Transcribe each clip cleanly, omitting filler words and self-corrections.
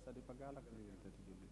Asa di pagalak ni Tati Julie.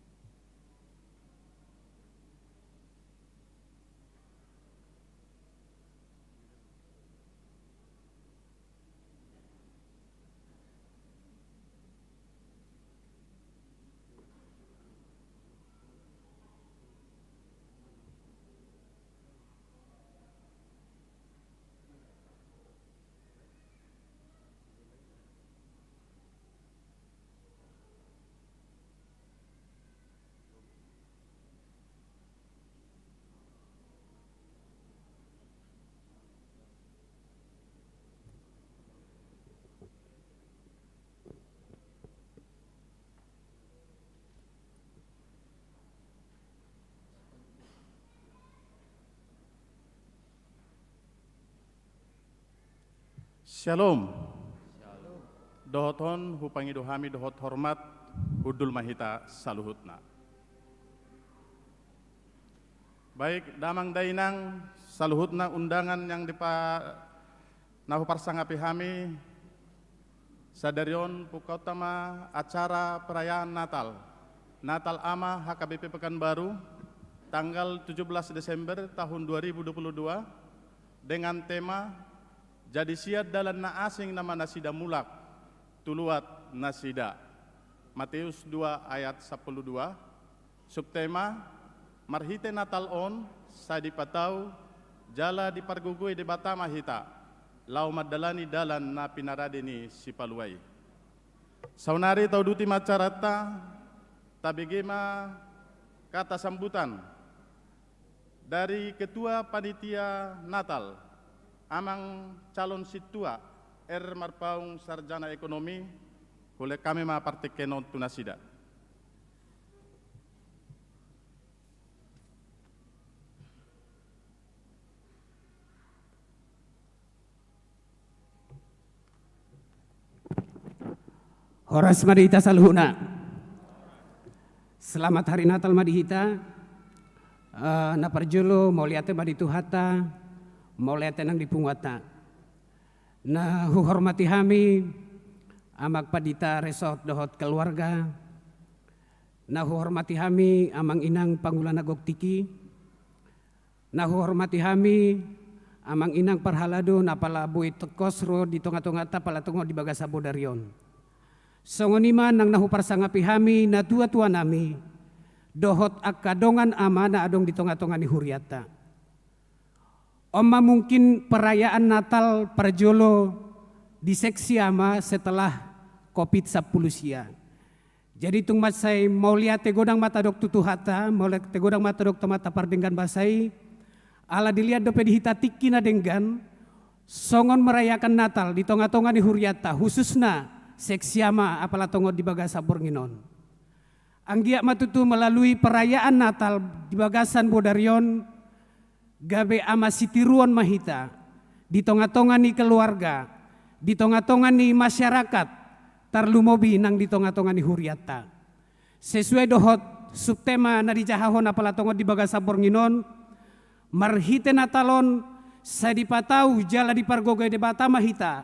Shalom. Dohoton hupangi dohami dohot hormat hudul mahita saluhutna. Baik damang dainang saluhutna undangan yang nahu parsangapi hami sadarion pukautama acara perayaan Natal. Natal Ama HKBP Pekanbaru tanggal 17 Desember tahun 2022 dengan tema Jadi siat dalam na asing nama nasida mulak, tuluat nasida. Matius 2 ayat 12. Subtema, marhite Natal on, sadi patau, jala di pargugui di batama hita, lau madalani dalan na pinaradini si paluai. Saunari tau duti macarata, tabigema kata sambutan dari Ketua Panitia Natal, amang calon situa Marpaung Sarjana Ekonomi oleh kami mapartikenon tunasida. Horas Madihita Saluhuna. Selamat Hari Natal Madihita. Naparjulo mauliate madituhata, mauliate nang dipungwata. Nah hormati kami amak padita resort dohot keluarga. Nah hormati kami amang inang Panggulana Goktiki. Nah hormati kami amang inang parhalado napala boy tekosro di tonga-tonga pala tongo di bagasa bodarion. Songonima nang nahu parsangapi kami na tua-tua nami dohot akadongan ama na adong di tonga-tonga ni huriata. Oma mungkin perayaan Natal parjolo di seksi ama setelah COVID-10 sia. Jadi tung masai mau lihat tegodang mata dok tutuhata, mau lihat tegodang mata dok tomata pardenggan basai, ala dilihat dope dihita tikina denggan, songon merayakan Natal di tonga-tonga di huriata, khususna seksiama apala tongo di bagasa Bornginon. Anggia matutu melalui perayaan Natal di bagasan Bodarion, gabe ama sitiruan mahita, di tonga-tonga ni keluarga, di tonga-tonga ni masyarakat, tarlumobi nang di tonga-tonga ni huriata. Sesuai dohot subtema na dijahahon apala tongo di bagasa Bornginon, marhite Natalon sa dipatau jala di pargogay de bata mahita,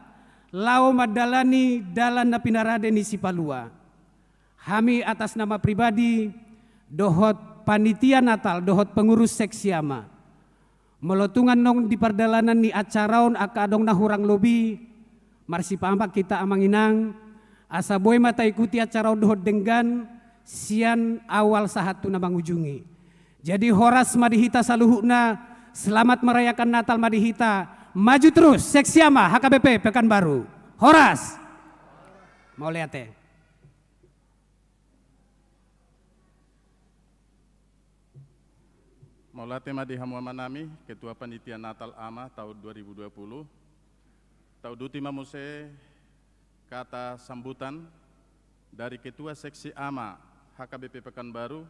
lao madalani dalan na pinarade ni Sipalua. Kami atas nama pribadi dohot panitia Natal, dohot pengurus seksiama, melotungan nong di perdalanan ni acaraon akadong nahurang lobi, marsi pampak kita amanginang, asa boy mata ikuti acaraon dohot denggan, sian awal sahatu na mangujungi. Jadi horas madihita saluhuna, selamat merayakan Natal madihita, maju terus seksiama HKBP Pekanbaru. Horas, mau lihat ya. Maulate Madiha Muhammad Nami, Ketua Panitia Natal AMA tahun 2020. Tau duti mamuse kata sambutan dari Ketua Seksi AMA HKBP Pekanbaru,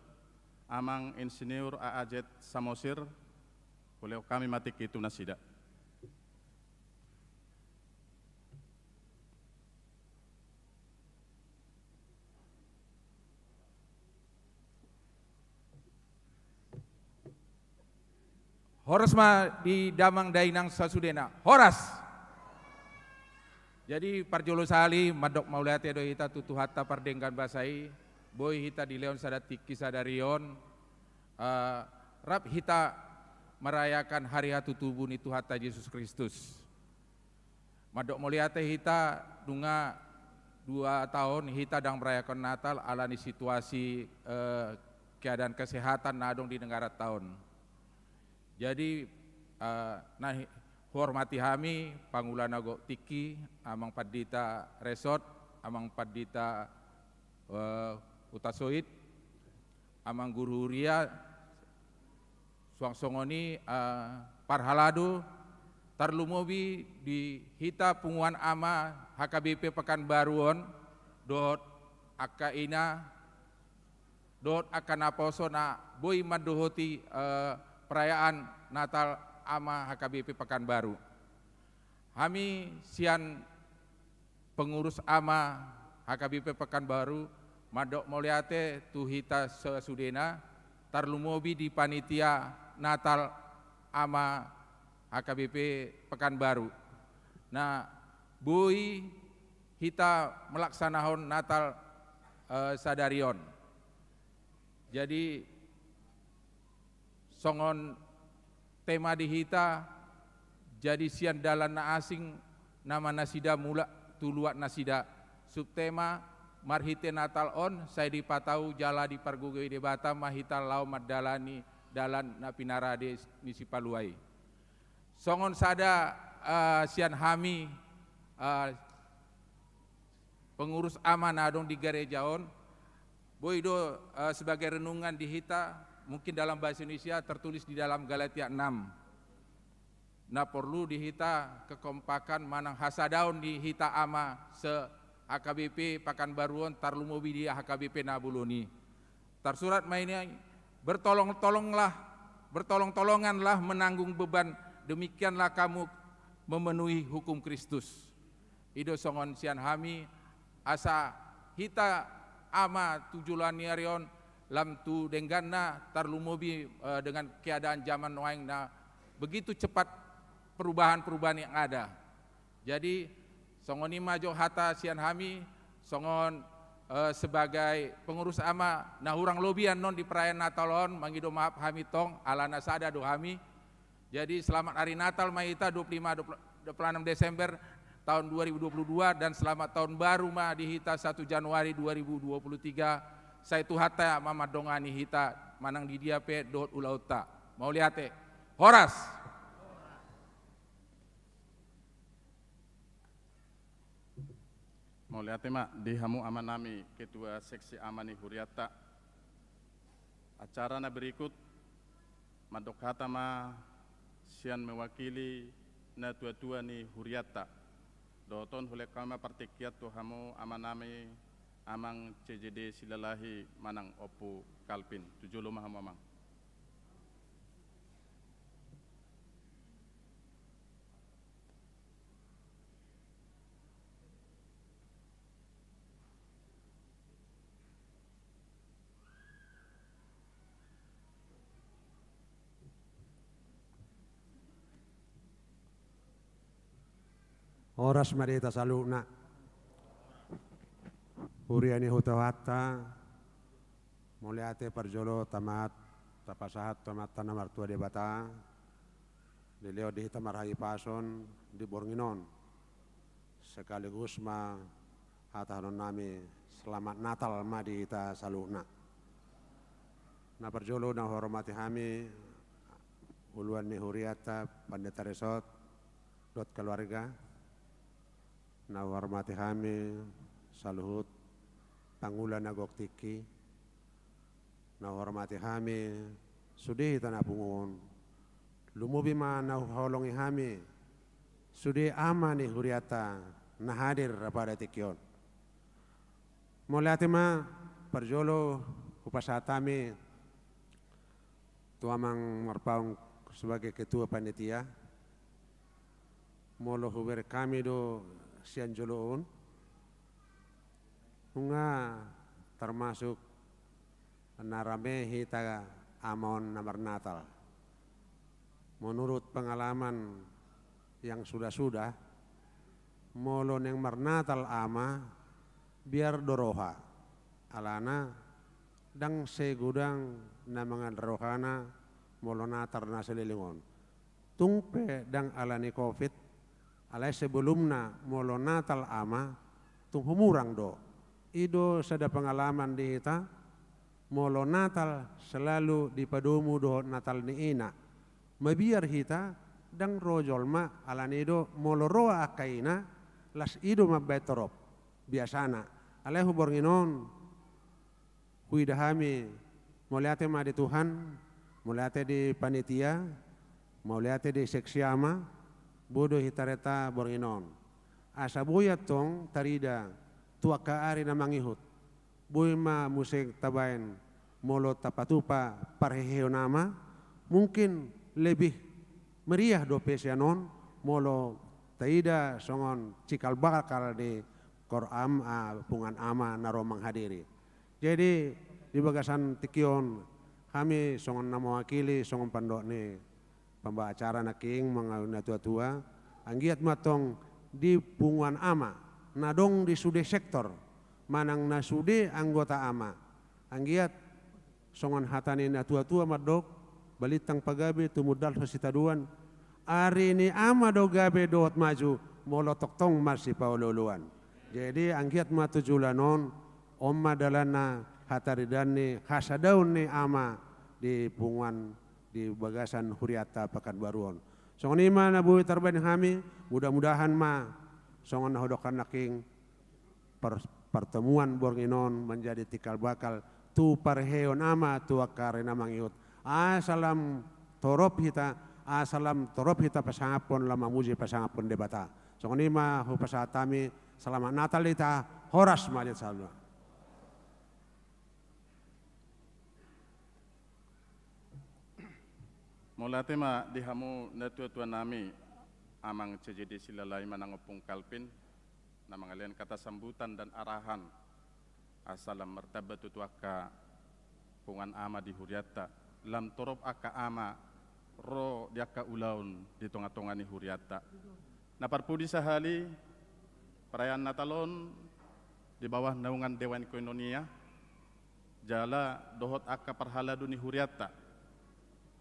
Amang Insinyur Aajet Samosir, oleh kami matik itu nasida. Horas ma di damang dainang sasudena. Horas. Jadi parjolo sali madok maulate do hita tutu hatta pardenggan basai, boy hita di leon sadat tiki sadarion, rap hita merayakan hari hatu tubuh ni Tuhan Yesus Kristus. Madok melihat hita dunga 2 tahun hita dang merayakan Natal ala ni situasi keadaan kesehatan nadong di negara tahun. Jadi nah hormati kami Pangulana Go Tiki, amang Padita Resort, amang Padita Utasoit, amang Guru Huria, suang songoni parhalado, tarlumobi di hita punguan ama HKBP Pekanbaruon, dot akaina, dot akanaposona, boy madohoti perayaan Natal ama HKBP Pekanbaru. Kami sian pengurus ama HKBP Pekanbaru, madok moliate tuhita sesudena, tarlumobi di panitia Natal ama HKBP Pekanbaru. Nah, bui kita melaksanakan Natal sadarion. Jadi songon tema di hita jadi sian dalan na asing nama nasida mula tuluat nasida subtema marhite Natal on saya dipatau jala di pargugoi de bata mahita lau madalani dalan na pinarade ni Sipaluai. Songon sada sian hami pengurus amanadong di gerejaon boido sebagai renungan di hita mungkin dalam bahasa Indonesia tertulis di dalam Galatia 6. Nah perlu dihita kekompakan manang hasadaun di hita ama se HKBP Pekanbaruon tarlumobi di HKBP Nabuloni. Tersurat mainnya bertolong-tolonganlah menanggung beban, demikianlah kamu memenuhi hukum Kristus. Ido songon sian hami asa hita ama tujulaniarion lam tu dengganna tarlumobi dengan keadaan zaman waing na begitu cepat perubahan-perubahan yang ada. Jadi songoni majo hata sian hami songon sebagai pengurus ama nah hurang lobian non di perayaan Natalon mangido maaf hami tong alana sada do hami Jadi selamat hari Natal Mahita 26 Desember tahun 2022 dan selamat tahun baru ma di hita 1 Januari 2023. Saya tuhata mama dongani hita manang di dia pe dot ulauta. Mau lihat Horas. Mau lihat mak di hamu amanami ketua seksi amani huriata. Acara na berikut madok kata ma sian mewakili na tua-tua ni huriata. Doton hule kama partikiat tu hamu amanami amang CJD silalahi manang opu kalpin 7 lumah mamang. Horas marita saluna. Huriani hutawata. Muliate parjolo tamat tapasahat tamat tanah martua de bata. Dileo di hita marhayi pason di Bornginon. Sekaligus ma hatahanon nami selamat Natal ma di hita saluna. Na parjolo na hormati kami uluan ni huriata pandeta resort dot keluarga. Na hormati kami saluhut Pangulan Agok Tiki. Na hormati kami sudi tanah pungun. Lumubi ma na holongi kami sudi ama ni huriata na hadir pada tikyon. Muliati ma parjolo upasatami tuamang marpaung sebagai ketua panitia. Molo huber kami do sian joloon nga termasuk narame hita amon namar Natal. Menurut pengalaman yang sudah-sudah molon yang marnatal ama biar doroha alana dang segudang na mga rohana molonatar na selilingon tungpe dang alani COVID alay sebelumna molo Natal ama tung humurang do. Ido sada pengalaman di hita molo Natal selalu dipadumu do Natal ni ina. Mabiar hita dang rojol ma alani do molo roa akaina las ido mabetorop biasana. Alay hubornginon huidahami moliate ma di Tuhan, moliate di panitia, moliate di seksiama bodo hitareta Bornginon. Asa buyat tong tarida tuaka ari na mangihut. Boy ma musik tabain molo tapatupa parheheo nama mungkin lebih meriah do pesianon molo taida songon cikal bakal di koram pungan ama naro menghadiri. Jadi di bagasan tikion kami songon nama wakili songon pandok ni pembawa acara naking mga tua-tua anggiat matong di punguan ama nadong di sude sektor manang na sude anggota ama anggiat songon hatani na tua-tua madok balitang pagabe tumudal sa sitaduan ari ni ama do gabe doot maju molotok tong masih paululuan. Jadi anggiat matujulanon omma dalana hataridan ni hasadaun ni ama di punguan di bagasan huriata Pekanbaruan. Songon ima na buhi tarbain kami, mudah-mudahan ma songon nahodokan naking pertemuan Bornginon menjadi tikal bakal tu parheon ama tu akare namang iut. Asalam torop hita pasangapon lama muji pasangapon debata. Songon ima hu pasatami selamat Natal ita horas malit salwa. Mula tema di hamu na tua-tua nami amang CJD silalai manangopung kalpin na mangalian kata sambutan dan arahan asalam martabat tuaka pungan ama di huriata lam torop aka ama ro diaka ulaun di tonga-tonga ni huriata. Na parpudi sahali perayaan Natalon di bawah naungan Dewan Koinonia jala dohot aka parhala duni huriata.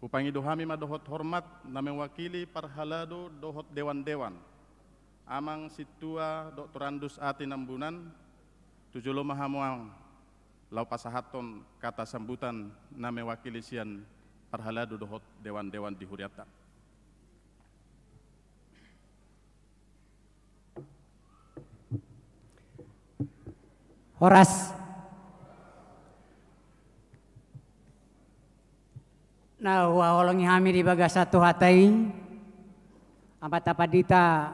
Upangi dohami madohot hormat na mewakili parhalado dohot dewan-dewan. Amang situa Dr. Andus Ati Nambunan, tujulo mahamuang lau pasahaton kata sambutan na mewakili sian parhalado dohot dewan-dewan di Huriata. Horas. Na waholongi hami di bagasa tuhatai apat-apadita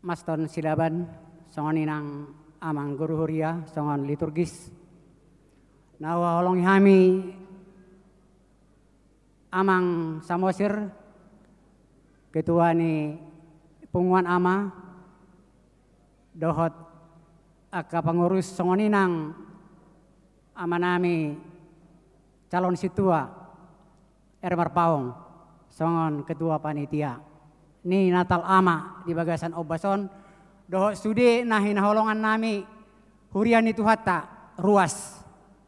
maston silaban songon inang amang guru huria songon liturgis. Na waholongi hami amang samosir ketua ni punguan ama dohot aka pengurus songon inang amanami calon situa Ermar Paong songon ketua panitia ni Natal ama di bagasan Obason doho studi nahi naholongan nami hurian itu hatta ruas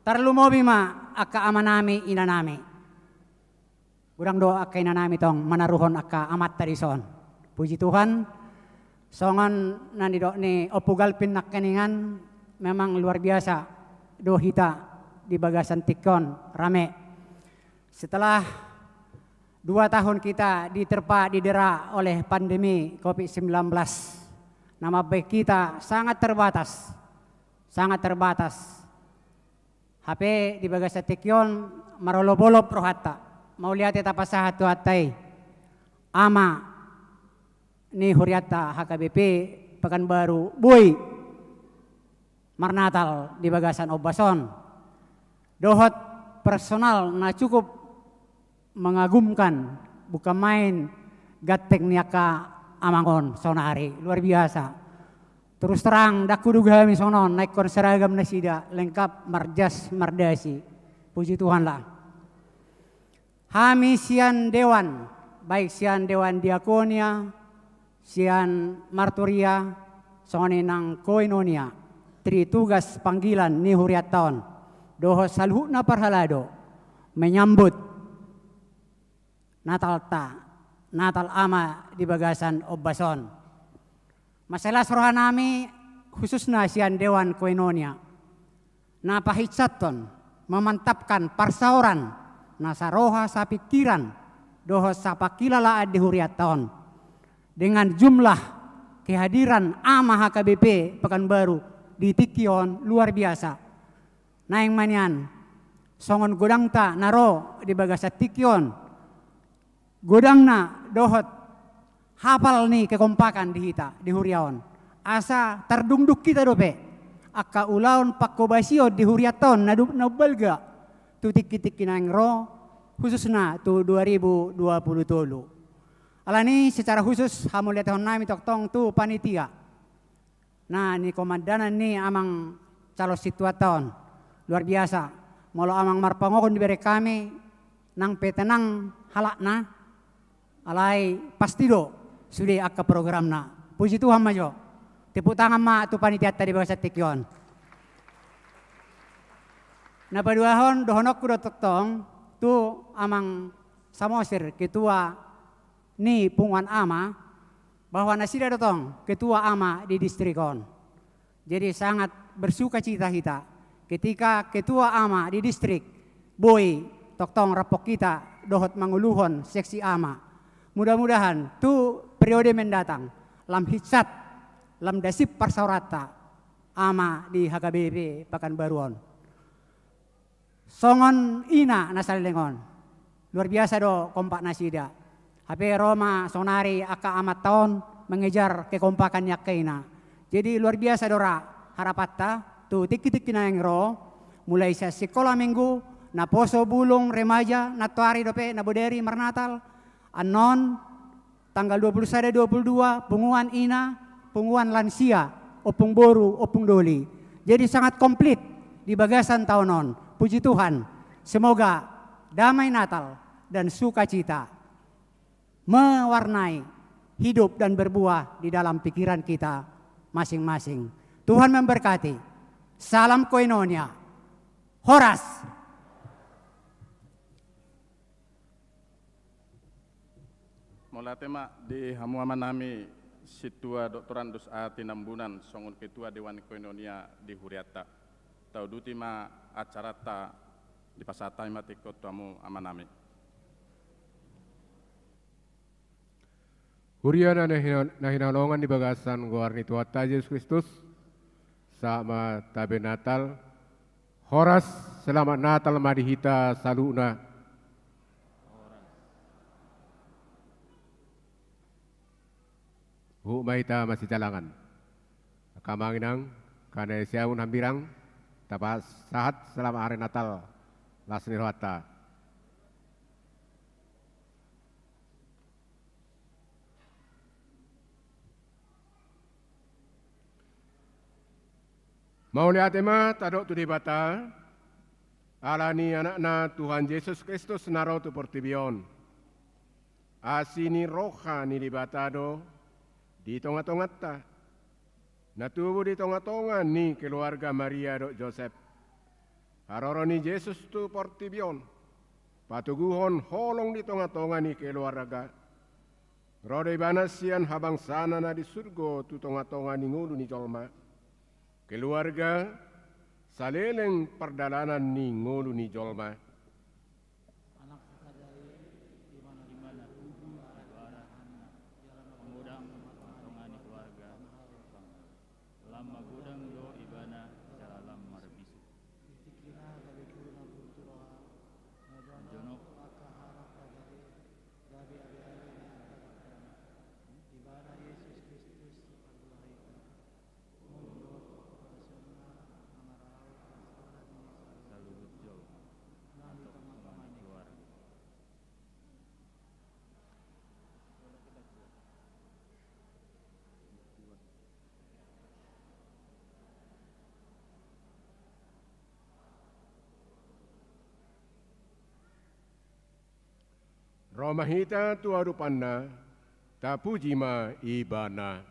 tarlu mobi ma akka ama nami ina nami urang doa akka ina nami tong manaruhon akka amat tarison puji Tuhan songon nani do ni opugal pinakkeningan memang luar biasa do hita di bagasan Tikon rame setelah 2 tahun kita diterpa didera oleh pandemi COVID-19. Nama baik kita sangat terbatas. HP di bagasa Tikyon marolop-olop rohata. Mau lihat eta pasahat tuatai. Ama ni Huriata HKBP Pekanbaru Boy Marnatal di bagasan Obason. Dohot personal na cukup mengagumkan, bukan main gatek niaka amangon sonari luar biasa. Terus terang dak kudu kami sonon naik kon seragam nasida lengkap marjas mardasi. Puji Tuhan lah. Hami sian dewan, baik sian dewan diakonia, sian marturia, songoni nang koinonia, tri tugas panggilan ni huriaton. Doho salhuna parhalado menyambut Natal ama di bagasan Obason. Masalah rohanami khususnya sian dewan koinonia. Na pahitsaton memantapkan parsauran nasaroha sa pikiran doho sapakilala di huriaton dengan jumlah kehadiran ama HKBP Pekanbaru di Tikyon luar biasa. Naing manian songon godangta naro di bagasa Tikyon godangna dohot hafal nih kekompakan di hita di huriaon asa terdungduk kita dope akka ulaon pakkobasio di huriaton nabalga tu tiki-tiki nangro khususna tu 2020 tolu alani secara khusus hamu lihat nami toktong tu panitia nah ni komandanan ni amang calo situaton luar biasa molo amang marpangokon diberi kami nang petenang halakna alai pasti do sudah akka programna. Puji Tuhan majo. Tepuk tangan ma tu panitia tadi bahasa Tikyon. Na paduahon dohonok kudo toktong tu amang samosir ketua ni punguan ama bahwa nasida dotong ketua ama di distrikon. Jadi sangat bersuka cita kita ketika ketua ama di distrik boy toktong rapok kita dohot manguluhon seksi ama. Mudah-mudahan tu periode mendatang lam hitsat lam dasip parsaurata ama di HKBP Pekanbaruon. Songon ina nasalengon. Luar biasa do kompak nasida. HP Roma sonari aka amat tahun mengejar kekompakan yakina. Jadi luar biasa dora harapatta tu tiki-tiki na yang ro mulai sa sekolah minggu na poso bulung remaja na tuari dope na boderi marnatal anon tanggal 21 22 punguan ina, punguan lansia, opung boru, opung doli. Jadi sangat komplit di bagasan tahunon. Puji Tuhan. Semoga damai Natal dan sukacita mewarnai hidup dan berbuah di dalam pikiran kita masing-masing. Tuhan memberkati. Salam koinonia. Horas. Mula tema di hamuama nami situa doktorandus ati nambunan songon ketua Dewan Koinonia di Huriata. Tau dutima acarata di pasata imati kotuamu amanami. Huriana nahinalongan di bagasan guarni Tuhan Yesus Kristus sama tabe Natal. Horas selamat Natal madihita saluna. Mahita masih jalangan. Kamanginang karena siaun hampirang tapas sahat selama hari Natal lasni rohata. Mau lihat ema tadok tu dibata alani anakna Tuhan Yesus Kristus naro tu portibion. Asini roha ni dibatado di tonga-tonga ta. Natubu di tonga-tonga ni keluarga Maria dok Joseph. Haroro ni Yesus tu portibion. Patuguhon holong di tonga-tonga ni keluarga. Rode banasian habang sana na di surgo tu tonga-tonga ni ngulu ni jolma. Keluarga saleleng perdalanan ni ngulu ni jolma. Romahita tu arupanna tapujima ibana.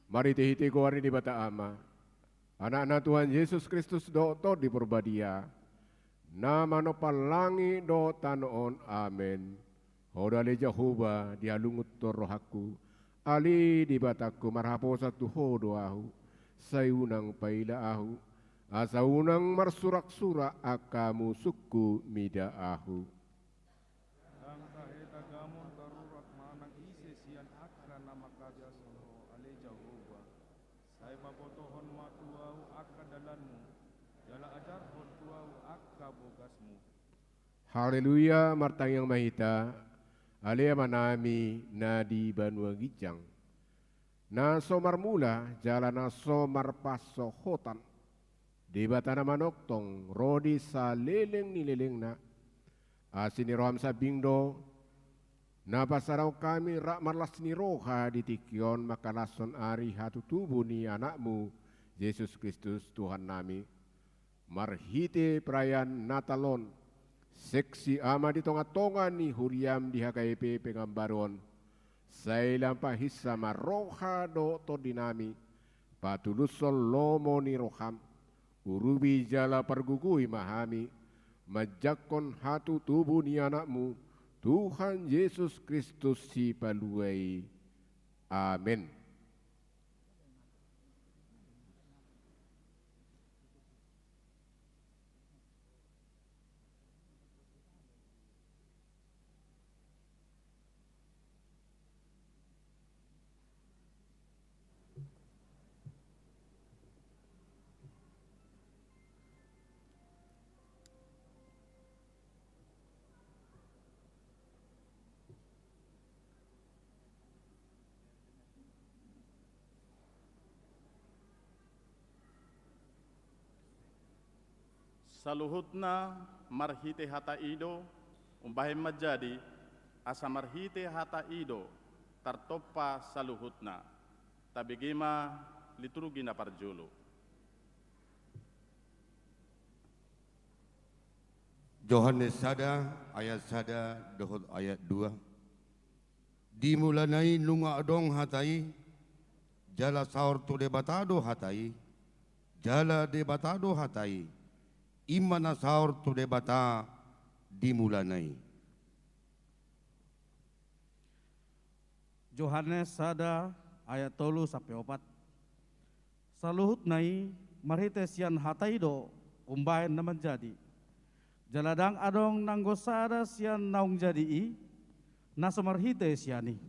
Mari tehiti kuari di bata ama. Anak-anak Tuhan Yesus Kristus do to di purbadia. Nama no palangi do tanoon. Amen. Hodale Jehovah dialungut to rohaku. Ali di bataku marhaposa tu hodo ahu. Sayunang paila ahu. Asaunang marsurak-surak akamu suku mida ahu. Haleluya martang yang mahita, alea manami na di banua gijang. Na somar mula jalan na somar paso hotan. Di batana manoktong rodi sa leleng ni leleng na. Asini roham sa bingdo, na pasaraw kami rak marlas ni roha di tikion makalason ari hatu tubuh ni anakmu, Yesus Kristus Tuhan nami. Marhite perayaan Natalon, seksi ama di tonga-tonga ni huriam di HKP pengambaron. Saya lampa hissa maroha do to dinami. Patulusol lomo ni roham. Urubi jala pergugui mahami. Majakon hatu tubuh ni anakmu. Tuhan Yesus Kristus si paluai. Amin. Saluhutna marhite hata ido, umbahe majadi, asa marhite hata ido, tartopa saluhutna, tabigima liturugina parjulu. Yohanes sada ayat sada dohot ayat 2. Dimulanai nunga adong hatai, jala saur tu debatado hatai, jala debatado hatai, imana saur tu debata dimulanai. Yohanes sada ayat 3 sampai 4. Saluhut nai marhite sian hataido umbahen na menjadi. Jaladang adong nanggosada sian naung jadi i naso marhite siani.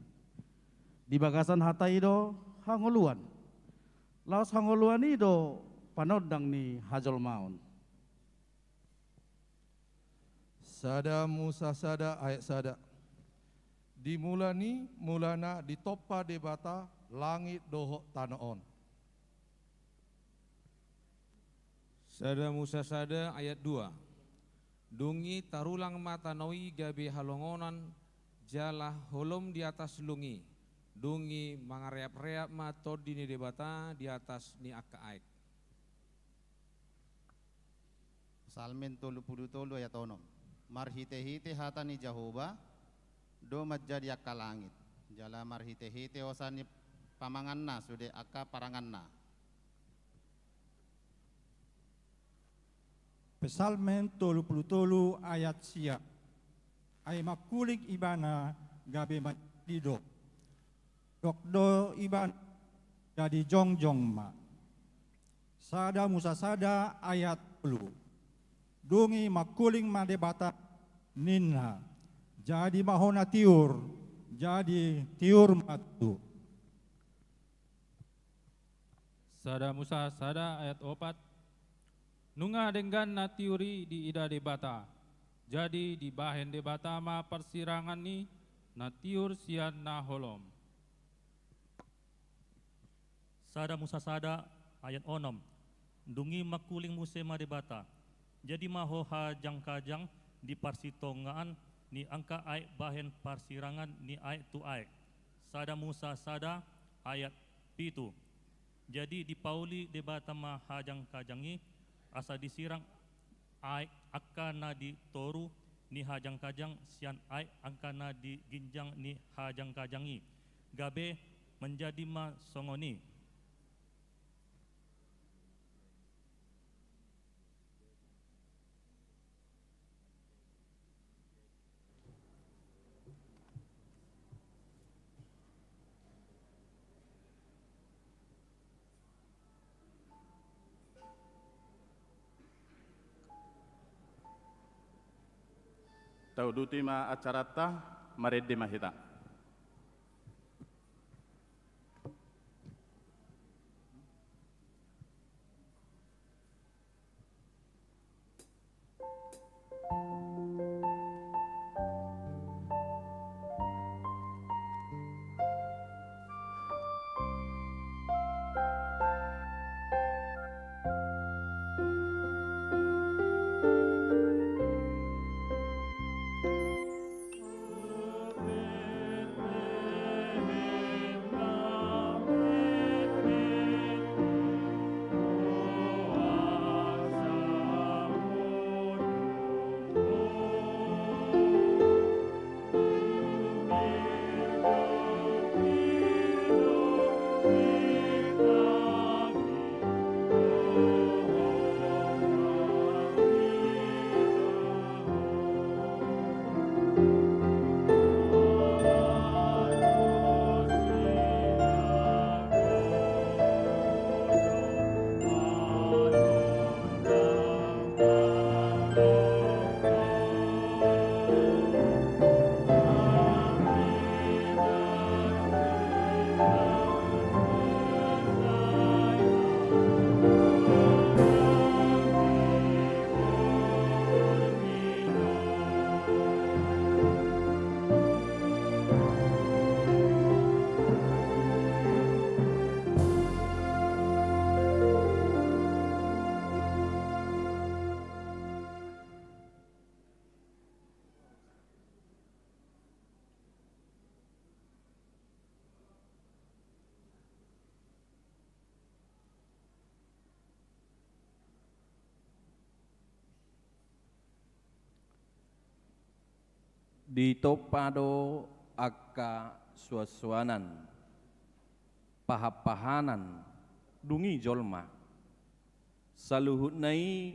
Di bagasan hataido hangoluan. Laos hangoluan ido panodang ni hajol maun. Sada Musa sada ayat sada. Dimulani mulana ditopa debata langit dohok tanoon. Sada Musa sada ayat 2. Dungi tarulang mata noi gabe halongonan jala holom di atas lungi. Dungi mangareap-reap mato dini debata di atas ni akka aik. Salmen 33 ayat 6. Marhite-hite hatani Jehovah do majadi akka langit. Jala marhite-hite osani pamanganna sude akka paranganna. Pesalmen 33 ayat sia. Ay makulig ibana gabi matido. Dokdo iban jadi jongjong ma. Sada Musa sada ayat 10. Dungi makuling madebata ninha. Jadi mahona tiur. Jadi tiur matu. Sada Musa sada ayat 4. Nunga denggan na tiuri di ida debata. Jadi di bahen debata ma persirangan ni na tiur sian na holom. Sada Musa sada ayat 6. Dungi makuling muse ma debata. Jadi maho hajang-kajang di parsitongaan ni angka aik bahen parsirangan ni aik tu aik. Sada Musa sada ayat 7. Jadi di pauli debata ma hajang-kajangi asa disirang aik akana di toru ni hajang-kajang sian aik angkana di ginjang ni hajang-kajangi. Gabe menjadi ma songoni. Taudutima acarata maredde mahita. di topado akka suasuanan pahapahanan dungi jolma saluhut nai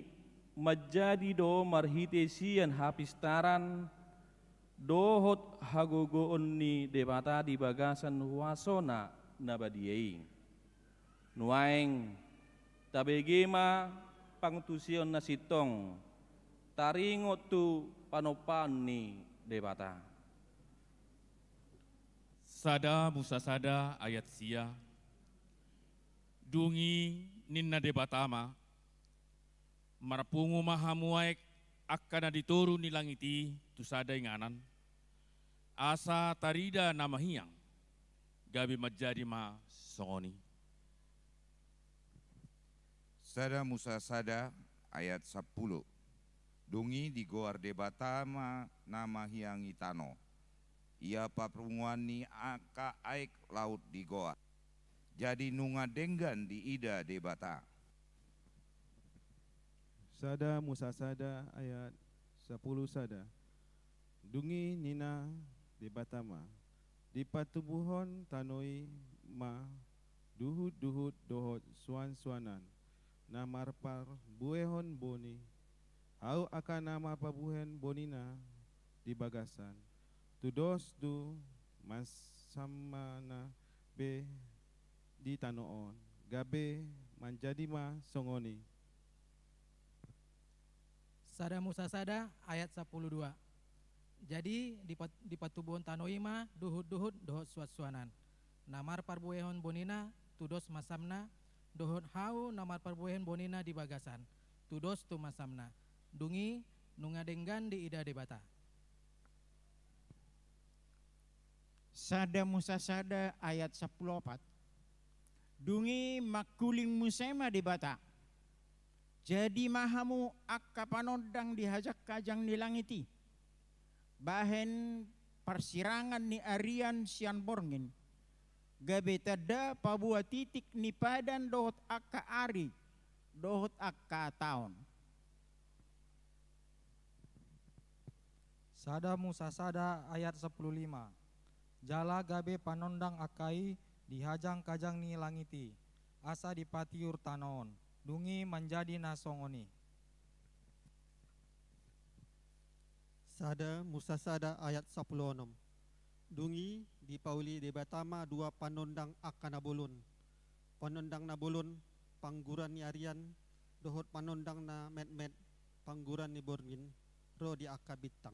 majadi do marhitesian hapistaran dohot hagogoon ni debata di bagasan wasona nabadiei nuaeng tabegema pangtusion na sitong taringot tu panopan ni debata. Sada musa sada ayat sia dungi ninna debatama marapungu mahamuaek akkana ditoru ni langiti tu sada inganan asa tarida nama hiang gabi majadi ma songoni. Sada musa sada ayat 10 dungi di goar debatama nama hiang itano ia paprunguani aka aik laut di goa jadi nunga denggan di ida debata. Sada musa sada ayat 10 sada dungi nina debatama di patubuhon tanoi ma duhut dohot suan-suanan namarpar buehon boni au akan nama pabuhen bonina di bagasan tudos du masamana be di tanoon gabe manjadi ma songoni. Sada musa sada ayat 12 jadi di patubuhon tanoima duhut dohot suat-suanan namar parbuehon bonina tudos masamna dohot hau namar parbuehen bonina di bagasan tudos tu masamna dungi nungadenggan di ida debata. Sada musa sada ayat 14 dungi makuling musema debata jadi mahamu akka panodang dihajak kajang nilangiti bahen persirangan ni arian sian borngin gabe tada pabua titik ni padan dohot akka ari dohot akka taon. Sada musa sada ayat 15 jala gabe panondang akai dihajang kajang ni langiti asa dipatiur tanaon dungi menjadi nasongoni. Sada musa sada ayat 16 dungi di pauli debatama dua panondang akanabulun panondang nabulun pangguran ni arian dohot panondang na med pangguran ni borngin ro di akabitang.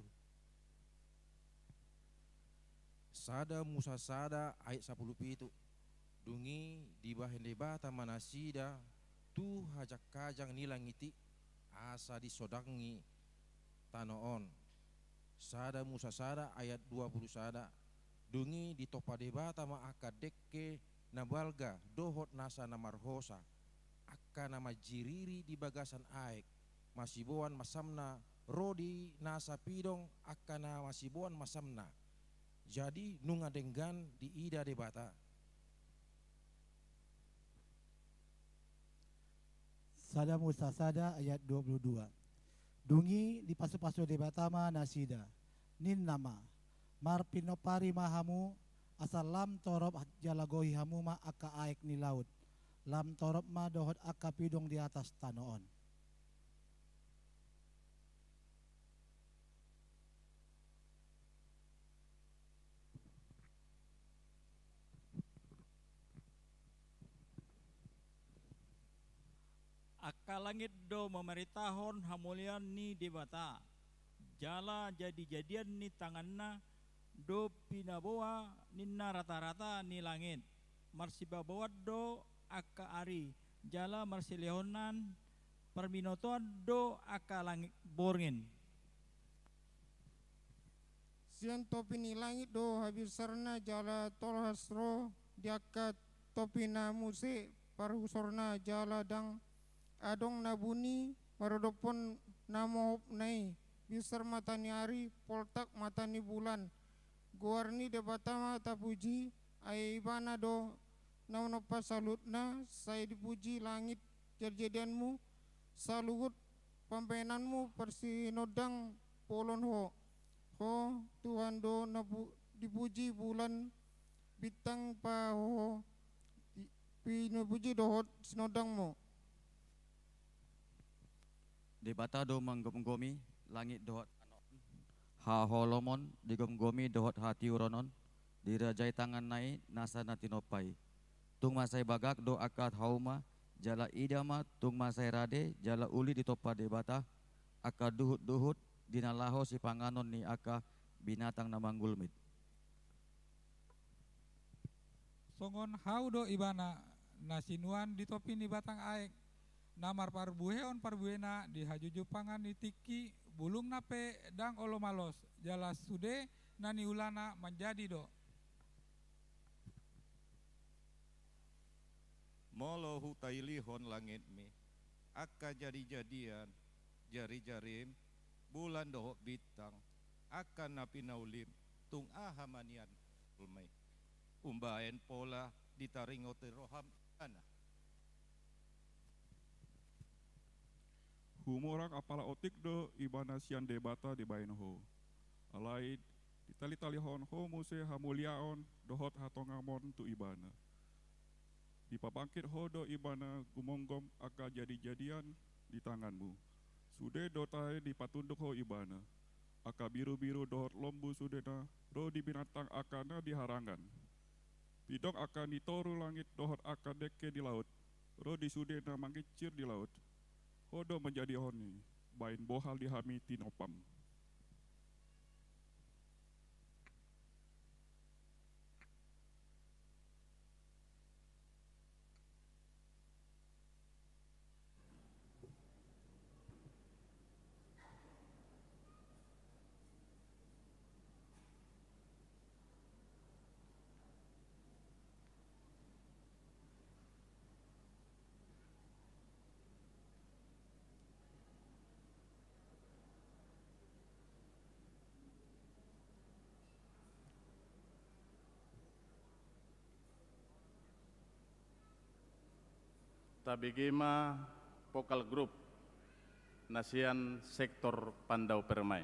Sada musa sada ayat 10 itu dungi di bahen debata manasida tu hajak kajang nilangiti asa disodangi tanoon. Sada musa sada ayat 20 sada dungi di topa debata ma akadekke nabalga dohot nasa namarhosa akka nama jiriri di bagasan aek masiboan masamna rodi nasa pidong akka nama masiboan masamna jadi nunga denggan di ida debata. Sada musa sada ayat 22 dungi di pasu-pasu debatama nasida nin nama mar pinopari mahamu asal lam torop jalagohi hamu ma aka aek ni laut lam torop ma dohot aka pidong di atas tanoon. Akka langit do memerintahon hamulian ni debata jala jadi-jadian ni tanganna do pinabawa ninna rata-rata ni langit marsibabawat do akka ari jala marsilehonan perminotoan do akka langit borngin. Sian topi ni langit do habis sarna jala tolhasro diakat topi na musik parusorna jala dang adong nabuni marodopon namohop nai bisar matani ari poltak matani bulan guarni debatama tapuji aibana do naunopa salutna saya dipuji langit terjadianmu saluhut pampenanmu persinodang polon ho po Tuhan do dipuji bulan bintang paho pinupuji dohot sinodang mo. Debata do menggomgomi langit dohot ha holomon digomgomi dohot hati uronon dirajai tangan nai nasa natinopai tung masai bagak do akad hauma jala idama tung masai rade jala uli di topa debata akad duhut dinalaho si panganon ni aka binatang namanggulmit. Songon haudo ibana nasinuan di topi ni batang aek namar parbuheon parbuena di hajuju pangan ni tiki bulung nape dang olomalos jala sude nani ulana menjadi do. Molo hutailihon langit mi aka jadi-jadian jari-jarim bulan dohok bintang akan napi naulim tung ahamanian ulmai umbaen pola ditaringote roham ana Humorang apala otik do ibana sian debata di bain ho alai ditali-talihon ho muse hamuliaon dohot hatongamon tu ibana dipapangkit ho do ibana gumonggom aka jadi-jadian di tanganmu sude dotai dipatunduk ho ibana aka biru-biru dohot lombu sudena ro di binatang akana diharangan pidok akan ditoru langit dohot akan deke di laut ro di sudena mangkicir di laut hodo menjadi honi bain bohal dihami tinopam. Tabigima Pokal Group Nasian Sektor Pandau Permai.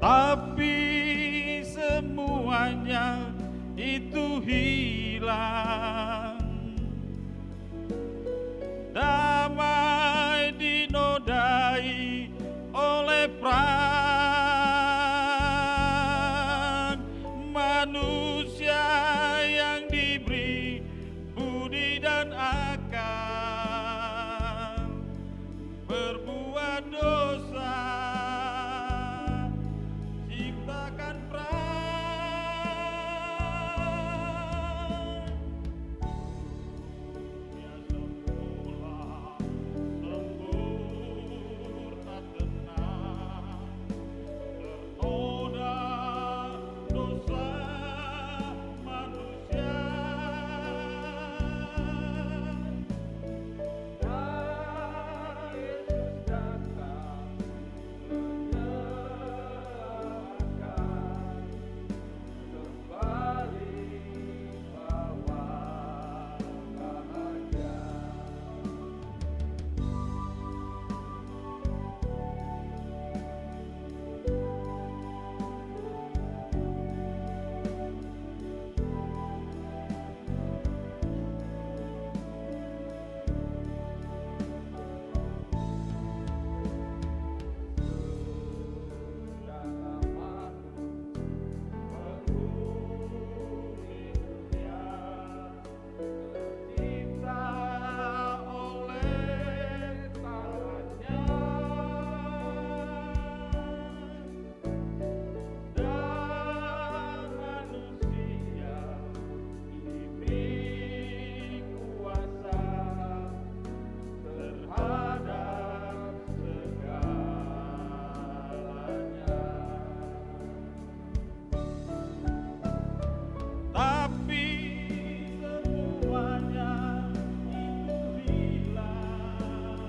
Tapi semuanya itu hilang manusia yang diberi budi dan akal berbuat dosa, ciptakan dunia semula sempurna tenang, ternoda dosa manusia. Dan Yesus datang menyelamatkan, kembali bawa bahagia. Tapi semuanya itu hilang,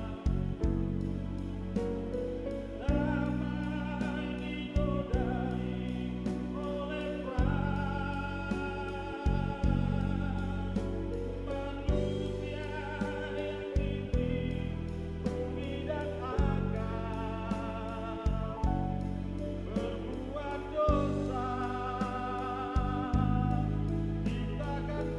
damai dinodai oleh perang. Manusia yang diberi budi dan akal berbuat dosa, ciptakan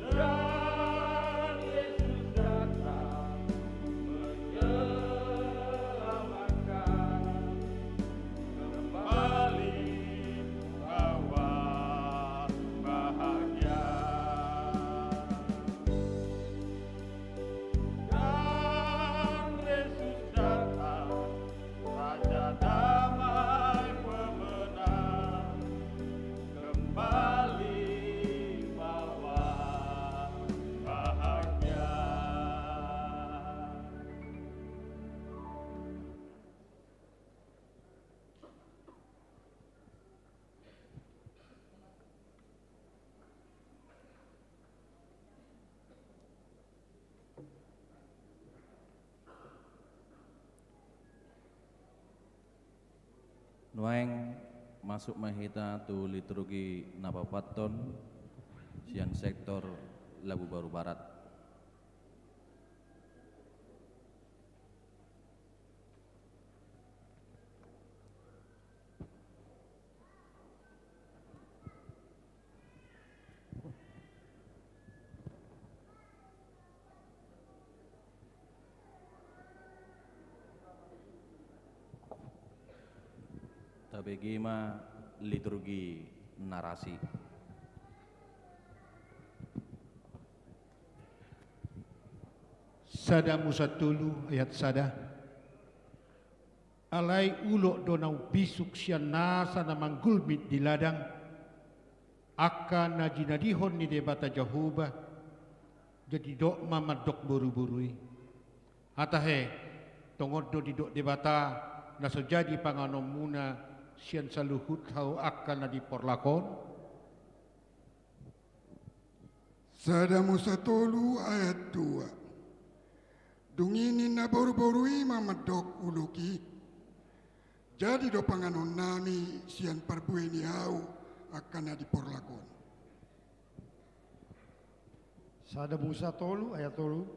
dan Yesus datang menyelamatkan, kembali bawa bahagia. Dan Yesus datang, Raja damai pemenang, kembali bawa bahagia. Nueng masuk mahita tu liturgi napapaton sian sektor Labu Baru Barat. Tabegima liturgi narasi. Sada Musa tulu ayat sada. Alai ulok donau bisuk sian nasa na manggulmit di ladang. Akan na jinadihon ni debata Jehovah. Jadi dok mamadok buru-burui. Hatahe tongod do di dok debata na sejadi panganom muna sian saluhut hau akan na diporlakon. Sada Musa tolu ayat 2. Dunginin na boru-borui mamadok uluki. Jadi do panganon nami sian parbueni hau akan na diporlakon. Sada Musa tolu ayat tolu.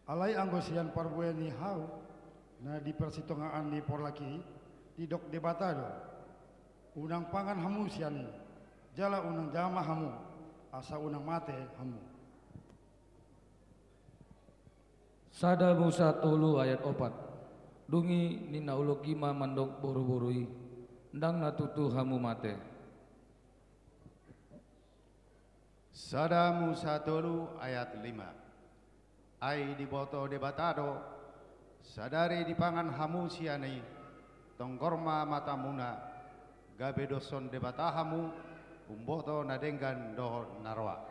Alai anggosian parbueni hau na di persitongaan di porlaki di dok debatado unang pangan hamu sian jala unang jama hamu asa unang mate hamu. Sada Musa tolu ayat 4. Dungi nina ulukima mandok boru-borui ndang natutu hamu mate. Sada Musa tolu ayat 5. Ai diboto debatado sadari dipangan hamu siani tongkorma matamuna gabe doson debatahamu umboto nadenggan dohon narwa.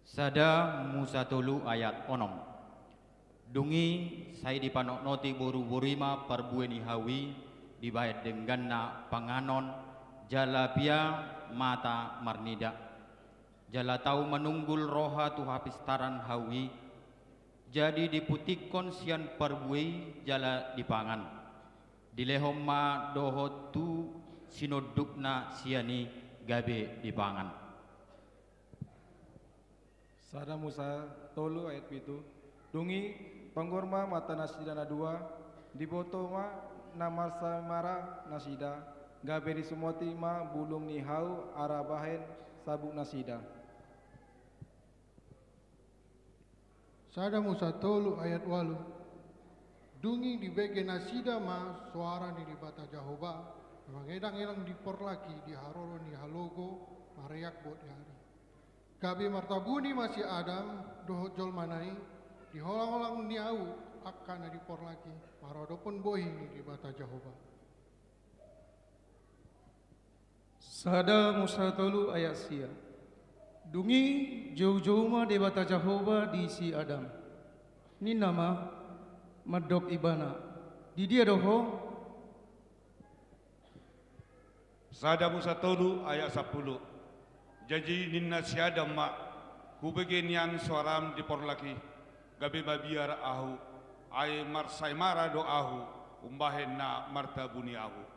Sada Musa tolu ayat 6. Dungi sai dipanok noti boru-borima parbueni hawi dibayat dengganna panganon jalapia mata marnida. Jala tau menunggul roha tu hapistaran hawi jadi diputikon sian parbuei jala dipangan dilehoma doho tu sinodukna siani gabe dipangan. Sada Musa tolu ayat 7. Dungi panggorma mata nasidana 2 dibotoma nama samara nasida gabe disumoti ma bulung ni hau arabahen sabuk nasida. Sada Musa tolu ayat 8. Dungi di bege nasida ma suara ni dibata Jahoba mangedang-edang di porlaki di haroro ni halogo mariak bot hari. Gabi martabuni masih Adam dohot jol manai di holang-holang ni au akan di porlaki marodo pun bohi ni dibata Jahoba. Sada Musa tolu ayat sia. Dungi jauh-jauh ma debata Jahoba di si Adam. Ni nama madok ibana. Di dia doho. Sada Musa tolu ayat 10. Jadi ninna si Adam ma kubegenian suaram di porlaki gabe babiar ahu ay marsai mara do ahu umbahen na martabuni ahu.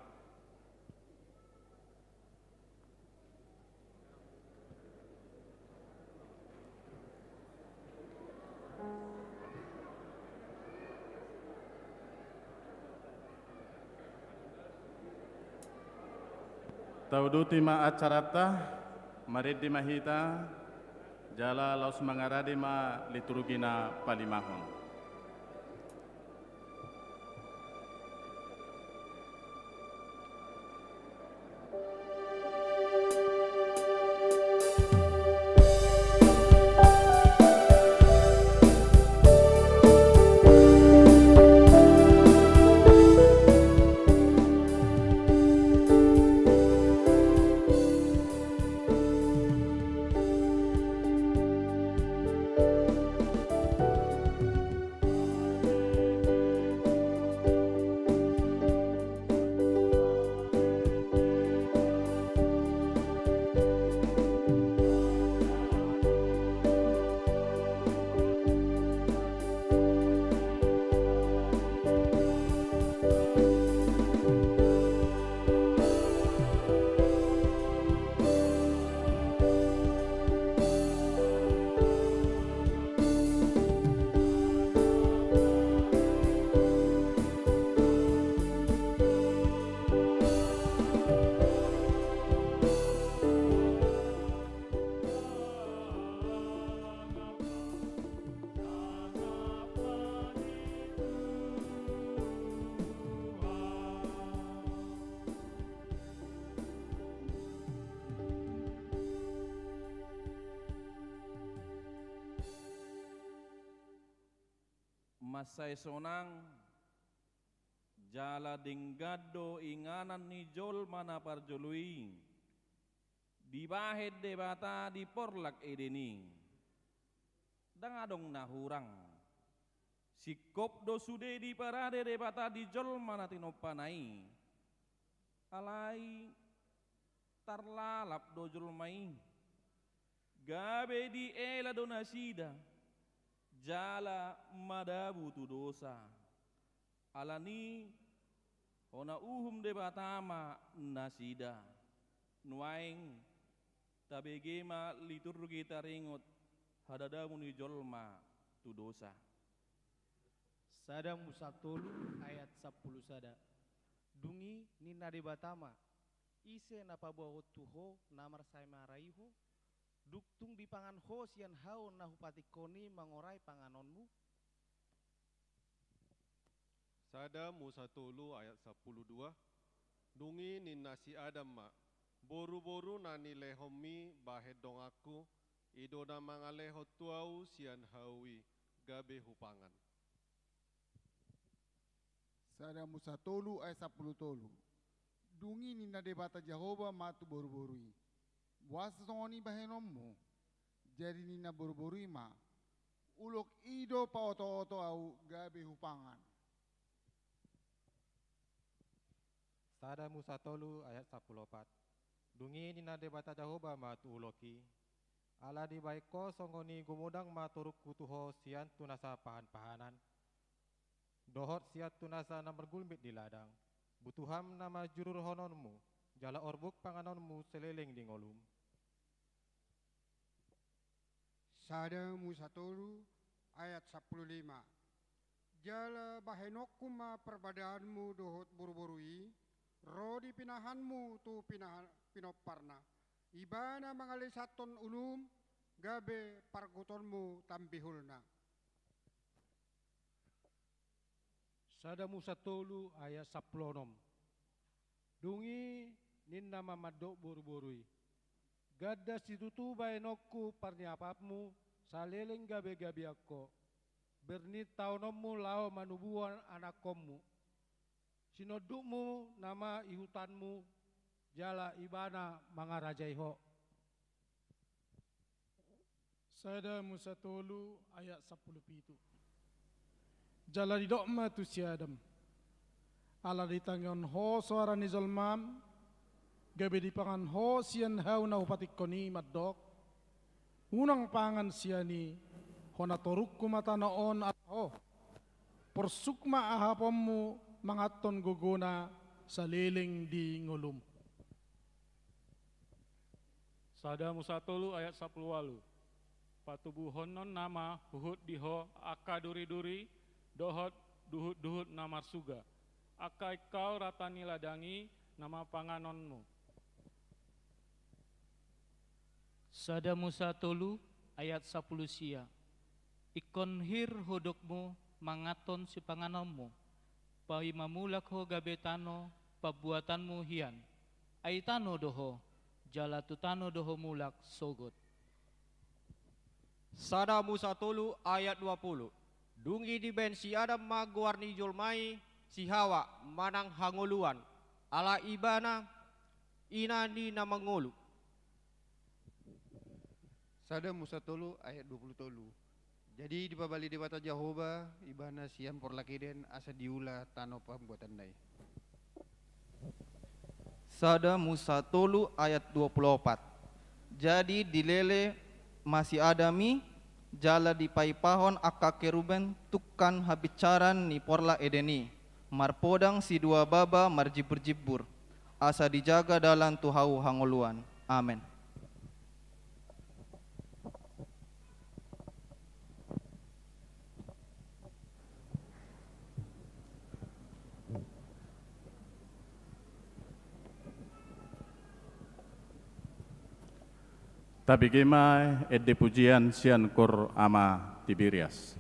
Taudutima acarata maridi mahita jala laus mangaradima liturgina palimahon. Masai sonang jala dinggado inganan ni jol mana parjolui dibahed debata di porlak edeni dangadong nahurang sikop do sude di parade debata di jol mana tinopanai alai tarlalap do jol mai gabe di ela do nasida jala madabu tu dosa alani ona uhum debatama nasida nuaing tabegema liturgi taringot hadada muni jolma tu dosa. Sada Musa tolu ayat 10 sada. Dungi nina debatama ise napa bawa tuho namar saya maraiho duktung di pangan ho sian hau nahupati koni mangorai panganonmu. Sada Musa tolu ayat 12. Dungi nina si Adam ma boru-boru nani lehomi bahe dong aku ido na mangaleho tuau sian hawi gabe hupangan. Sada Musa tolu ayat 10 tolu. Dungi nina debata Jehovah matu boru-borui. Buasa songoni bahenommu. Jadi nina boru-borui ma. Ulok ido pa oto-oto au gabe hupangan. Sada Musa tolu ayat 14. Dungi nina debata Jehovah matu uloki. Ala di baiko songoni gumudang maturuk kutuho sian tunasa pahan-pahanan. Dohot siat tunasa na bergulmit di ladang. Butuham nama jurur hononmu. Jala orbuk panganonmu seleling di ngolum. Sada Musa tolu ayat 15. Jala bahenokuma perbadaanmu dohot buru-burui. Rodi pinahanmu tu pinoparna. Ibana mangalisaton ulum. Gabe pargutonmu tambihulna. Sada Musa tolu ayat 16. Dungi ninna mamadok boru-borui. Gada situtu baenokku parniapapmu saleleng gabe-gabe ako. Bernit taunommu lao manubuan anakommu. Sinodukmu nama ihutanmu jala ibana mangarajaiho. Sada Musa tolu ayat 17. Jala di dokma tu si Adam. Ala di tangan ho suara ni zolmam. Gabe di pangan ho sian hau na upatik koni madok. Unang pangan siani. Hona torukku mata naon at ho. Persukma ahapommu mangaton guguna sa liling di ngulum. Sada Musa tolu ayat 18. Patubuhonon nama huhut diho aka duri-duri dohot duhut-duhut namar suga. Aka kau ratani ladangi nama panganonmu. Sada Musa tolu ayat 10 sia. Ikon hir hodokmu mangaton si panganonmu. Pai mamulak ho gabetano pabuatanmu hian. Aitano doho jala tutano doho mulak sogot. Sada Musa tolu ayat 20. Dungi di ben si Adam maguarni julmai si Hawa manang hanguluan. Ala ibana inani na mangulu. Sada Musa tolu ayat 20 tolu. Jadi di pabali debata Jehovah ibana sian porlakiden asa diula tano pembuatan dai. Sada Musa tolu ayat 24. Jadi dilele masih adami jala di paipahon aka keruben tukan habicaran ni porla edeni marpodang si dua baba marjibur-jibur asa dijaga dalam tuhau hangoluan. Amin. Tapi gemai edde pujian sian kor ama Tiberias.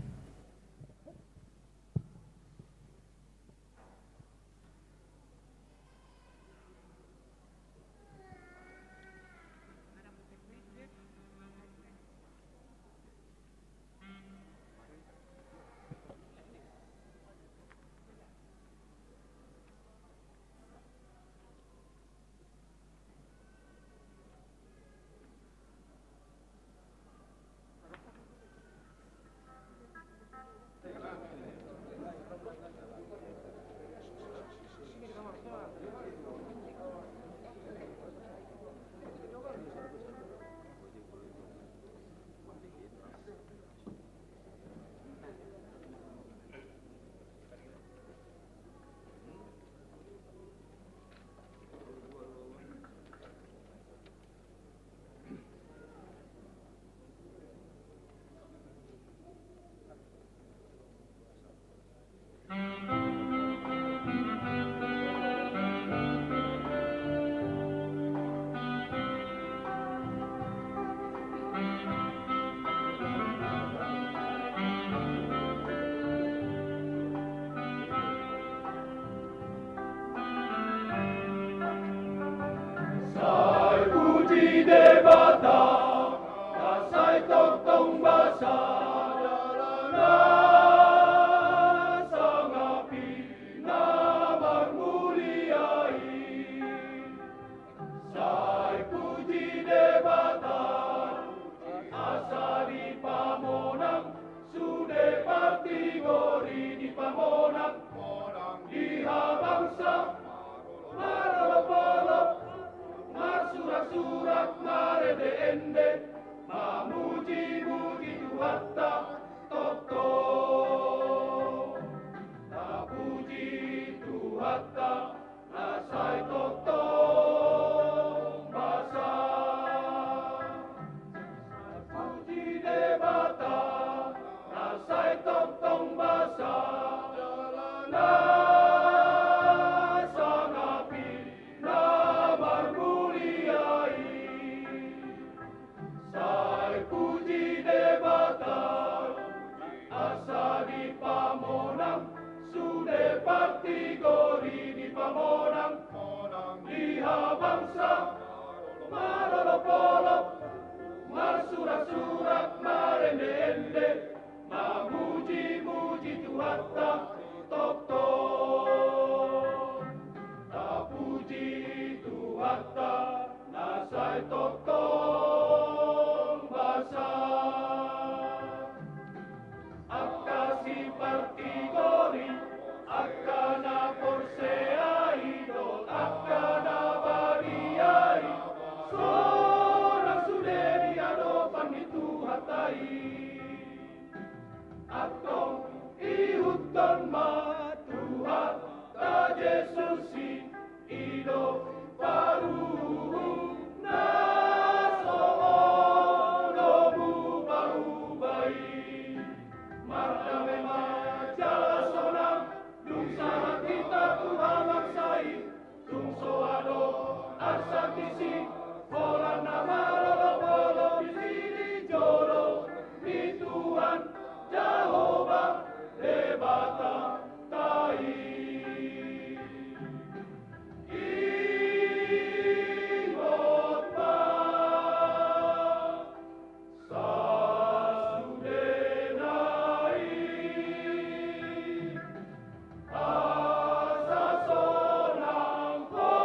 hatta tok tok ta puji tu hatta nasai tok tok basa akasi partigori akana porseai do akana bariai sorak suderi ado panditu hatai atong ihutan ma Tuhan ta Yesusi ido paru na soolomu parubai mardame majala sonam dung sahat kita Tuhan maksai dung soado arsatisi volan nama lolo disini jolo di Tuhan Jehovah debata tai ingot pa sasudenai asa sonang ko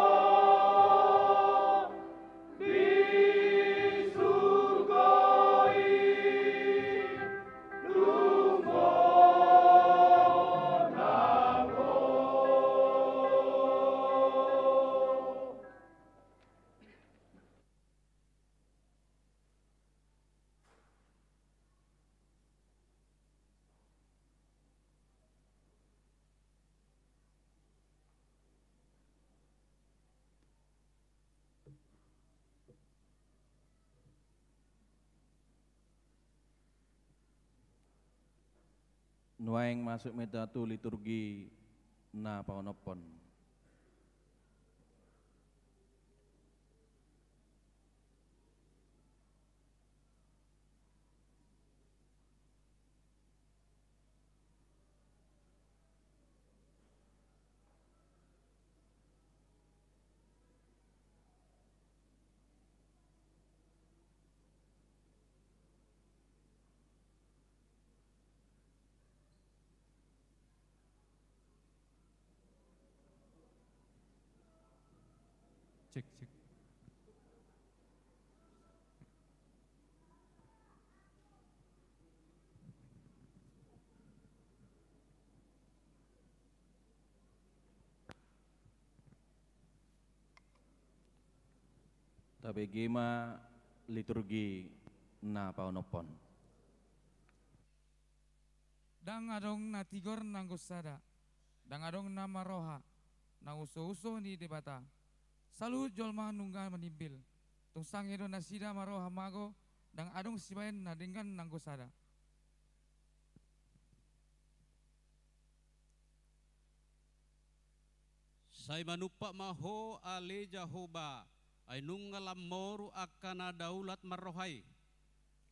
di surgoi Nuaing masuk metatu liturgi na paonopon. Cek. Tabegima liturgi na paonopon. Dang adong natigor nanggusada, dang adong nama roha, na uso-uso ni debata. Salut jolma nungga menimbil, tungsang edo nasida maroha mago, dang adong sibayan na dengan nanggusada. Sai manupa maho ale Jahoba, ay nungga lamoru akana daulat marohai.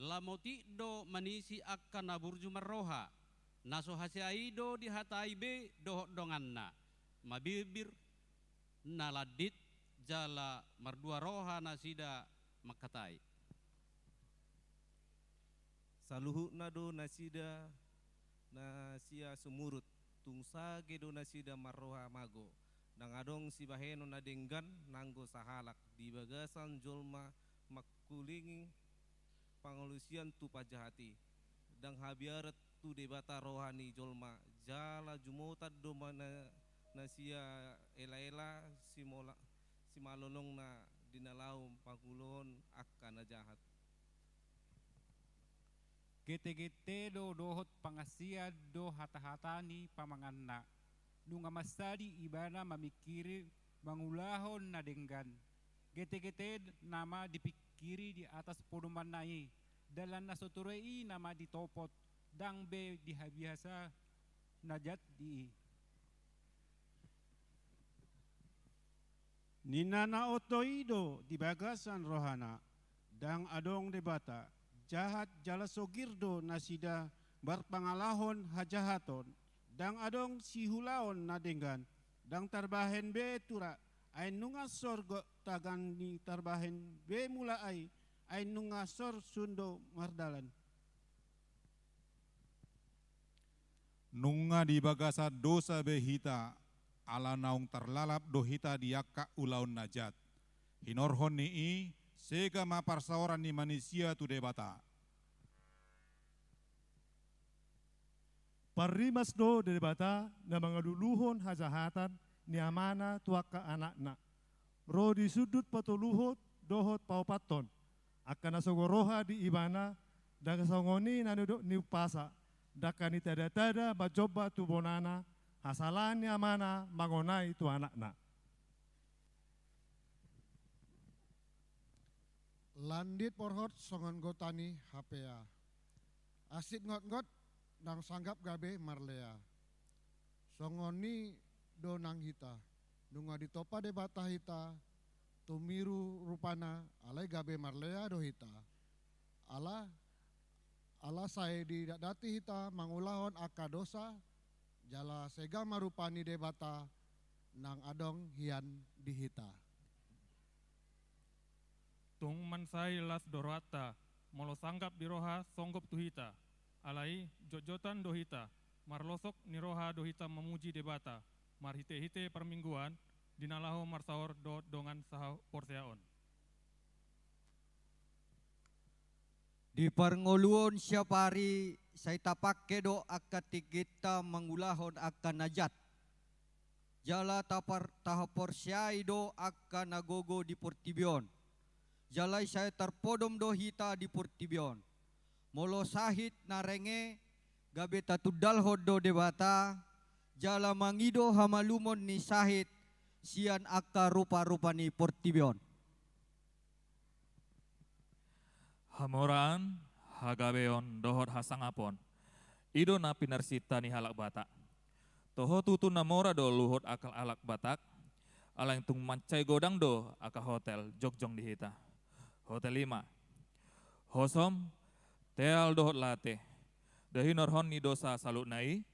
Lamoti do manisi akana burju maroha, naso hasiaido di hataibe dohok donganna, mabibir naladit jala mardua roha nasida makatai. Saluhu nado nasida nasia sumurut tungsa gedo nasida marroha mago nang adong si baheno nadenggan nanggo sahalak di bagasan jolma makulingi pangolusian tu pajahati dang habiarat tu debata rohani jolma jala jumota do mana nasia ela-ela si malolong na dinalaum pangulon akan jahat. Gete-gete do dohot pangasia do hata-hatani pamanganna. Nunga masadi ibana mamikiri mangulahon na denggan. Gete-gete nama dipikiri di atas podoman nai. Dalam nasoturei nama ditopot. Dang be dihabiasa najat di. Ninana otoido di bagasan rohana, dang adong debata, jahat jala sogirdo nasida berpangalahon hajahaton, dang adong sihulaon nadenggan, dang tarbahen be tura, ay nunga sorgo tagan ni tarbahen be mula ay nunga sor sundo mardalan. nunga di bagasa dosa behita ala naung terlalap dohita diaka ulaun najat. Hinorhon ni sega maparsaoran ni manusia tu debata. Parimas do debata na mga luluhon hajahatan ni amana tuaka anakna. Ro di sudut patuluhot dohot paupaton. Akan nasogoroha di ibana dan kasongoni nanudok ni upasa. Daka ni tada-tada bajoba tu bonana hasalan ni amana mangonai tu anakna. Landit porhot songon gotani HPA. Asit ngot-ngot nang sanggap gabe marlea. Songoni do nang hita. Nunga ditopa de bata hita. Tumiru rupana alai gabe marlea do hita. Ala saya di dati hita mangulahon akadosa. Jala sega marupani de bata nang adong hian di hita. Tung mansai las dorata, molo sanggap di roha songgop tuhita. Alai jojotan dohita, marlosok ni roha dohita memuji debata. Marhite-hite permingguan, dinalaho marsaor do dongan saha porseaon. Di parngoluon siapa hari saya tapakke do akati kita mengulahon akan najat. Jala tahapor siai do akan nagogo di Portibion. Jalai saya terpodom do hita di Portibion. Molo sahit narenge gabe tatudal hodo debata. Jala mangido hamalumon ni sahit sian akka rupa-rupa ni Portibion. Hamoran, hagabeon, dohot hasangapon. Ido na pinarsita ni halak batak. Toho tutu namora do luhut akal alak batak. Alang tung mancai godang do aka hotel jogjong di hita. Hotel 5. Hosom, teal dohot late. Dahinorhon ni dosa salut nai.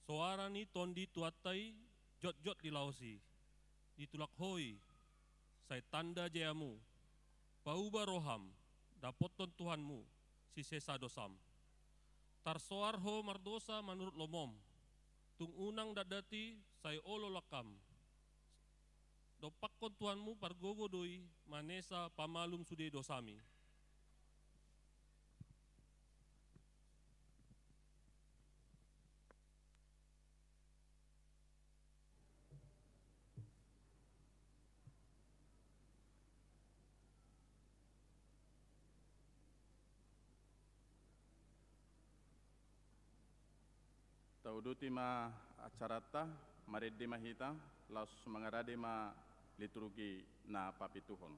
Suara ni tondi tuatai jot-jot di lausi. Ditulak hoi. Saya tanda jayamu. Pauba roham. Dapoton Tuhanmu. Si sesa dosam. Tarsoar ho mardosa menurut lomom. Tung unang dadati saya olo lakam. Dopakon Tuhanmu pargogo doi manesa pamalum sude dosami. Tauduti ma acarata marede mahita laus mangarade ma liturgi na papituhon.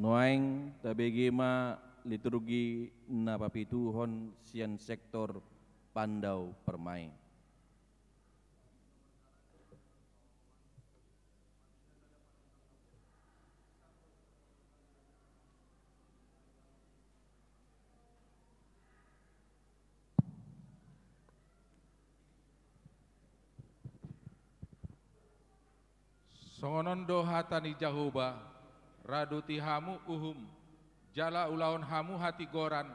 noaing tabegema liturgi napapituhon sian sektor Pandau Permai. Songonondo hatani Jahoba, raduti hamu uhum, jala ulaun hamu hati goran,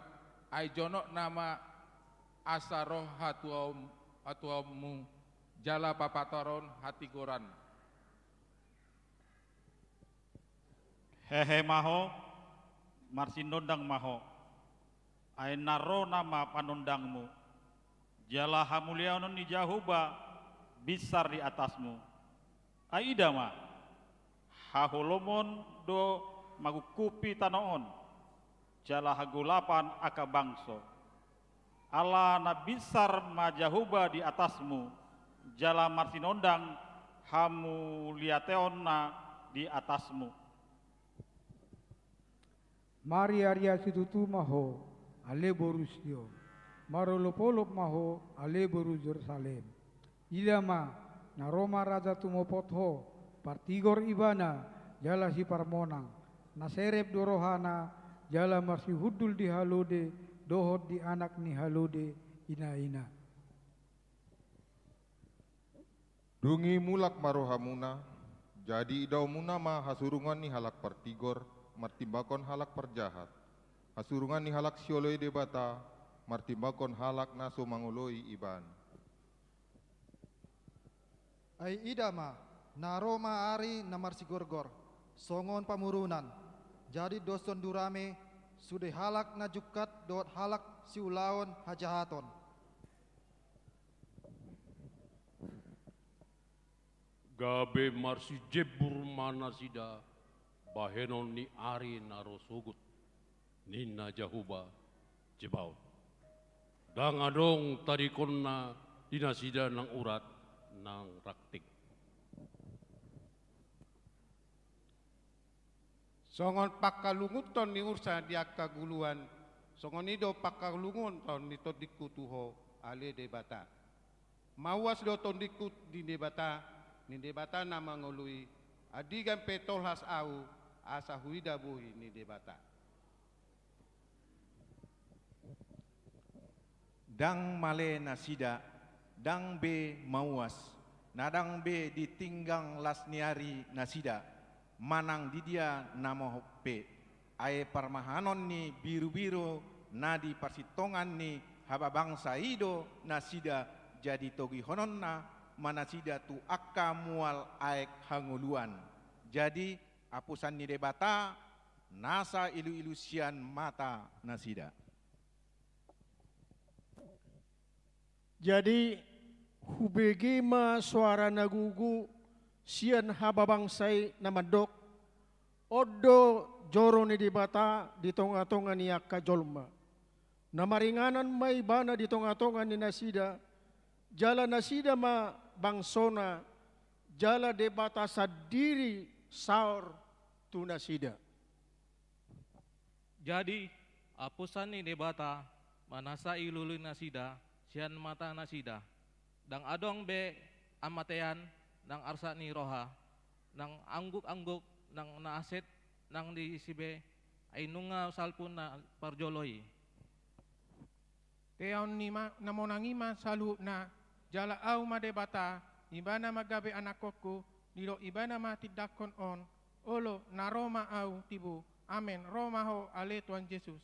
aijonok nama asaroh hatuamu, jala papataron hati goran. Hehe maho, marsinondang maho, ai naro nama panondangmu, jala hamulianon ni Jahoba, besar di atasmu. Aida ma, haholomon do magukupi tanoon, jala hagulapan aka bangso. Allah na besar ma Jahoba di atasmu, jala marsinondang hamu liateon na di atasmu. Mari Arya situtu maho, ale borusio, marolopolop maho, ale boru Jerusalem. Ida ma, na Roma Raja tumopotho, partigor ibana, jala si parmonang, na serep dorohana, jala marsi hudul di halode, dohot di anak ni halode, ina-ina. Dungi mulak marohamuna, jadi idau muna ma hasurungan ni halak partigor, martimbakon halak perjahat. Hasurungan ni halak sioloi debata, martimbakon halak naso mangoloi iban. Ai idama, na Roma ari na marsigorgor, songon pamurunan, jadi doson durame, sudah halak na jukat dot halak siulaon hajahaton. Gabe marsi jebur mana sida, bahenon ni ari narosugut, nina Jahoba jebau. Dang adong tarikon na dinasida nang urat, nang raktik. Songon pakalungut ton ni ursa di akaguluan, songon ido pakalungun ton ni todikutuho ale debata. Mawas do tondikut di debata, ni debata nama ngului, adigan petolhas au, asa huida buhi ni debata. Dang male nasida, dang be mawas, nadang be ditinggang lasniari nasida, manang didia namo pe, ae parmahanon ni biru-biru, nadi parsitongan ni haba bangsa ido nasida, jadi togi hononna manasida tu akka mual aek hanguluan. Jadi apusan ni debata, nasa ilu-ilusian mata nasida. Jadi hubegima suara nagugu sian hababangsai namadok odo joro ni dibata di tonga-tonga ni akka jolma. Namaringanan may bana di tonga-tonga ni nasida, jala nasida ma bangsona, jala debata sadiri saur tu nasida. Jadi apusan ni debata manasa ilulu nasida, sian mata nasida, dang adong be amatean, nang arsa ni roha, nang angguk-angguk, nang naaset, nang di sibe, ay nunga salpun na parjoloi. Teon ni namonangima salu na jala au madebata, ibana magabe anakku, nilo ibana matidakon on, olo na Roma au tibu, amen, Roma ho ale Tuhan Yesus.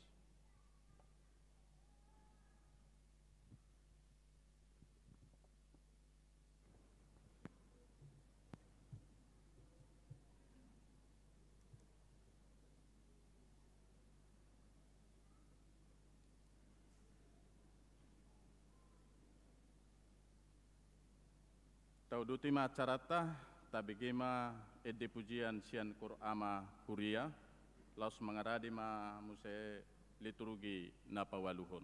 Taudutima carata tabigima edde pujian sian Qur'ama kuria laus mengaradi ma muse liturgi napa waluhun.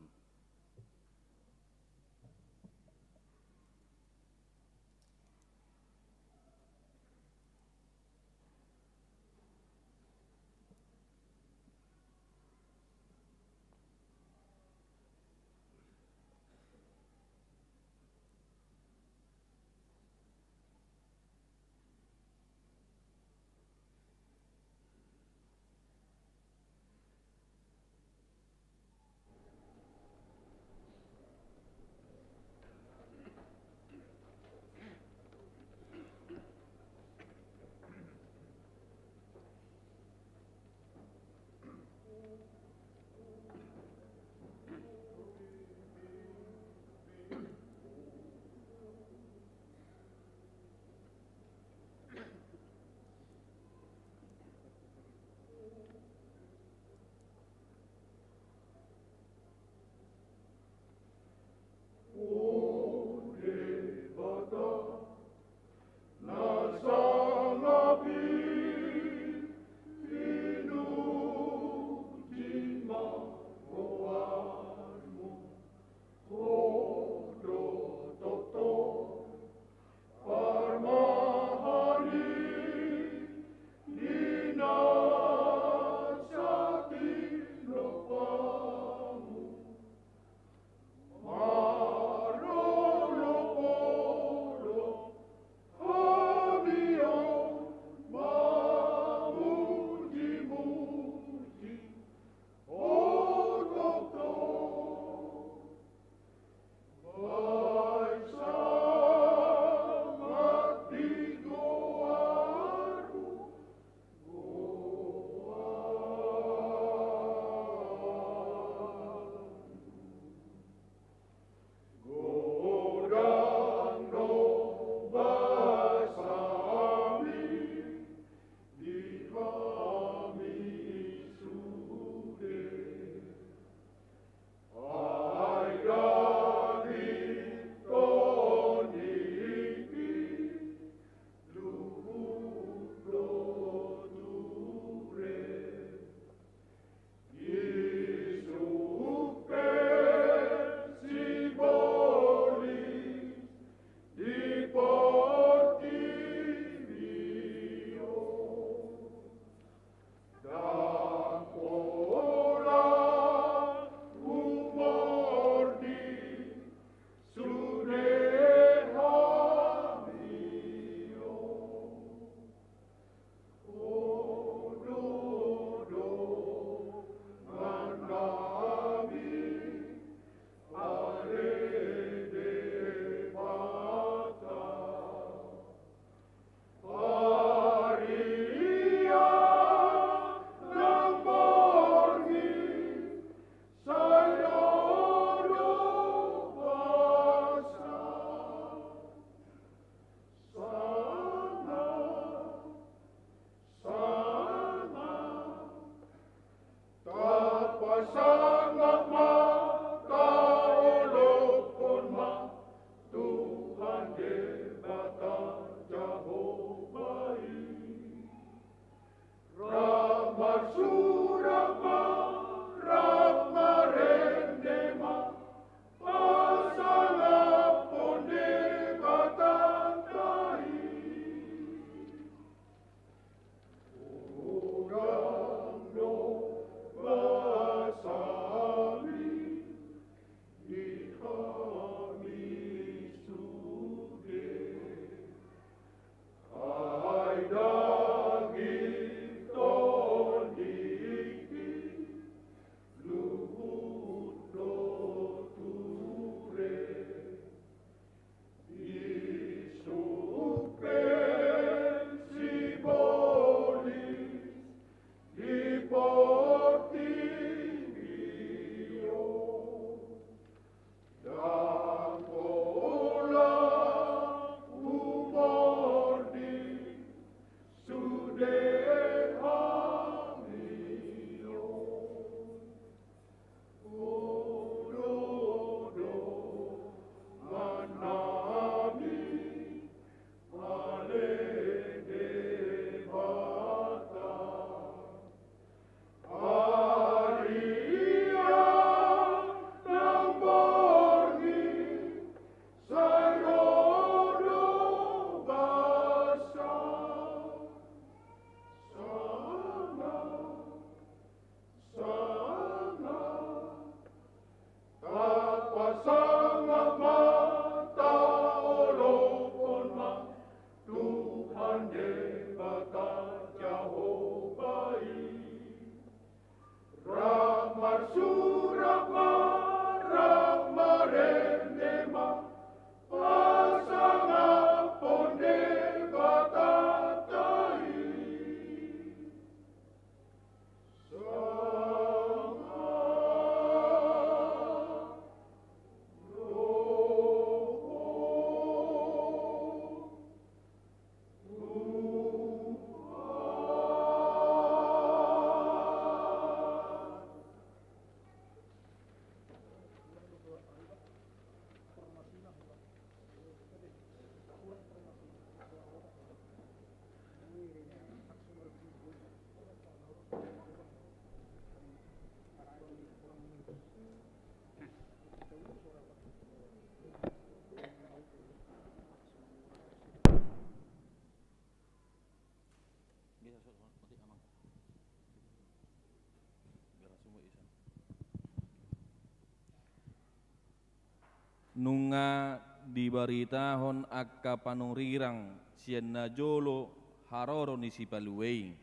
Nunga dibaritahon akka panurirang sian najolo haroro ni si paluwei.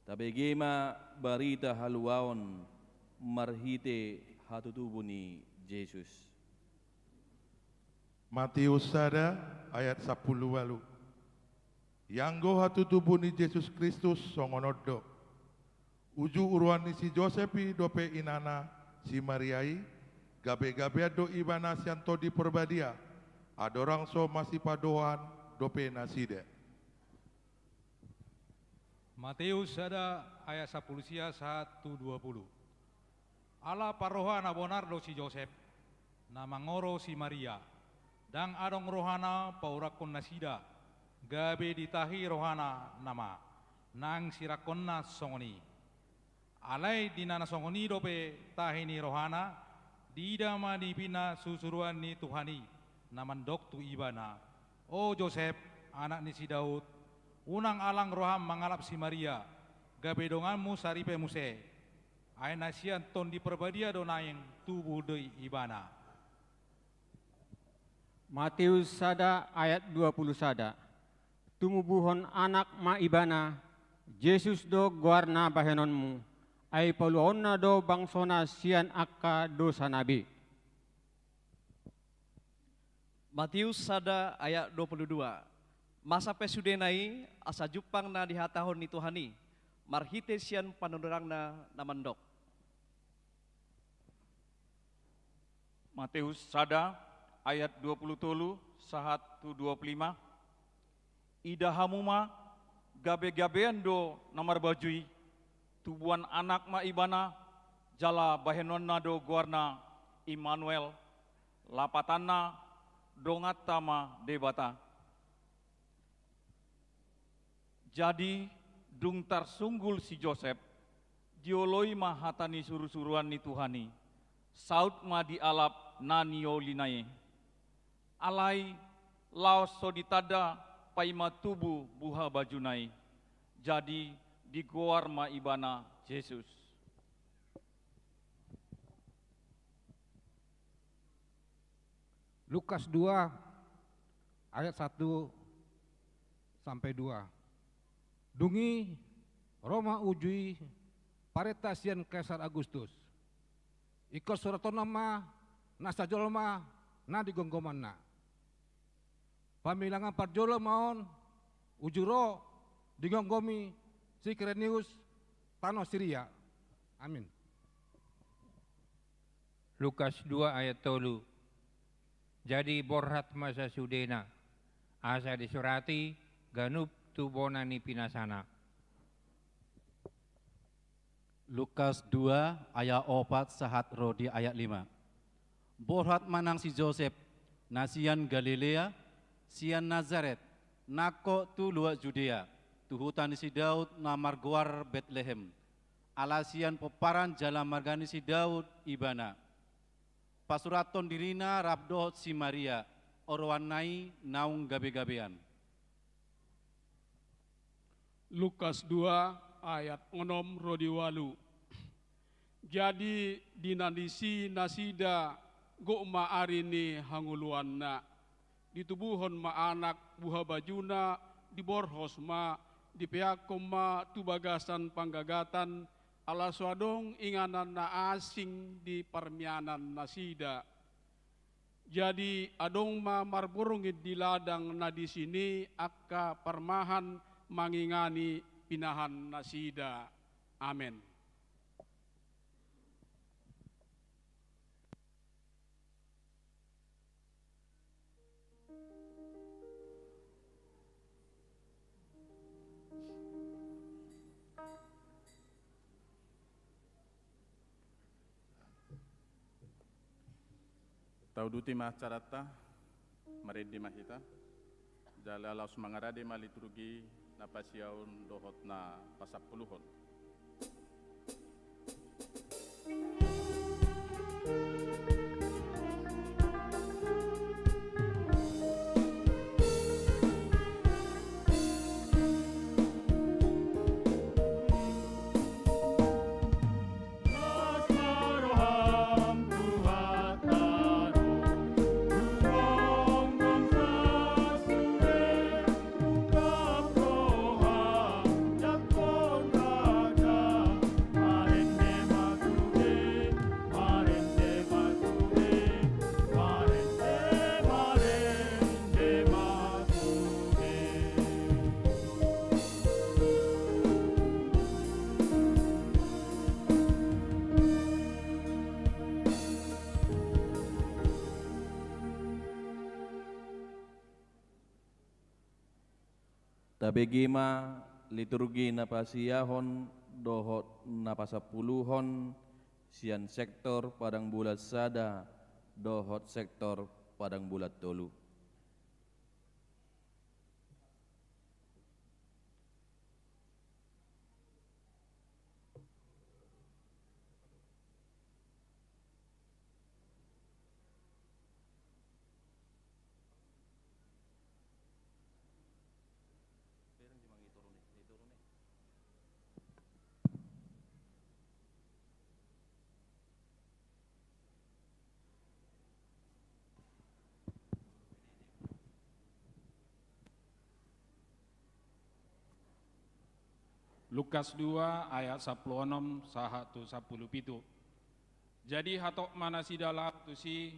Tabegema barita haluaon marhite hatutubu ni Yesus. Matius sada ayat 10 walu. Yanggo hatutubu ni Yesus Kristus songonodo. Uju uruan ni si Josepi dope inana si Mariai. Gabe-gabe do ibana sianto di perbadia. Adorang so masih padoan dope naside. Matius sada ayat 10 1:20. Ala parohana bonardo si Joseph, nama ngoro si Maria, dang adong rohana paurakon nasida, gabe ditahi rohana nama, nang sirakonna songoni. Alai dinana songoni dope tahini rohana, didama dipina susuruan ni Tuhani, naman doktu ibana. O Joseph, anak ni si Daud, unang alang roham mangalap si Maria, gabe donganmu saripe muse. Ay nasian ton di perbadia donayeng tubuh dei ibana. Matius sada ayat 20 sada. Tumubuhon anak ma ibana, Yesus do guarna bahenonmu, ay paluonna do bangsona sian akka dosa nabi. Matius sada ayat 22. Masa pesudenai asa jupang na dihatahon ni Tuhani, marhite sian panunurangna namandok. Matius sada ayat 20 tolu sahat tu 25. Ida hamuma gabe-gabean do namar bajui tubuan anak ma ibana jala bahenonna do guarna Immanuel, lapatanna dongatama debata. Jadi dung tarsunggul si Joseph, dioloi ma hatani suru-suruan ni Tuhani, saut ma dialap nanio linae. Alai laos so ditada paima tubuh buha bajunai, jadi digoar ma ibana Yesus. Lukas 2 ayat 1 sampai 2. Dungi Roma ujui paretasian Kaisar Agustus. Ikut suratonama nasa jolma na digonggomanna. Pamilangan parjolo maon ujuro digonggomi si Kirenius tanah Syria. Amin. Lukas 2 ayat 3. Jadi borhat masa sudena asa disurati ganup tubonani pinasana. Lukas 2 ayat 4 sahat rodi ayat 5. Borhat manang si Joseph nasian Galilea, sian Nazaret, nako tu luak Judea, tuhutan si Daud namar guar Bethlehem, alasian peparan jalan margani si Daud ibana. Pasuraton dirina rabdohot si Maria, orwanai naung gabe-gabean. Lukas 2 ayat 6 rodi 8. Jadi dinandisi nasida go ma arini hanguluanna, ditubuhon ma anak buha bajuna, diborhos ma, dipeakom ma tubagasan panggagatan, ala swadong inganan na asing di parmianan nasida. Jadi adong ma marburungit di ladang na di sini akka parmahan mangingani pinahan nasida. Amin. Tauduti macarata, maridi mahita, jala laus mangarade maliturgi napasiaun dohot na pasapuluhon. Tabegima liturgi napasiyahon dohot napasapuluhon sian sektor padang bulat sada dohot sektor padang bulat tolu. Lukas 2 ayat 16 sahatu 17. Jadi hatok mana si dalam tu si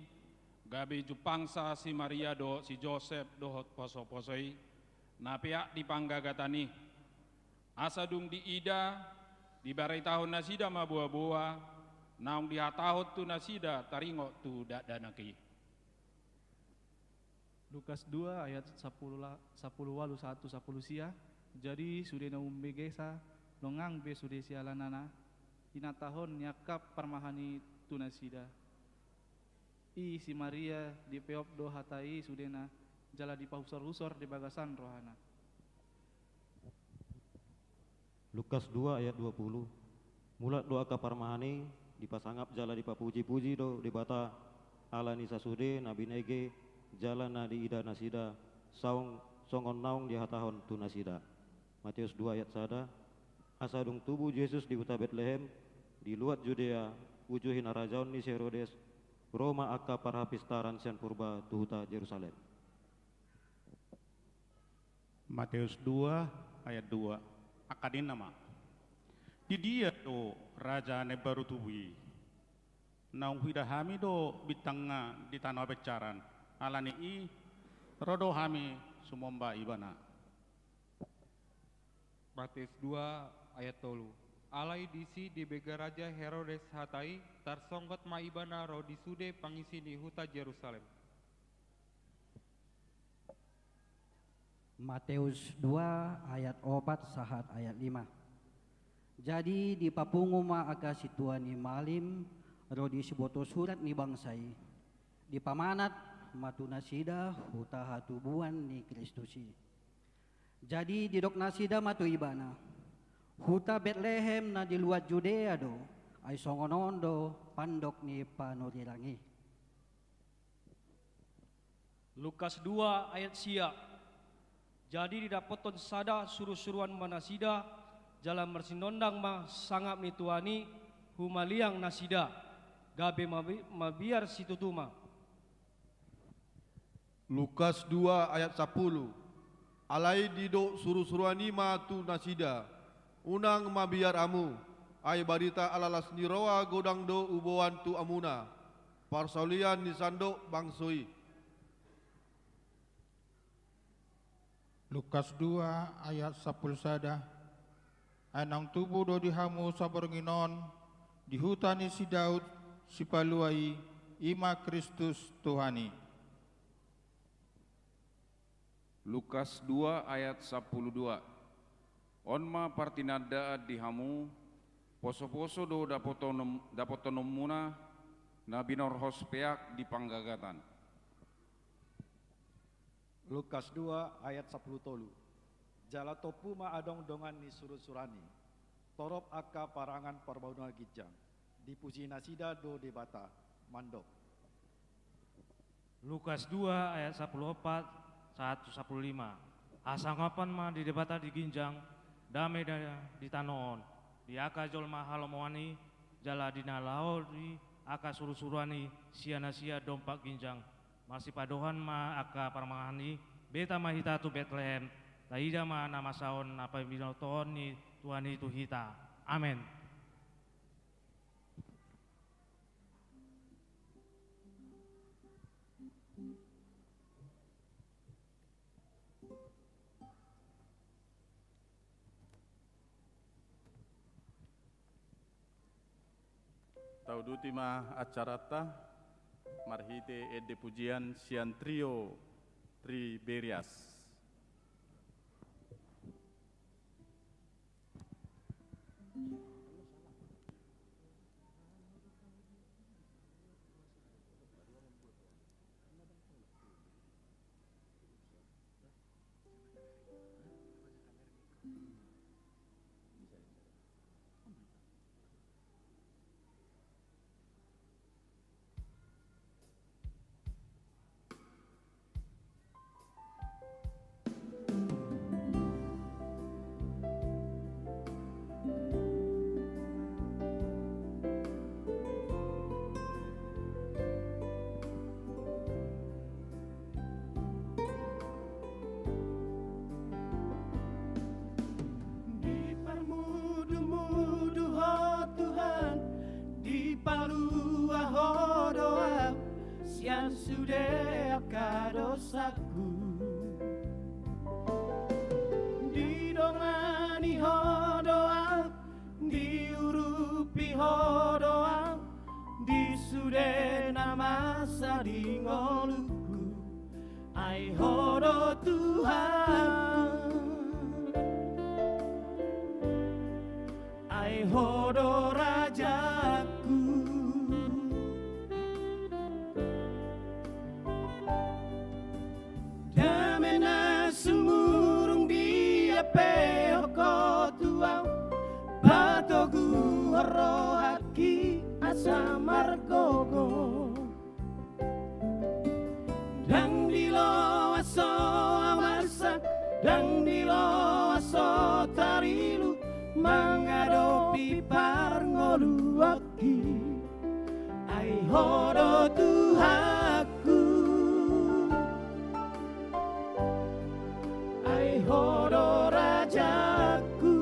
gabe jupangsa si Maria do si Joseph dohot poso-posoi na pihak di panggagatani asadung di ida di barai tahun nasida ma buah-buah naung di hatahot tu nasida taringo tu dak danaki. Lukas 2 ayat 10 walu 1 10 sia. Jadi sudah na umbegesa longang be sudah sialanana hinatahon nyakap parmahani tunasida. I si Maria di peop do hatai sudena jala di pahusor-husor di bagasan rohana. Lukas 2 ayat 20. Mulat doa kaparmahani dipasangap jala dipapuji-puji do dibata ala nisa sude nabi nege jala na di ida nasida saung songon naung di hatahon tu nasida. Matius 2 ayat 1. Asadung tubuh Yesus di huta Betlehem di luar Judea ujuhin arajaon ni Herodes Roma akka parhapistaran sian purba tu huta Yerusalem. Matius 2 ayat 2. Akadin nama di dia do raja ne baru tuwi naung hida hami do bitanga di tanah becaran alani i rodo hami sumomba ibana. Matius 2 ayat 3. Alai disi di bega raja Herodes hatai tarsonggot maibana ro disude pangisi di huta Yerusalem. Matius 2 ayat 4 sahat ayat 5. Jadi di papungu ma aka situan ni malim ro di siboto surat ni bangsai di pamanat matunasida huta hatubuan ni Kristusi. Jadi di dok nasida matu ibana huta Betlehem na di luar Judea do ay songonondo pandok ni panurirangi. Lukas 2 ayat sia. Jadi didapoton sada suruh-suruan manasida jalan mersinondang ma sangat mituani humaliang nasida gabe mabiar situtuma. Lukas 2 ayat 10. Alai dido suruh-suruani ma tu nasida unang mabiar amu ay barita alalas niroa godang do uboan tu amuna parsaulian ni sandok bangsoi. Lukas 2 ayat 10 sada. Anang tubuh do dihamu sabornginon di hutani si Daud si paluai ima Kristus Tuhani. Lukas 2 ayat 12. Onma partinada dihamu poso-poso do dapotonom muna nabinor hospeak di panggagatan. Lukas 2 ayat 10 tolu. Jala topu ma adong dongan ni surut-surani. Torop aka parangan parbauna gijang. Dipuji nasida do debata mandok. Lukas 2 ayat 14 115. Asangapan ma di debata di ginjang dame di tanoon. Di aka jolma halomwani jala dina lao di aka suruh-suruani sia-sia dompak ginjang. Masih padohan ma aka parmahani beta mahita tu Bethlehem taida ma nama saon apa binoton ni Tuhan itu hita. Amin. Taudutima acarata marhite ede pujian sian trio Triberias. Yang sudah kadosaku didongani hodoa diurupi hodoa disude nama sadingoluku ai hodo Tuhan ai hodo Raja haki asa margogo dang dilo aso amarsak dang dilo aso tarilu mengadopi parngolu aki ai hodo Tuhaku ai hodo rajaku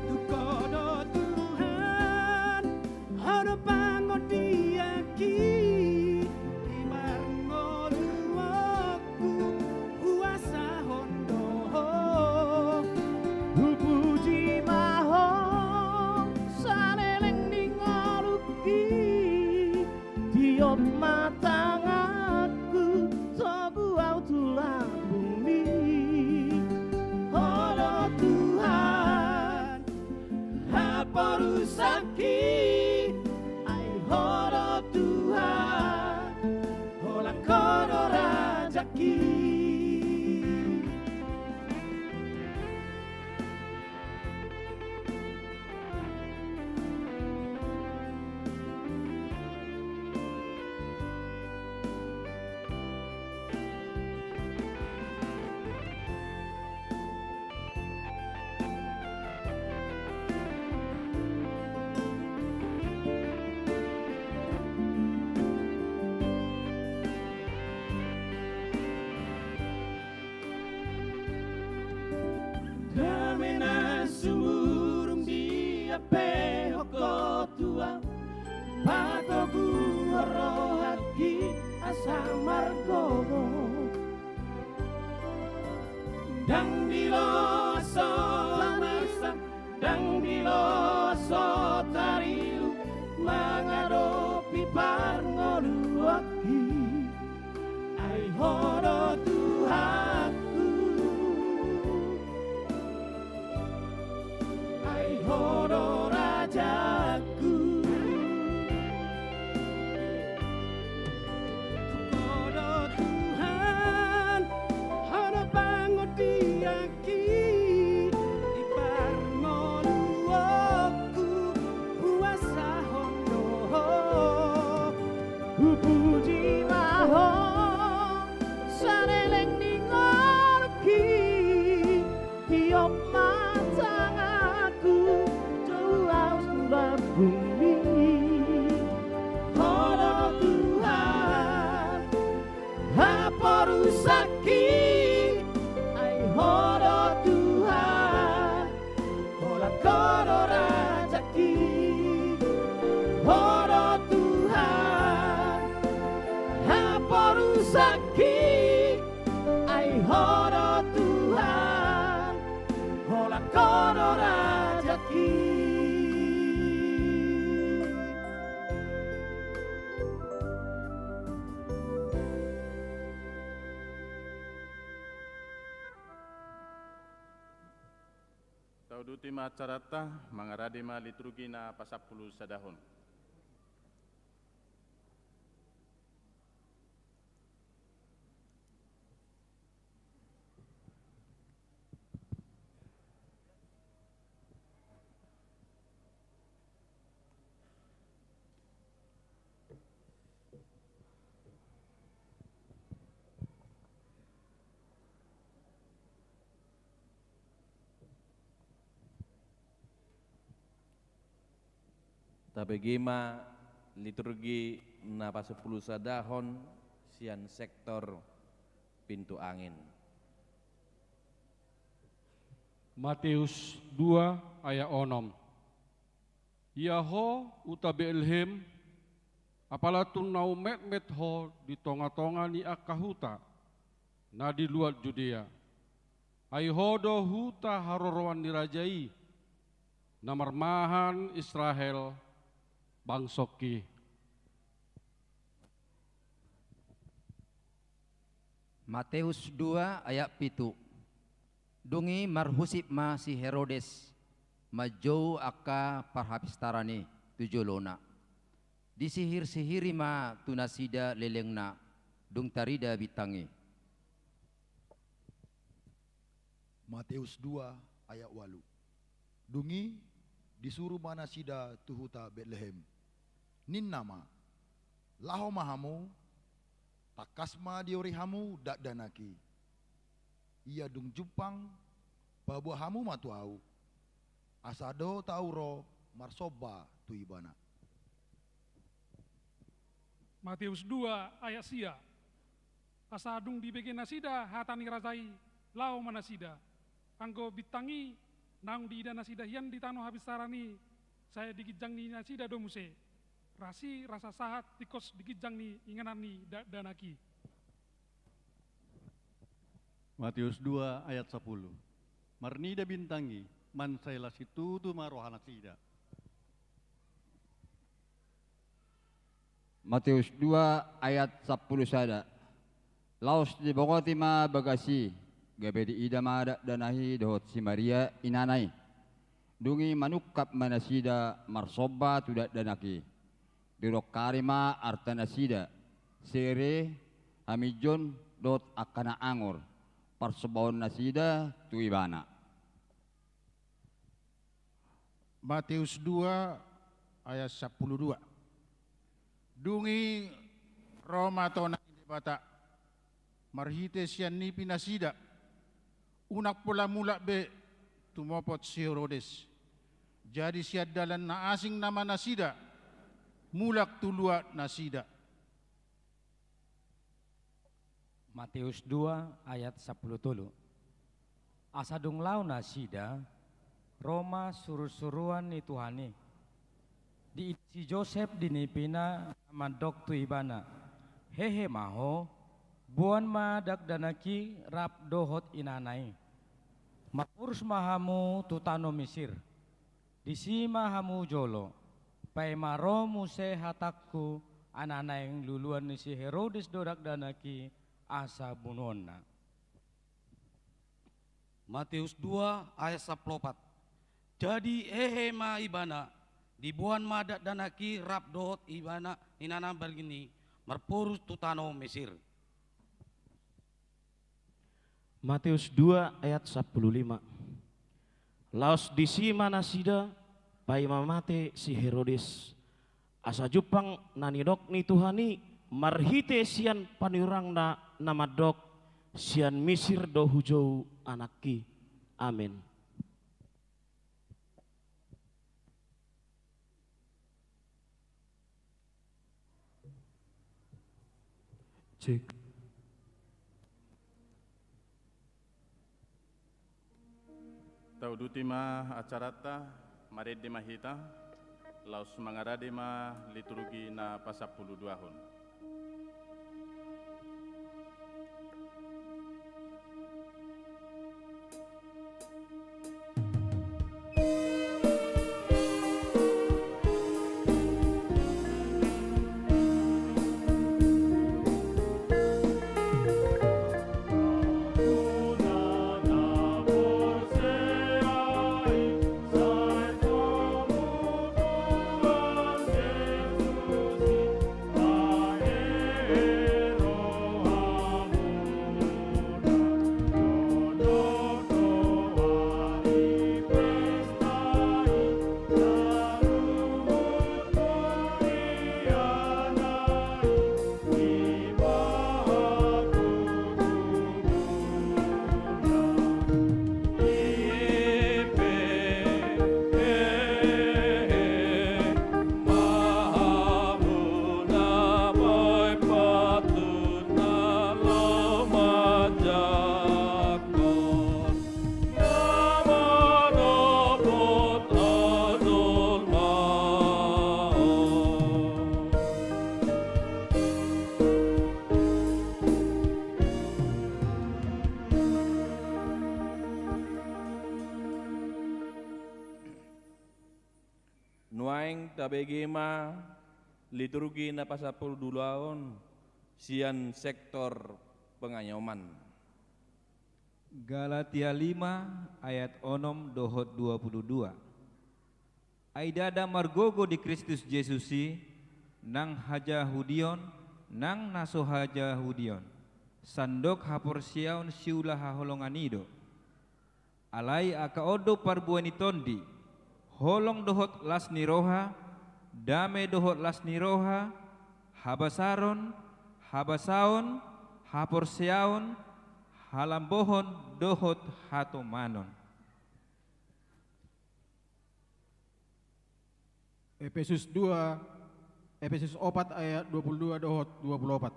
tukodo Tuhan hodo pangodiaki di marngolu aku kuasa hondo puji maho saleleng ningoluki tiop matang aku sebuah tulang bumi hodo Tuhan haporusaki ai hodo Tuhan hola kodo rajaki Damena sumurum dia pehoko tua Patogu horohaki asa margogo Dang dilo aso marsak Dang dilo aso tarilu Mengadopi parngolu aki ai hodo Tuhaku ai hodo rajaku hodo Tuhan hodo pangodiaki di parngolu aku kuasa hondo puji maho saleleng ningoluki tiop matang aku jauh sudah bumi hodo Tuhan haporusaki ai hodo Tuhan hola kodo rajaki hodo Tuhan haporusaki ai hodo Tuhan hola kodo rajaki Taudutima carata mangaradima liturgina pasapulu sadahun. Tabegima liturgi napa 10 sadahon sian sektor pintu angin. Matius 2 ayat 6. Yaho utabe elhem apalatun nau met ho di tonga-tonga ni akahuta na di luar Judea. Ai hodo huta harorowan dirajai namarmahan Israel bangsoki. Matius 2 ayat 7. Dungi marhusip ma si Herodes majou aka parhapistarani tujolona. Disihir-sihiri ma tunasida lelengna dung tarida bitangi. Matius 2 ayat 8. Dungi disuruh mana sida tuhuta Bethlehem. Nin nama laho mahamu takasma diorihamu dak danaki. Ia dung jupang babu hamu matuau. Asado tauro marsoba tu ibana. Matius 2 ayat sia. Asadung di bege nasida hatani razai lau manasida. Anggo bitangi nang di ida nasida hian di tano habis sarani. Saya digijang ni nasida do muse. Rasi rasa sahat tikos digijang ni inganan ni danaki. Matius 2 ayat 10. Marnida bintangi man sayla situdu marohana sida. Matius 2 ayat 10 sada. Laos di bogoti ma bagasi gabe di ida ma danahi dohot si Maria inanai. Dungi manukap manasida marsoba tudak danaki. Dirok karima artanasida. Sere hamijon dot akana angor. Parsobawon nasida tuibana. Matius 2 ayat 12. Dungi Roma tona di bata marhite sian ni pinasida unak pula mulak be tumopot si Herodes. Jadi siad dalan na asing nama nasida mulak tulua nasida. Matius 2 ayat 10 tulu. Asadung lau nasida Roma suruh-suruan ni Tuhani. Di si Joseph dinipina mandok tu ibana. Hehe maho buan ma dakdanaki rap dohot inanai. Mapurus mahamu tutano Misir. Disi mahamu jolo. Pai maro muse hatakku anana yang luluan ni si Herodes dodak danaki asa bunona. Matius 2 ayat 14. Jadi ma ibana dibuan madak danaki rap dohot ibana inana bergini merpurus tutano Mesir. Matius 2 ayat 15. Laos disi manasida pai mamate si Herodes asa jupang nanidok ni Tuhani marhite sian panirang na namadok sian Misir do hujau anaki. Amin. Cek. Tau dutima acarata marede mahita laus mangarade ma liturgi na pasapulu 2 hon. Nuaing tabegema liturgi na pasapul dulaon sian sektor pengayoman. Galatia 5 ayat 6 dohot 22. Aidada margogo di Kristus Yesusi nang haja hudion nang naso haja hudion. Sandok hapor siaon siulah haholonganido. alai aka odo parbuani tondi, holong dohot las niroha, dame dohot las niroha, habasaron, habasaon, haporseaon, halambohon dohot hatomanon. Efesus 4 ayat 22 dohot 24.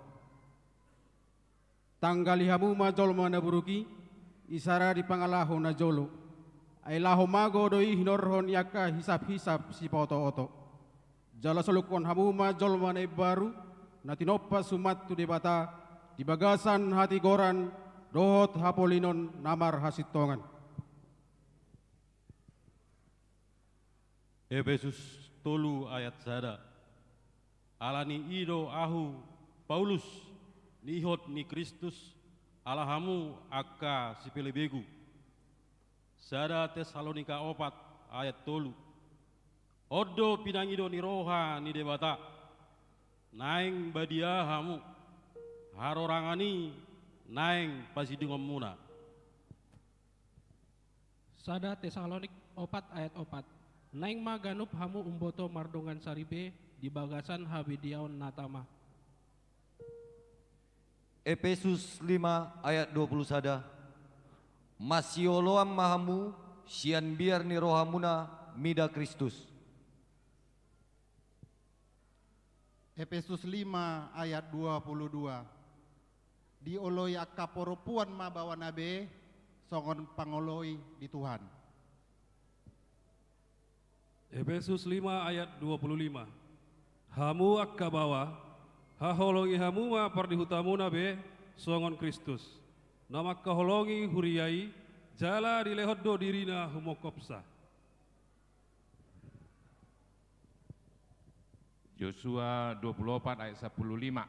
Tanggalihamu majol mana buruki, isara di pangalaho na jolo. Ay laho mago doi hinorhon yaka hisap-hisap si poto-oto. Jala solukon hamu majol mana baru, natinopa sumat tu debata, di bagasan hati goran, dohot hapolinon namar hasitongan. Efesus 3 ayat 1. Alani ido ahu Paulus nihot ni Kristus alahamu akka sipilebegu. Sada Tesalonika 4 ayat 3. Odo pinangido ni roha ni debata. Naeng badiahamu harorangani naeng pasidungom muna. Sada Tesalonik 4 ayat 4. Naing maganup hamu umboto mardongan saribe di bagasan habidiaon natama. Efesus 5 ayat 21. Masioloam mahamu sian biar ni rohamuna mida Kristus. Efesus 5 ayat 22. Dioloi akaporopuan mabawa nabe songon pangoloi di Tuhan. Efesus 5 ayat 25. Hamu akka bawa, haholongi hamu ma pardihutamuna be songon Kristus. Nama kaholongi huriyai, jala dilehoddo dirina humokopsa. Yosua 24 ayat 15.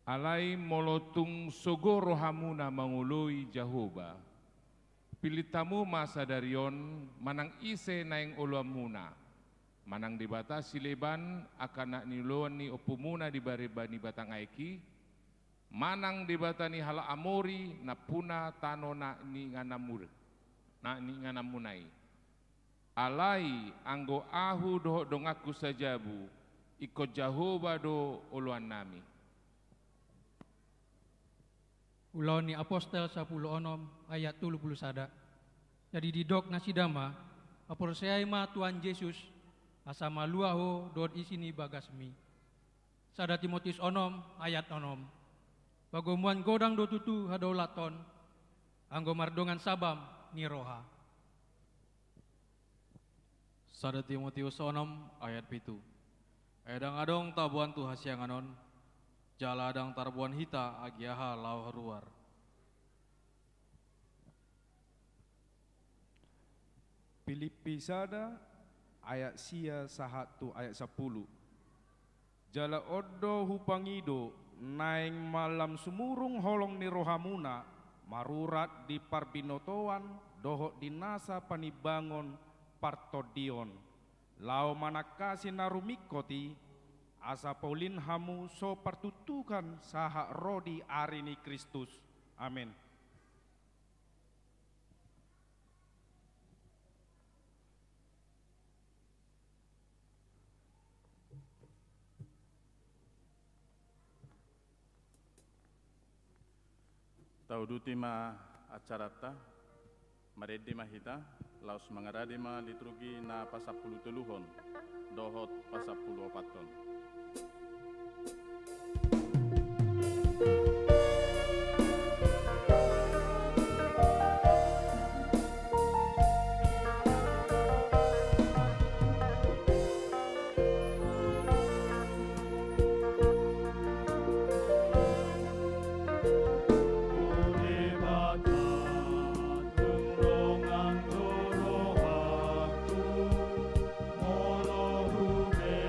Alai molotung sogoro hamuna mangului Jehovah. Pilitamu masa darion manang ise naing uluamuna. Manang dibatasi leban akan nak niluan ni opumuna di barebani batang aiki. Manang dibatani hala amori na puna tano na ni nganamur. Na ni nganamunai. Alai anggo ahu doh dongaku sajabu. Iko Jehovah do uluan nami. Ulawan ni Apostel 10 ayat 31. Jadi didok nasidama aporseai ma Tuhan Yesus asama luaho dod isini bagasmi. Sada Timotius 6 ayat 6. Pagomuan godang do tutu hadolaton anggo mardongan sabam ni roha. Sada Timotius 6 ayat 7. Edang-adong tabuan tu hasianganon, jala adang tarbuan hita agiaha lau haruar. Filipi sada ayat sia 1 ayat 10. Jala odo hupangido naing malam sumurung holong ni rohamuna marurat di parbinotoan dohok dinasa panibangon partodion lau manakasi narumikoti asa Paulin hamu so partutukan saha rodi arini Kristus. Amin. Taudutima acarata maredi mahita laus mangaradi ma litrugi na pasapulu teluhon dohot pasapulu opaton. Molo hube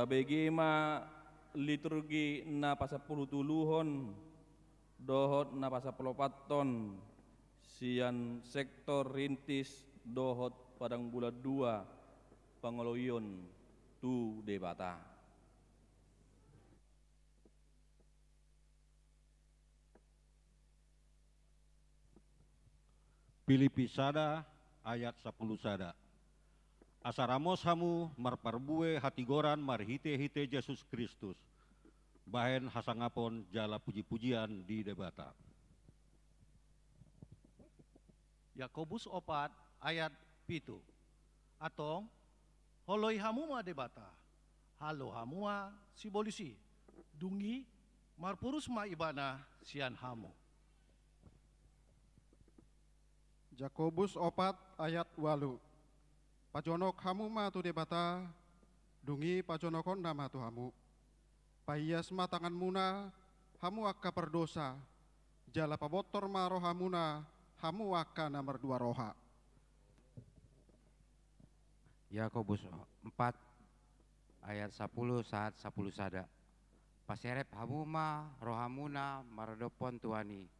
Sabegema liturgi na pasapuluh tuluhon dohot na pasapuluh paton sian sektor rintis dohot padang bulat 2 pangoloyon tu debata. Filipi sada ayat 10 sada. Asaramos hamu marparbue hatigoran marhite-hite Yesus Kristus. Bahen hasangapon jala puji-pujian di debata. Yakobus 4 ayat 7. Atong holoy hamuma debata. Halo hamua sibolisi. Dungi marpurus ma ibana sian hamu. Jakobus 4 ayat 8. Pajonok hamu ma tu debata, dungi pajonokon nama tu hamu. Payas ma tangan muna, hamu akka perdosa. Jala pabotor ma rohamuna, hamu akka nomor 2 roha. Yakobus 4 ayat 10 saat 10 sada. Paserep hamuma rohamuna maradopon tuani.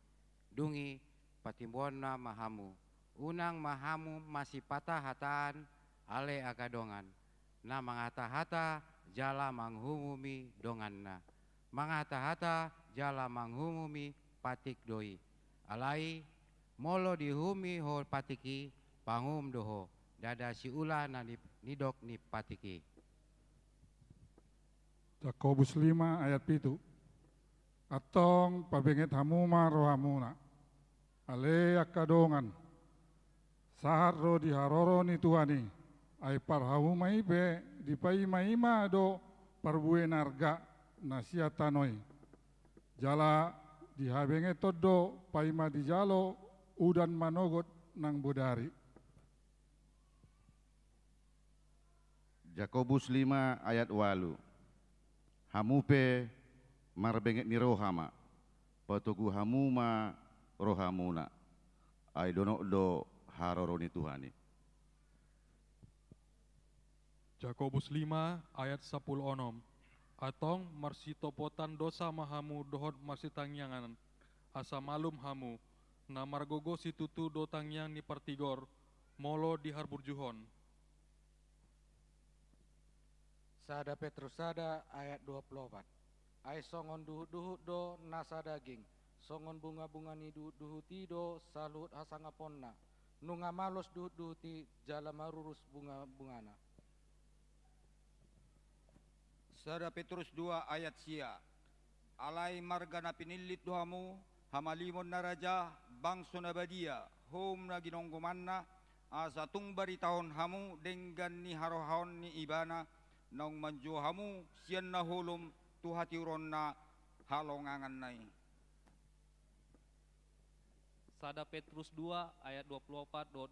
Dungi patimbona mahamu. Unang mahamu masih patah hataan ale akadongan. Na mangata-hata jala manghumumi donganna. Mangata-hata jala manghumumi patik doi. Alai molo dihumi ho patiki pangum doho. Dada si ula na nidok ni patiki. Jakobus 5 ayat 7. Atong pabenget hamuma rohamuna. Ale akadongan. Sahar ro di haroro ni Tuhani. Ay parhamu maibe di pai maima do parbue narga nasia tanoi. Jala di habenge todo paima di jalo udan manogot nang bodari. Jakobus 5 ayat 8. Hamupe marbenget ni rohama. Patugu hamuma rohamuna. Ay donok do haroro ni Tuhani. Jakobus 5 ayat 10 onom. Atong marsitopotan dosa mahamu dohot marsitangyangan. Asa malum hamu. Na margogo situtu do tangyang ni partigor. Molo di harburjuhon. Sada Petrus sada ayat 24. Ai songon duhut-duhut do nasa daging. Songon bunga-bunga ni duhut-duhuti do salut hasangaponna. Nunga malos duhut-duhuti jala marurus bunga-bungana. Sada Petrus 2 ayat sia. Alai margana pinilit dohamu, hamalimon na raja, bangso na badia, home na ginonggumanna, asa tungbari tahon hamu, denggan ni harohon ni ibana, naung manjo hamu, siyan na hulum, tuhatiuron na halongangan nai. Sada Petrus 2 ayat 24-25.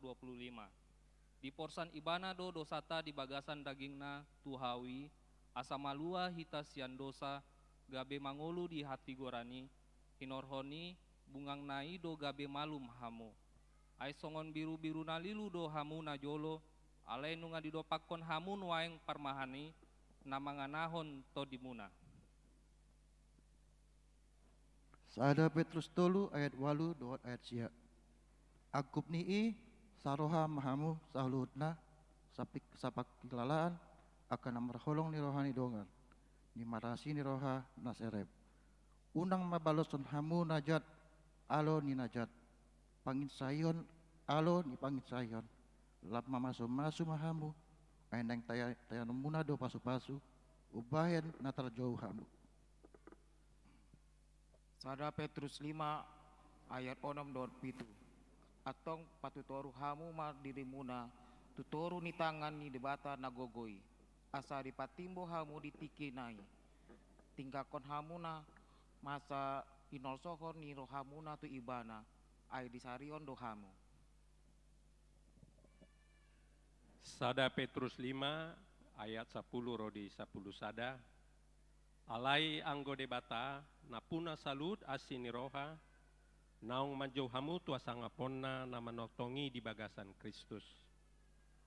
Di porsan ibana do dosata di bagasan dagingna tuhawi, asa malua hita sian dosa, gabe mangulu di hati gorani, hinorhoni bungang nai do gabe malum hamu. Ai songon biru-biru nalilu do hamu na jolo, alai nunga didopakon hamu nuaeng parmahani, namanganahon to dimuna. Sada Petrus 3 ayat 8 doat ayat sia. Akup nii saroha mahamu sahlutna sapik sapak kilalaan akan marholong ni rohani dongan. Ni marasi ni roha naserep. Unang mabaloson hamu najat alo ni najat. Pangin sayon alo ni pangin sayon. Lap mamaso-maso mahamu. Ainang tayan muna do pasu-pasu. Ubahen natarjauh hamu. Sada Petrus 5 ayat 6 dot pitu. Atong patutoru hamu mar dirimuna, tutoru ni tangan ni debata nagogoi. Asa dipatimbo hamu ditikinai. Tingkakon hamuna masa inolsohon ni rohamuna tu ibana. Ay disarion do hamu. Sada Petrus 5 ayat 10 rodi 10 sada. Alai anggo debata napuna salut asini roha naung manjau hamu tuasa ngaponna na manotongi di bagasan Kristus.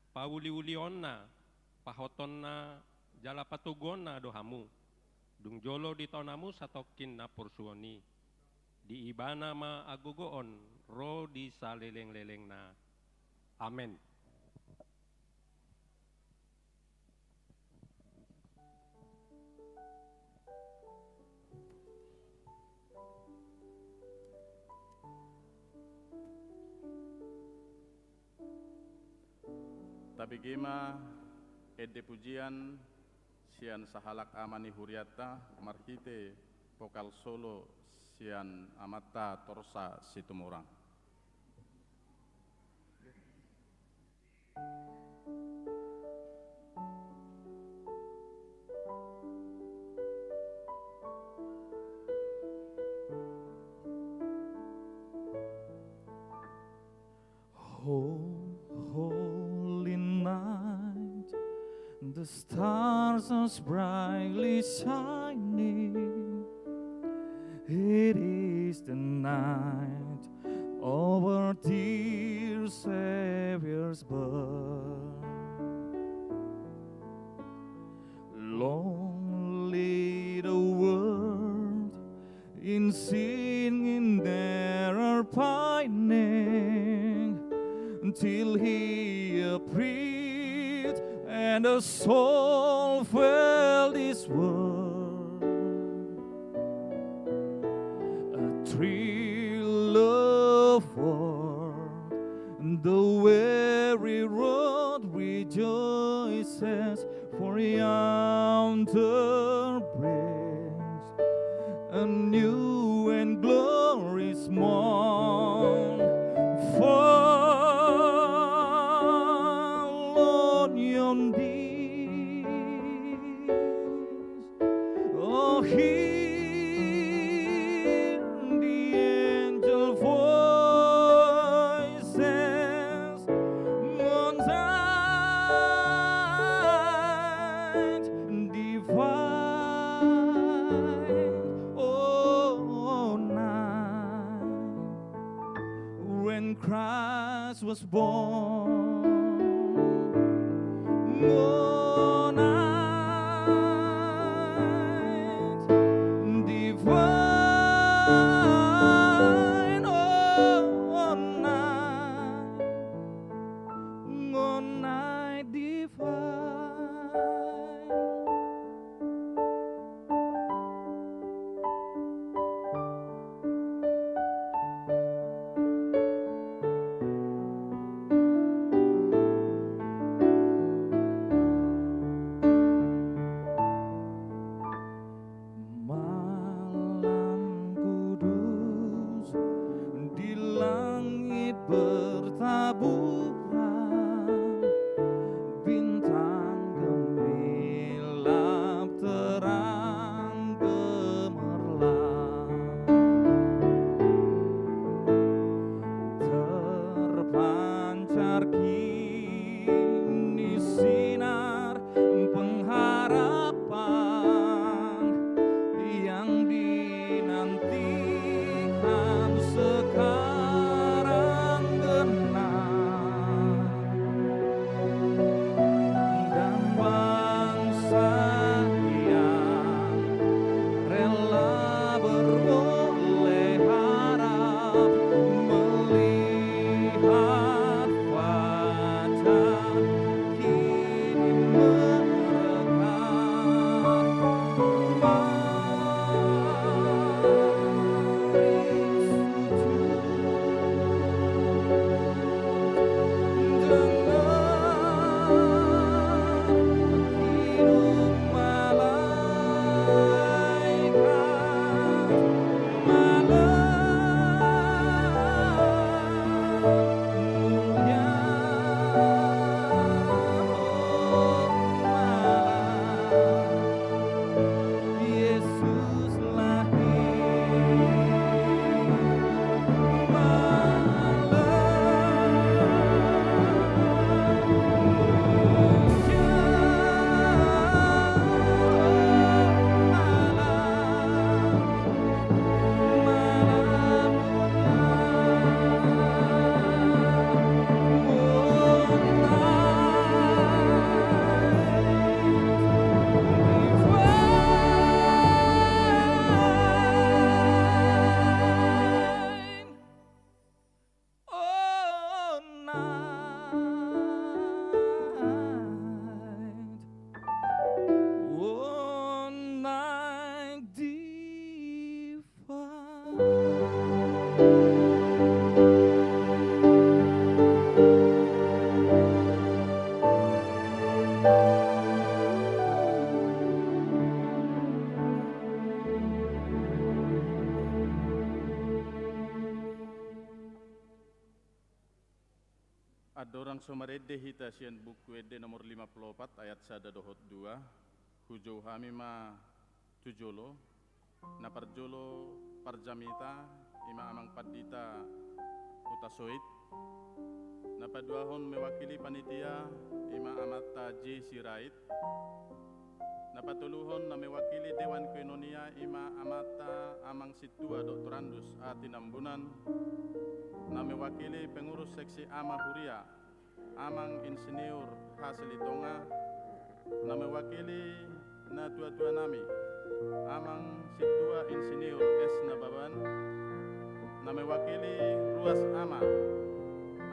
Pauli-ulionna pahotonna jala patugon na dohamu, dung jolo di tonamu satokin na porsuoni, di ibana ma agogoon, ro di saleleng-leleng na. Amen. Tabigima edde pujian sian sahalak amani huriata marhite vokal solo sian amata torsa situmorang. Holy night, the stars are brightly shining. It is the night of our dear Savior's birth. Lonely the world, in sin in there are pining, until he appeared and a soul felt his word. A thrill of world, the weary road rejoices, for yonder brings a new and glorious morn. Fall on yon deeds, oh, hear the angel voices, on night divine, oh, night when Christ was born. Oh, night divine, oh, night divine. Malam kudus di langit bertaburan, bintang gemilap terang gemerlap, terpancar kini sinar pengharapan yang dinantikan sekarang genap, dan bangsa yang rela beroleh harap melihat fajar kini merekah. Yesus lahir. Adorang somarede hita sian buku ede nomor 54 ayat 1 dohot 2. Hujau hamima tujolo, na parjolo parjamita, ima amang padita utasoit. Na paduahon mewakili panitia, ima amata J. Sirait. Na patuluhon na mewakili Dewan Koinonia, ima amata amang situa Dr. Andus Atinambunan. Na mewakili pengurus seksi Ama Huria, amang Insinyur Haselitonga. Na mewakili na tua-tua nami, amang situa Insinyur S. Nababan. Na mewakili Ruas Ama,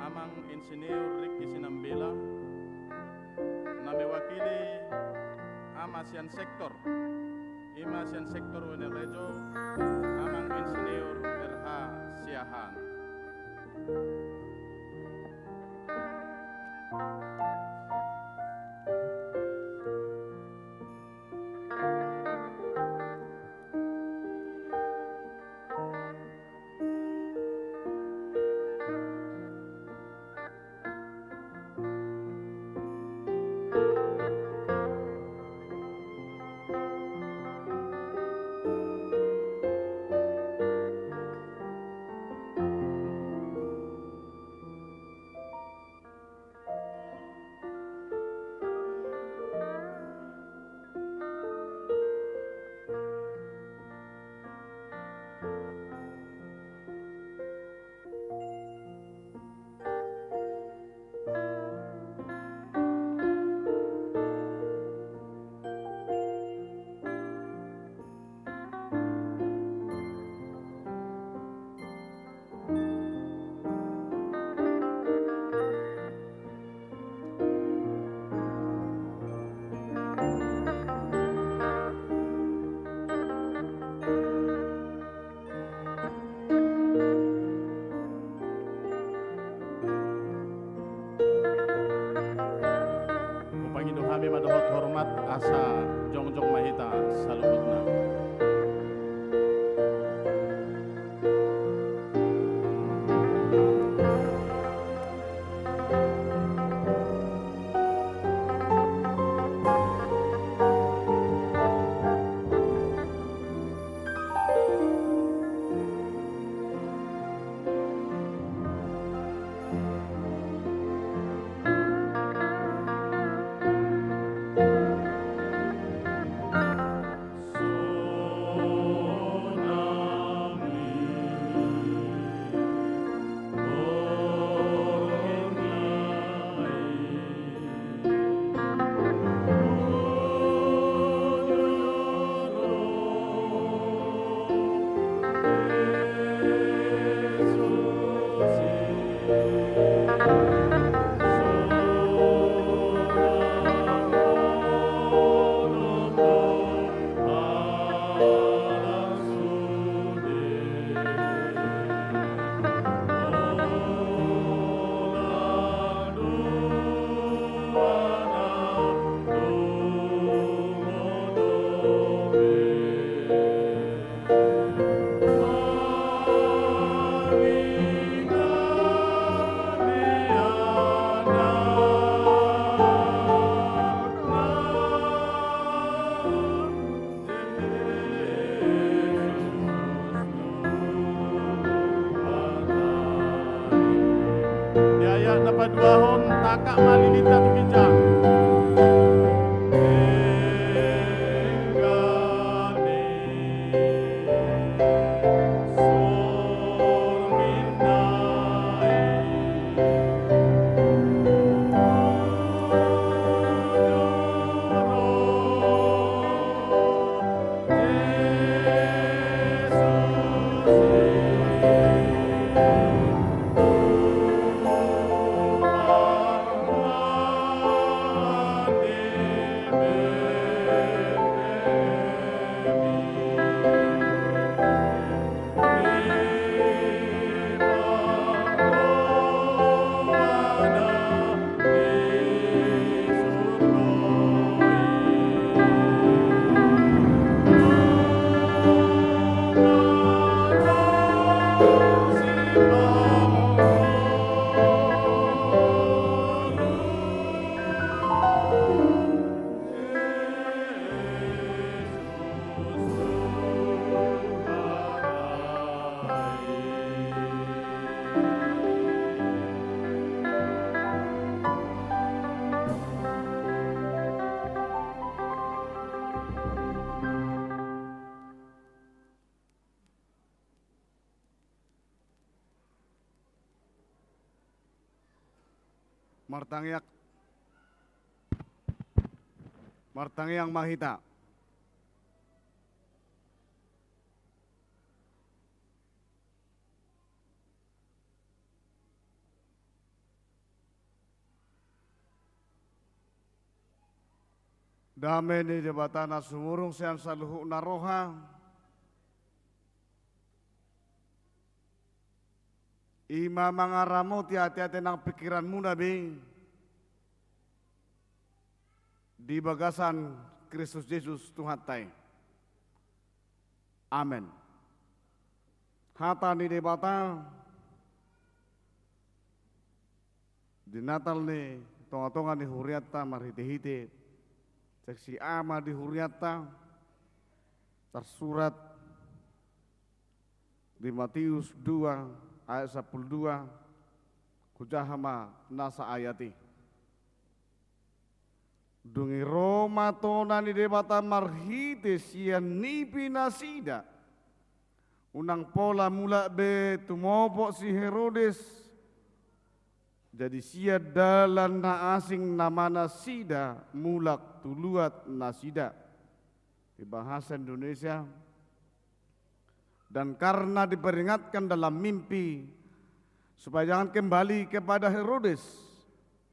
amang Insinyur Ricky Sinambela. Na mewakili Ama Sian Sektor, Ima Sian Sektor Wenerejo, amang Insinyur RH Siahan. Kami madohot hormat asa jongjong mahita salubutna. Paduahon taka malilita tukijang. Martangiang Mahita. Dame ni jabatana sumurung sian saluhu naroha. Ima mangaramu hati-hati nang pikiranmu nabi. Di bagasan Kristus Yesus Tuhan tai. Amin. Hata ni debata di Natal ni tonga-tonga ni huriata marhite-hite. Seksi ama di huriata tersurat di Matius 2 ayat 12 kujahama nasa ayati. Dungi Roma tonani debata marhite sian nipi nasida. Unang pola mula be tumopo si Herodes. Jadi sia dalan na asing namana sida mulak tuluat nasida. Di bahasa Indonesia. Dan karena diperingatkan dalam mimpi supaya jangan kembali kepada Herodes,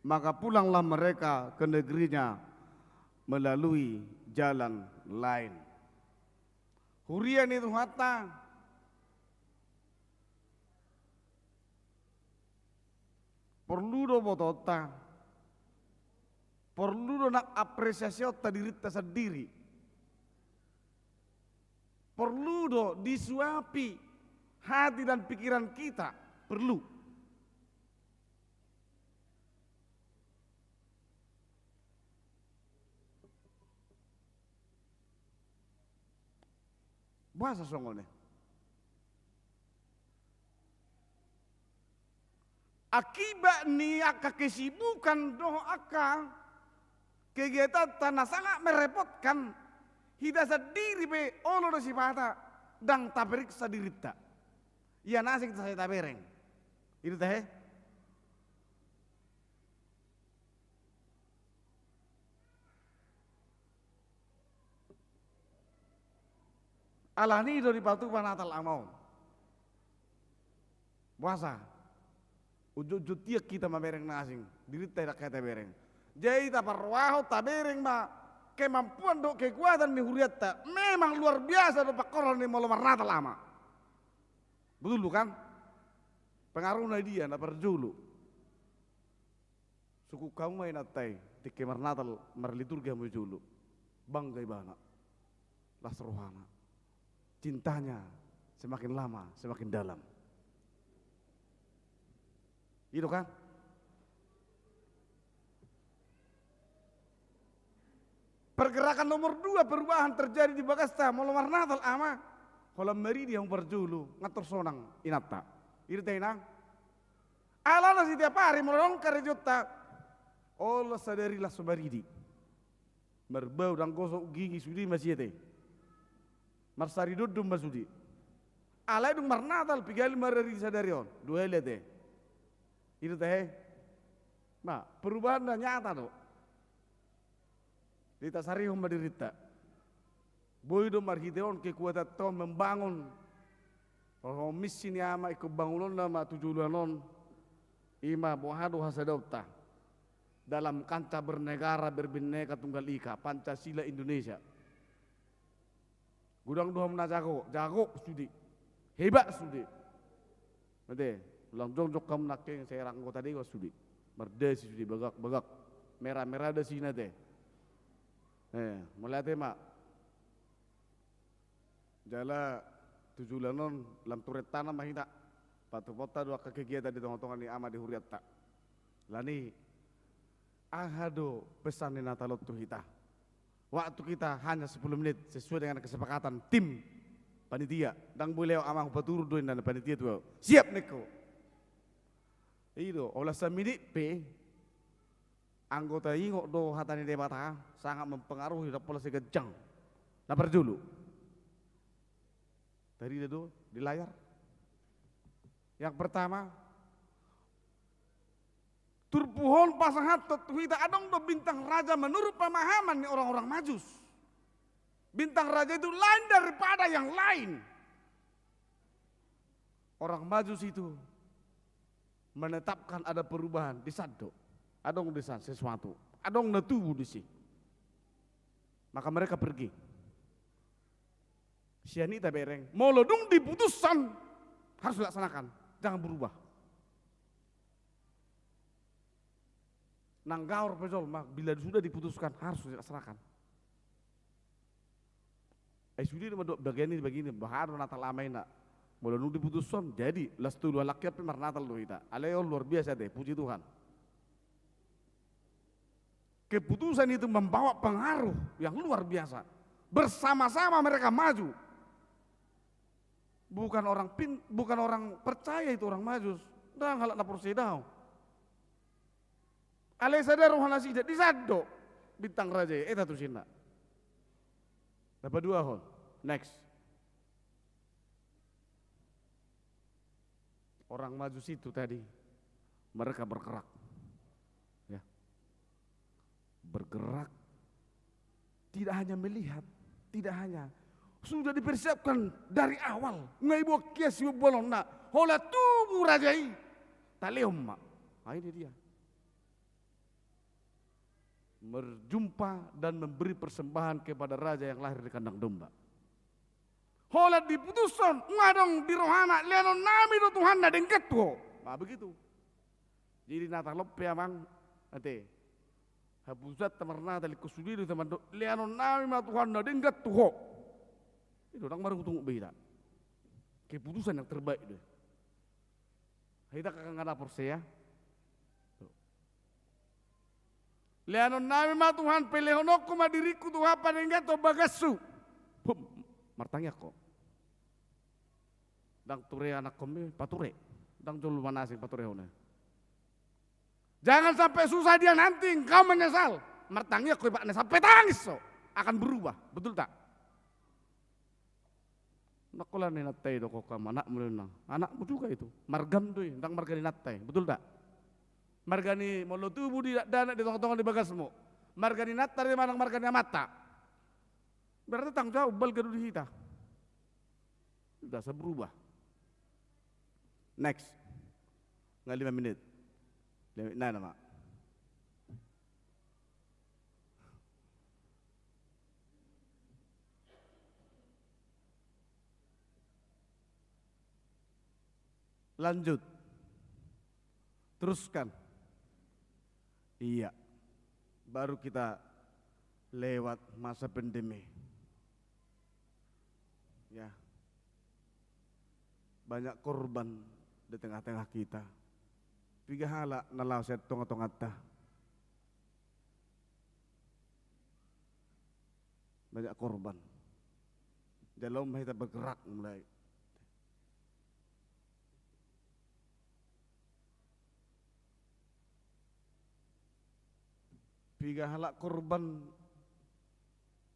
maka pulanglah mereka ke negerinya melalui jalan lain. Hurian itu hatta perlu do botota, perlu do nak apresiasi otak diri sendiri, perlu do disuapi hati dan pikiran kita, perlu. Bahasa songone. Akibat ni aka kesibukan doh aka kegiatan tanah sangat merepotkan hida sendiri be olo do sifata dang taberik sadirita. Ia nasik saya tabereng. Itu teh. Alani do di batu panatal amau. Puasa. Ujud-ujud tiak kita mabereng nasing, diri tidak kata bereng. Jadi taparwaho tabereng ma kemampuan do kekuatan di huriat ta memang luar biasa do pakoran di malam Natal lama. Betul bukan? Pengaruhnya dia na perjulu. Suku kamu main atai di kemar Natal marliturgia mujulu. Bangga ibana. Las rohana. Cintanya semakin lama semakin dalam. Itu kan? Pergerakan nomor 2 perubahan terjadi di Bagasta malam Natal ama. Kalau meri dia berjulu ngatur sonang inata. Itu tenang. Alana setiap hari melongkar juta. Allah sadarilah sobaridi. Merbau dan gosok gigi sudi masih teh. Marsari dudum masudi. Alai dung marnatal pigali marari sadarion. Dua lihat itu teh, nah perubahan dah nyata tuh. Kita sari menderita. Boy do marhiteon kekuatan tahun membangun. Kalau misi ni ama ikut bangunan nama tujuanon ima bohado hasadota dalam kancah bernegara berbineka tunggal ika Pancasila Indonesia. Gudang doa menajago, jago studi, hebat studi. Nanti. Lang jong kamu nak yang saya rangko tadi was sudi, merdesi sudi bagak merah ada sini teh, mulai teh mak, jala 7 lanon lam turet tanah mahita, patu pota dua kegiatan di tengah-tengah ni ama di huriat tak, lani, ahado pesan ni Natalot tu kita, waktu kita hanya 10 menit sesuai dengan kesepakatan tim panitia, dang boleh amang patur doin dan panitia tu siap neko. Itu oleh semini P anggota ingok do hatani debata sangat mempengaruhi polisi kencang. Nah dulu tadi itu di layar yang pertama Turpuhon pasang hatot tuhita adong do bintang raja menurut pemahaman nih orang-orang Majus. Bintang raja itu lain daripada yang lain. Orang Majus itu menetapkan ada perubahan di sado. Adong desan sesuatu. Adong netubu di sini. Maka mereka pergi. Sianita bereng. Molodung diputuskan harus dilaksanakan. Jangan berubah. Nanggaur pejol, bila sudah diputuskan harus dilaksanakan. Sudah bagian ini begini, bahar Natal amai nak. Molodung diputuskan, jadi las tu dua laki apa Natal lu kita. Aleo luar biasa deh, puji Tuhan. Keputusan itu membawa pengaruh yang luar biasa. Bersama-sama mereka maju. Bukan orang percaya itu orang Majus. Dah halak napur sedau. Ale sadar rohana sida di sado bintang raja eta tu sina. Dapat dua hol. Next. Orang Majus itu tadi mereka bergerak. Ya. Bergerak tidak hanya melihat, tidak hanya sudah dipersiapkan dari awal. Ngai buat kias bolong nak, hola tubuh rajai. Taleom mak. Ini dia. Berjumpa dan memberi persembahan kepada raja yang lahir di kandang domba. Hola diputuskan, ngadong di rohana, leanon nami do Tuhan na dengket tuh. Nah begitu. Jadi natalop ya mang, ate. Habuzat tamarna dari kusudiri teman do, leanon nami ma Tuhan na dengket tuh. Itu orang baru tunggu beda. Keputusan yang terbaik deh. Kita kakak lapor saya. Leanon nami ma Tuhan pelehonoko ma diriku Tuhan panengga to bagasu. Martanya kok. Dang ture anak kami pature. Dang jolu manasing pature hona. Jangan sampai susah dia nanti engkau menyesal. Martanya kok Pak sampai tangis so. Akan berubah, betul tak? Nakola ni natai do kok anak mulina. Anakmu juga itu. Margam tuh, dang margani natai, betul tak? Margani molo tubuh di dana di tong-tongan di bagasmu. Margani natar di manang margani mata. Berarti tanggung jawab bal gaduh kita. Sudah berubah. Next. Nggak 5 menit. Nah nama. Lanjut. Teruskan. Iya, baru kita lewat masa pandemi. Ya, banyak korban di tengah-tengah kita. Tiga hala nalau set tonga-tonga ta. Banyak korban. Dalam kita bergerak mulai. Tiga halak korban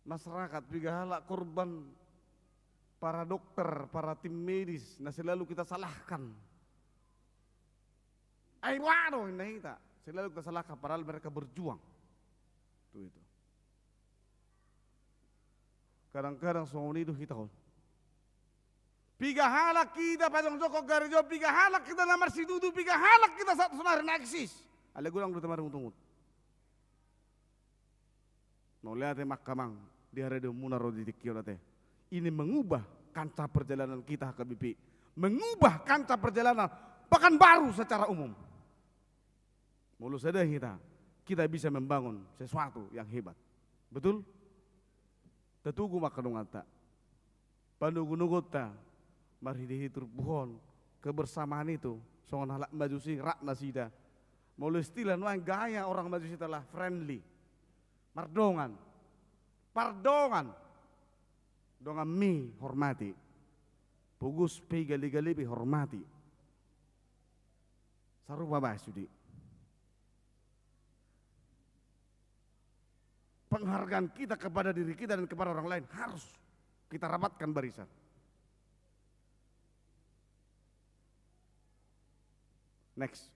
masyarakat, tiga halak korban para dokter, para tim medis, nah selalu kita salahkan. Ay wano ini kita, selalu kita salahkan padahal mereka berjuang. Itu. Kadang-kadang semua itu kita kon. Tiga halak kita pajang Joko Garijo, tiga halak kita namar si Dudu, tiga halak kita satu senar eksis. Ale gulang do tamarung tungut. Mau lihat mahkamah di hari muna rodi dikira teh. Ini mengubah kancah perjalanan kita ke BP. Mengubah kancah perjalanan bahkan baru secara umum. Mulu saja kita bisa membangun sesuatu yang hebat. Betul? Tetugu makanung ata. Panugu-nugu ta. Mari dihitur buhon. Kebersamaan itu. Songon halak majusi rakna sida. Mulu istilah nuang gaya orang majusi telah friendly. Pardongan, dongan mi hormati, pugus pi gali-gali pi hormati, sarupa bah sudi. Penghargaan kita kepada diri kita dan kepada orang lain harus kita rapatkan barisan. Next.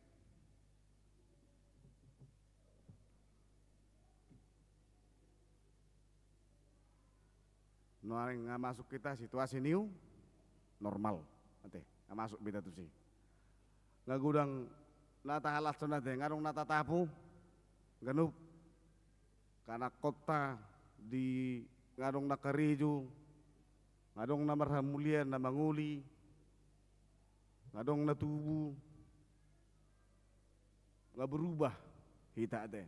Nuaring nga masuk kita situasi new normal. Ate, nga masuk kita tuh sih. Nga gudang nata halat sunate, ngarong nata tapu, ganup. Karena kota di ngarong nakariju, ngarong na marhamulian na manguli, ngarong na tubu, nga berubah hita ate.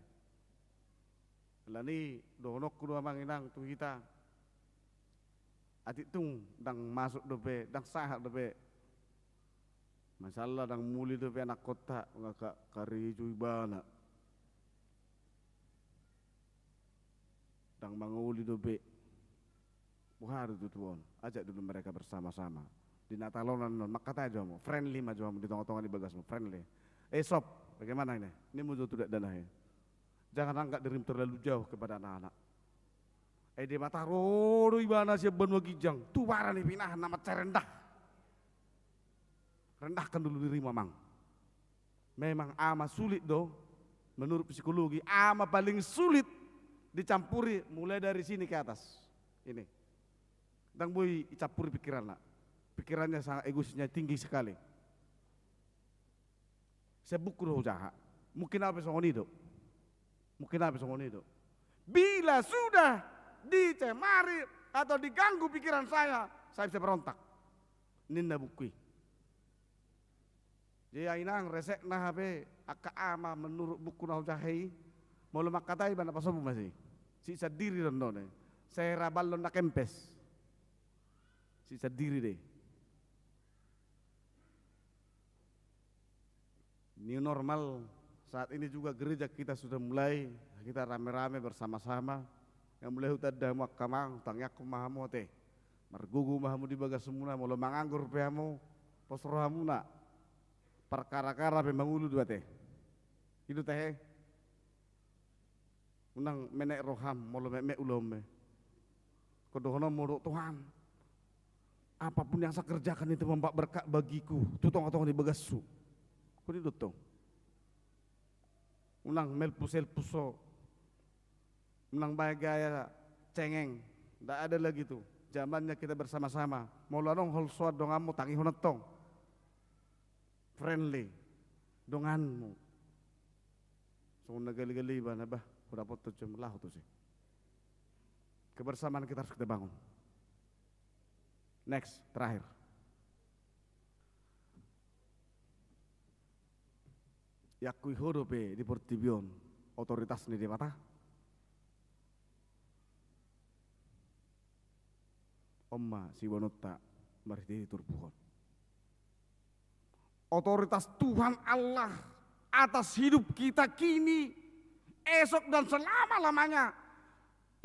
Lani donok kudu manginang tu hita. Atik tung dang masuk dope, dang sahat dope. Masalah dang muli dope anak kota ngaka kariju ibana. Dang manguli dope. Buhar itu tuan, ajak dulu mereka bersama-sama. Di Natalonan makata aja mau, friendly maju di tongok-tongok di bagasmu, friendly. Sob, bagaimana ini? Ini muncul tidak dana ya. Jangan angkat dirimu terlalu jauh kepada anak-anak. Di mata rodo ibana siap benua gijang, tu barang pinah nama rendah. Rendahkan dulu diri mamang. Memang ama sulit do, menurut psikologi ama paling sulit dicampuri mulai dari sini ke atas. Ini. Dan boy campuri pikiran nak. Pikirannya sangat egoisnya tinggi sekali. Saya buku roh jahat. Mungkin apa songoni do? Mungkin apa songoni do? Bila sudah dicemari atau diganggu pikiran saya bisa berontak. Ninda bukui. Jadi inang resek nah HP aka ama menurut buku nah jahai mau lemak katai bana pasobu masih. Sisa diri dondone. Saya rabal nak kempes. Sisa diri deh. New normal saat ini juga gereja kita sudah mulai kita rame-rame bersama-sama yang mulai hutan dah makamang tangyak kumahamu teh margugu mahamu di bagas semula mau manganggur pehamu posrohamu nak perkara-kara pemangulu dua teh itu teh unang menek roham mau memek ulome kodohono muruk Tuhan apapun yang saya kerjakan itu membawa berkat bagiku tutong-tutong di bagasu kuni dutong unang melpusel puso unang gaya cengeng ndak ada lagi tuh zamannya kita bersama-sama mau lanong hol suat dongamu tangi honetong friendly donganmu so nagali-gali ba na ba dapat tujuh melah tuh sih kebersamaan kita harus kita bangun. Next, terakhir. Yakui horope di Portibion otoritas ni di mata. Omma si wanota mariti turbuhon. Otoritas Tuhan Allah atas hidup kita kini, esok dan selama-lamanya.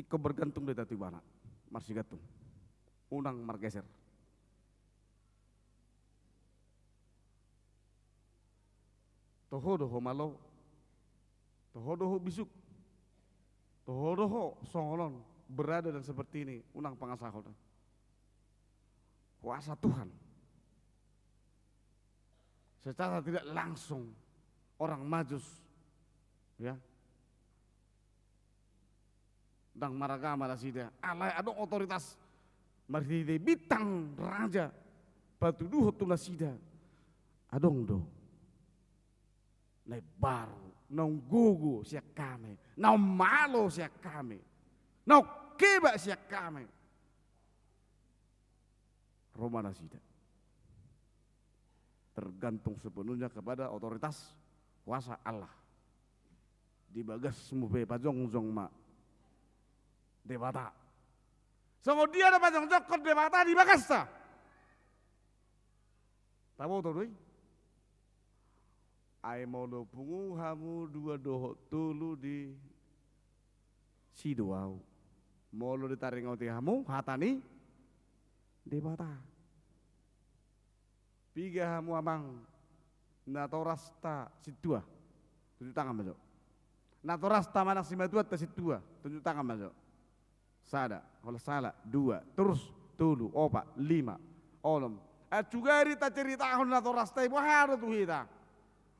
Iko bergantung dari tati bana, masih gantung. Unang margeser. Tohodoho malo, tohodoho bisuk, tohodoho songolon berada dan seperti ini, unang pangasahol. Kuasa Tuhan. Secara tidak langsung orang majus, ya, dang maragama lasida, alai ada otoritas. Marhide bitang raja batu duho tu lasida adong do nai baru nong gugu siak kame nong malo siak kame nong keba siak kame Roma lasida tergantung sepenuhnya kepada otoritas kuasa Allah di bagas mupe pajong jong ma debata. Songo dia ada pajang jokot de mata di Bagasta. Tahu tuh doi? Ai mau do pungu hamu dua doho tulu di sidoau. Mau lo ditaring ngoti hamu hatani de mata. Piga hamu amang natorasta situa. Tunjuk tangan majo. Natorasta mana simatua ta situa. Tunjuk tangan majo. Sada, kalau salah, dua, terus, tulu, opat, lima, olom. Juga kita cerita tahun atau rastai bahar tuh kita.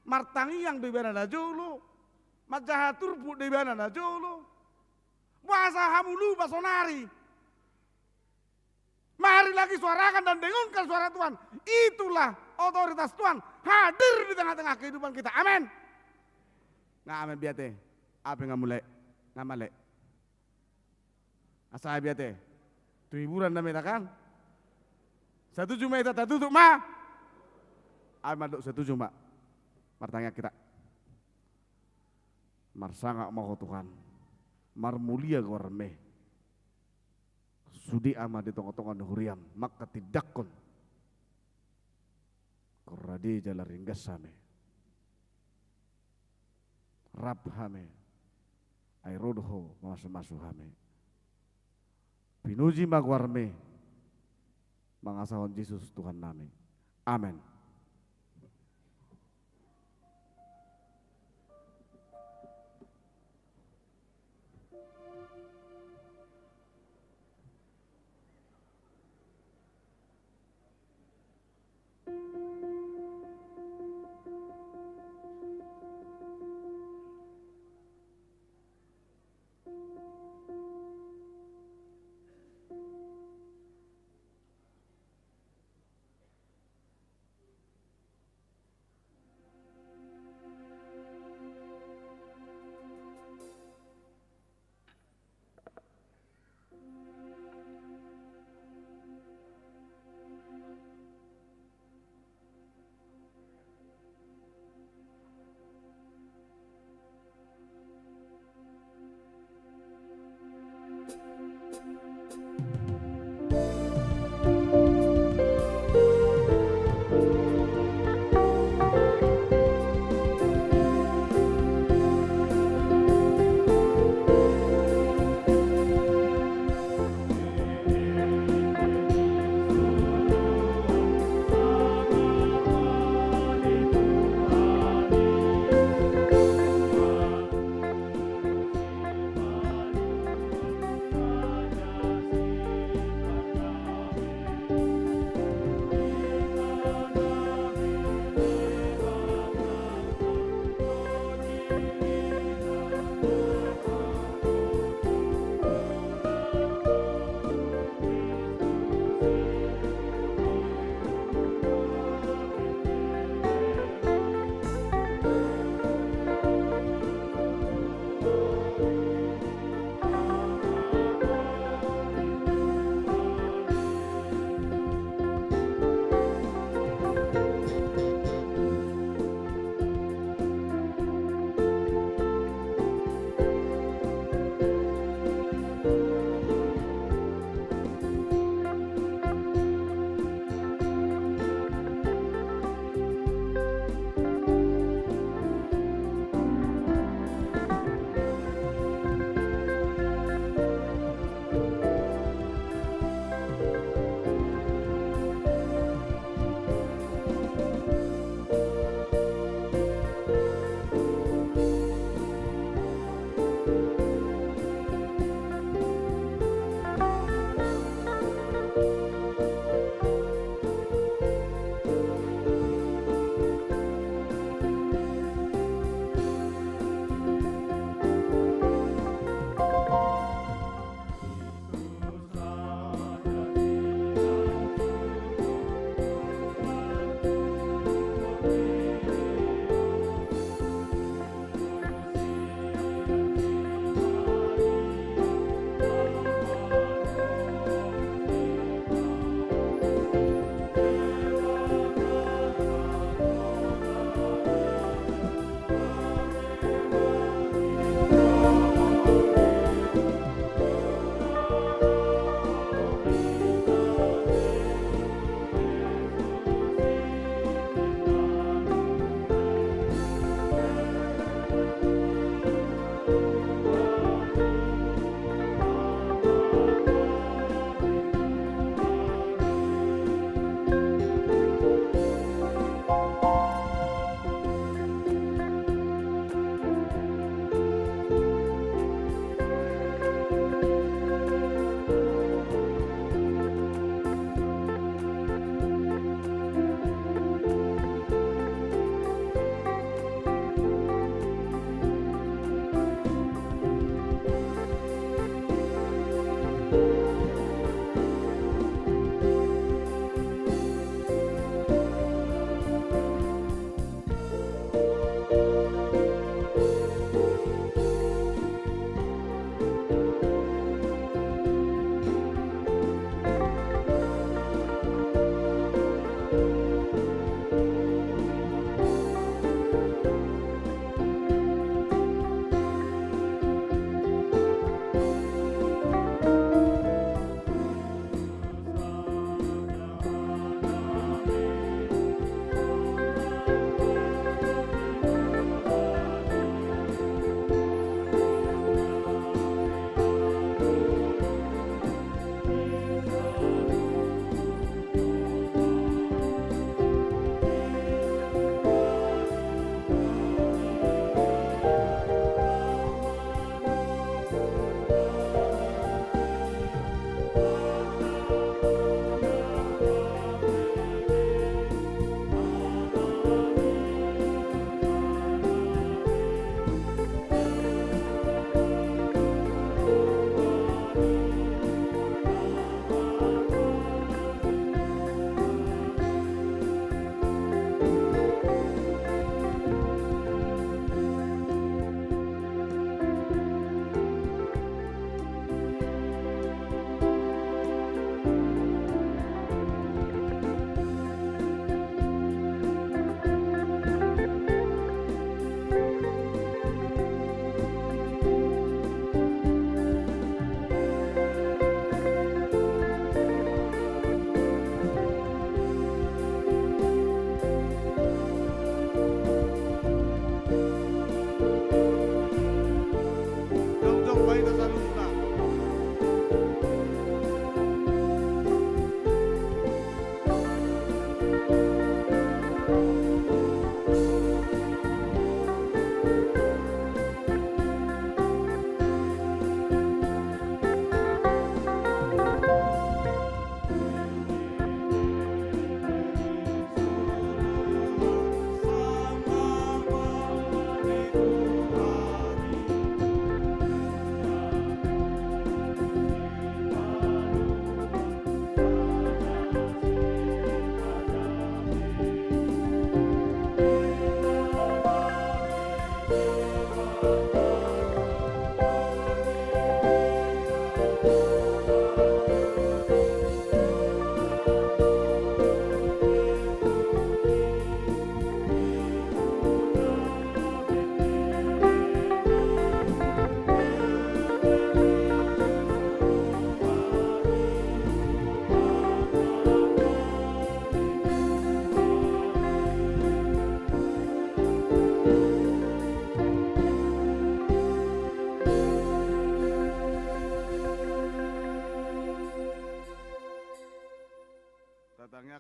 Martangi yang di mana najulu, majahatur bu di mana najulu. Bahasa hamu lupa sonari. Mari lagi suarakan dan dengungkan suara Tuhan. Itulah otoritas Tuhan hadir di tengah-tengah kehidupan kita. Amin. Nah, amin biate. Apa yang mulai ngamale. Asa biate. Tu hiburan na meta kan? Setuju meta tak tutup ma? Amin duk setuju mak. Martanya kita. Marsanga mau Tuhan. Mar mulia gorme. Sudi ama di tongok-tongok huriam maka tidakon koradi jala ringgas same rab hame airodho masu hame pinuji magwarme mangasahon Yesus Tuhan nami. Amin.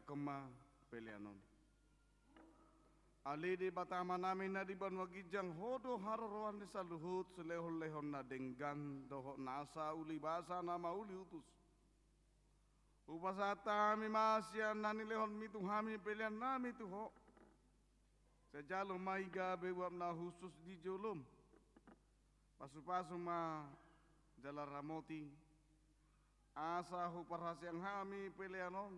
yakema pelianon. Ali di batama namin na di banwagijang hodo haroroan di saluhut selehon-lehon na denggan doho nasa uli basa na mauli utus. Upasata mi masya nani lehon mitu hami pelian nami tuho. Sejalo maiga bewam na khusus di jolum. Pasu-pasu ma jalan ramoti. Asa huparhasyang hami pelianon.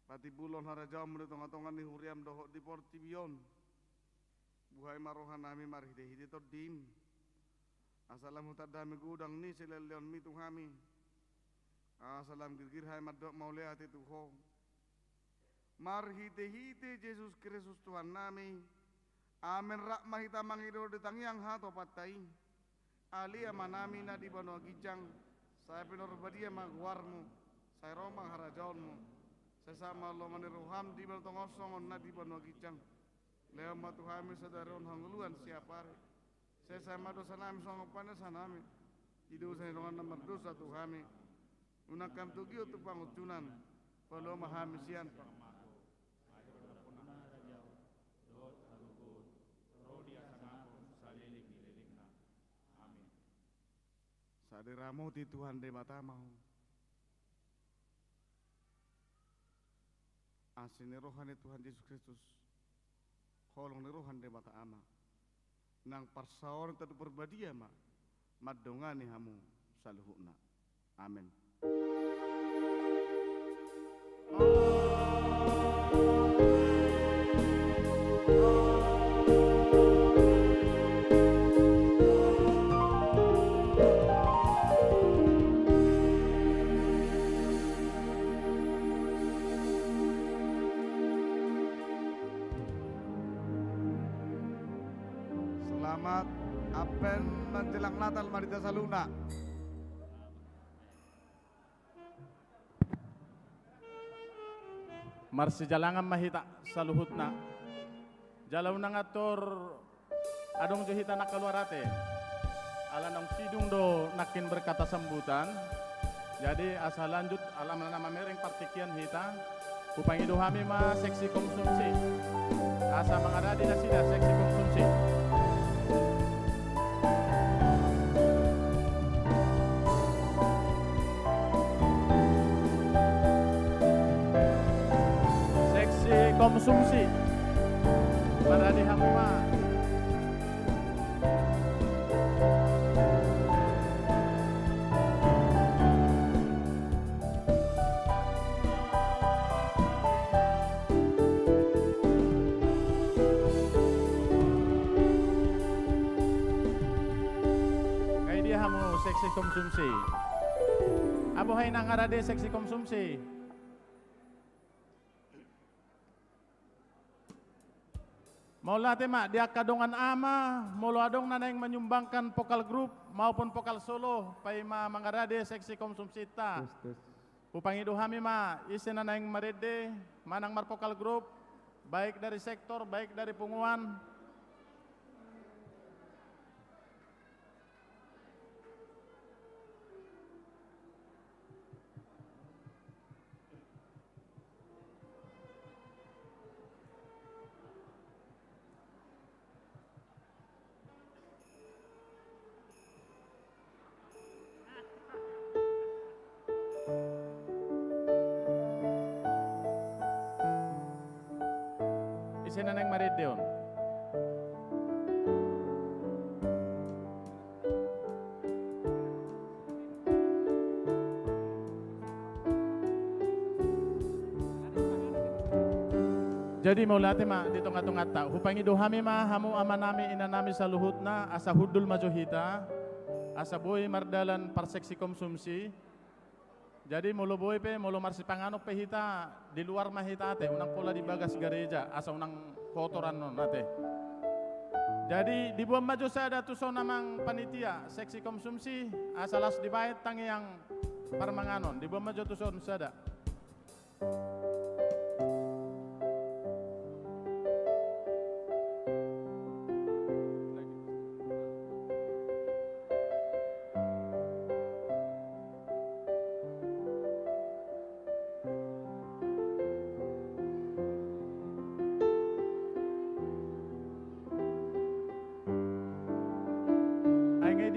Pati bulon harajam muli tonga-tonga ni huriam doho di portibion. Buhay marohan nami marhide-hide to dim. Asalam hutadami gudang ni sileleon mitu hami. Asalam girgir hai madok maule hati tuho. Marhite-hite Yesus Kristus Tuhan nami. Amin rakmah hita mangido di tangiang hato patai. Alia manami na di bano gijang. Saya pinor badia magwarmu. Saya romang harajaonmu. Sesama lo maniruham di baltong osong na di bano gijang. Leo matuhami sadaron hanguluan siapare. Sesama dosa nami songopan sanami. Idu sa hirongan nomor dosa tuhami. Unakam tugio tu pangutunan. Palo mahami sian. Sadiramo ti Tuhan de mata mau. Asini rohani Tuhan Yesus Kristus. Kolong ni rohan de mata ama. Nang parsaor tadu berbadia ma. Madongani hamu saluhuna. Amin. Selamat Apen menjelang Natal Marita Saluna. Marsi jalangan mahita saluhutna. Jalaw na ngator adong johita nakaluarate. Alanong sidung do nakin berkata sambutan. Jadi asa lanjut alam na mamereng partikian hita. Upangido hami ma seksi konsumsi. Asa mangaradi na sida seksi konsumsi. Konsumsi para di hamuma. Kaya dia hamu seksi konsumsi. Abo hay nangarade seksi konsumsi. Maulah tema dia kadongan ama, molo adong nana yang menyumbangkan vokal grup maupun vokal solo, pai ma mangarade seksi konsumsi ta. Upangido hami ma isi nana yang marede, manang mar vokal grup, baik dari sektor, baik dari punguan. Isi nana yang marede on. Jadi mau latih ma di tengah-tengah tak. Hupangi dohami ma hamu amanami inanami saluhutna asa hudul majuhita asa boy mardalan parseksi konsumsi. Jadi mulu boy pe mulu marsi panganok pe hita di luar mahita te unang pola di bagas gereja asa unang kotoran non ate. Jadi di buah maju sada tu so namang panitia seksi konsumsi asa las dibayar tangi yang parmanganon di buah maju tu so sada.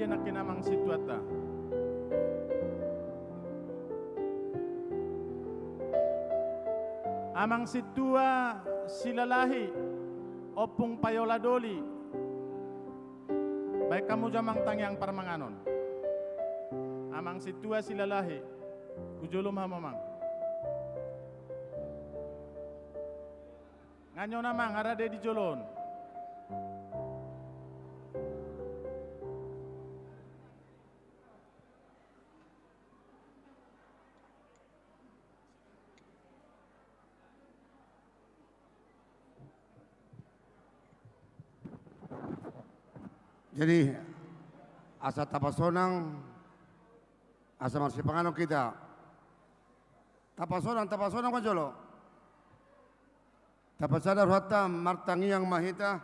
na kinamang situata. Amang situa silalahi opung payoladoli. Baik kamu jamang tangyang parmanganon. Amang situa silalahi. Kujulum hamamang. Nganyo namang harade di jolon. Jadi asa tapasonang asa marsipanganon kita. Tapasonang kan jolo. Tapasadar hatta martangiang mahita.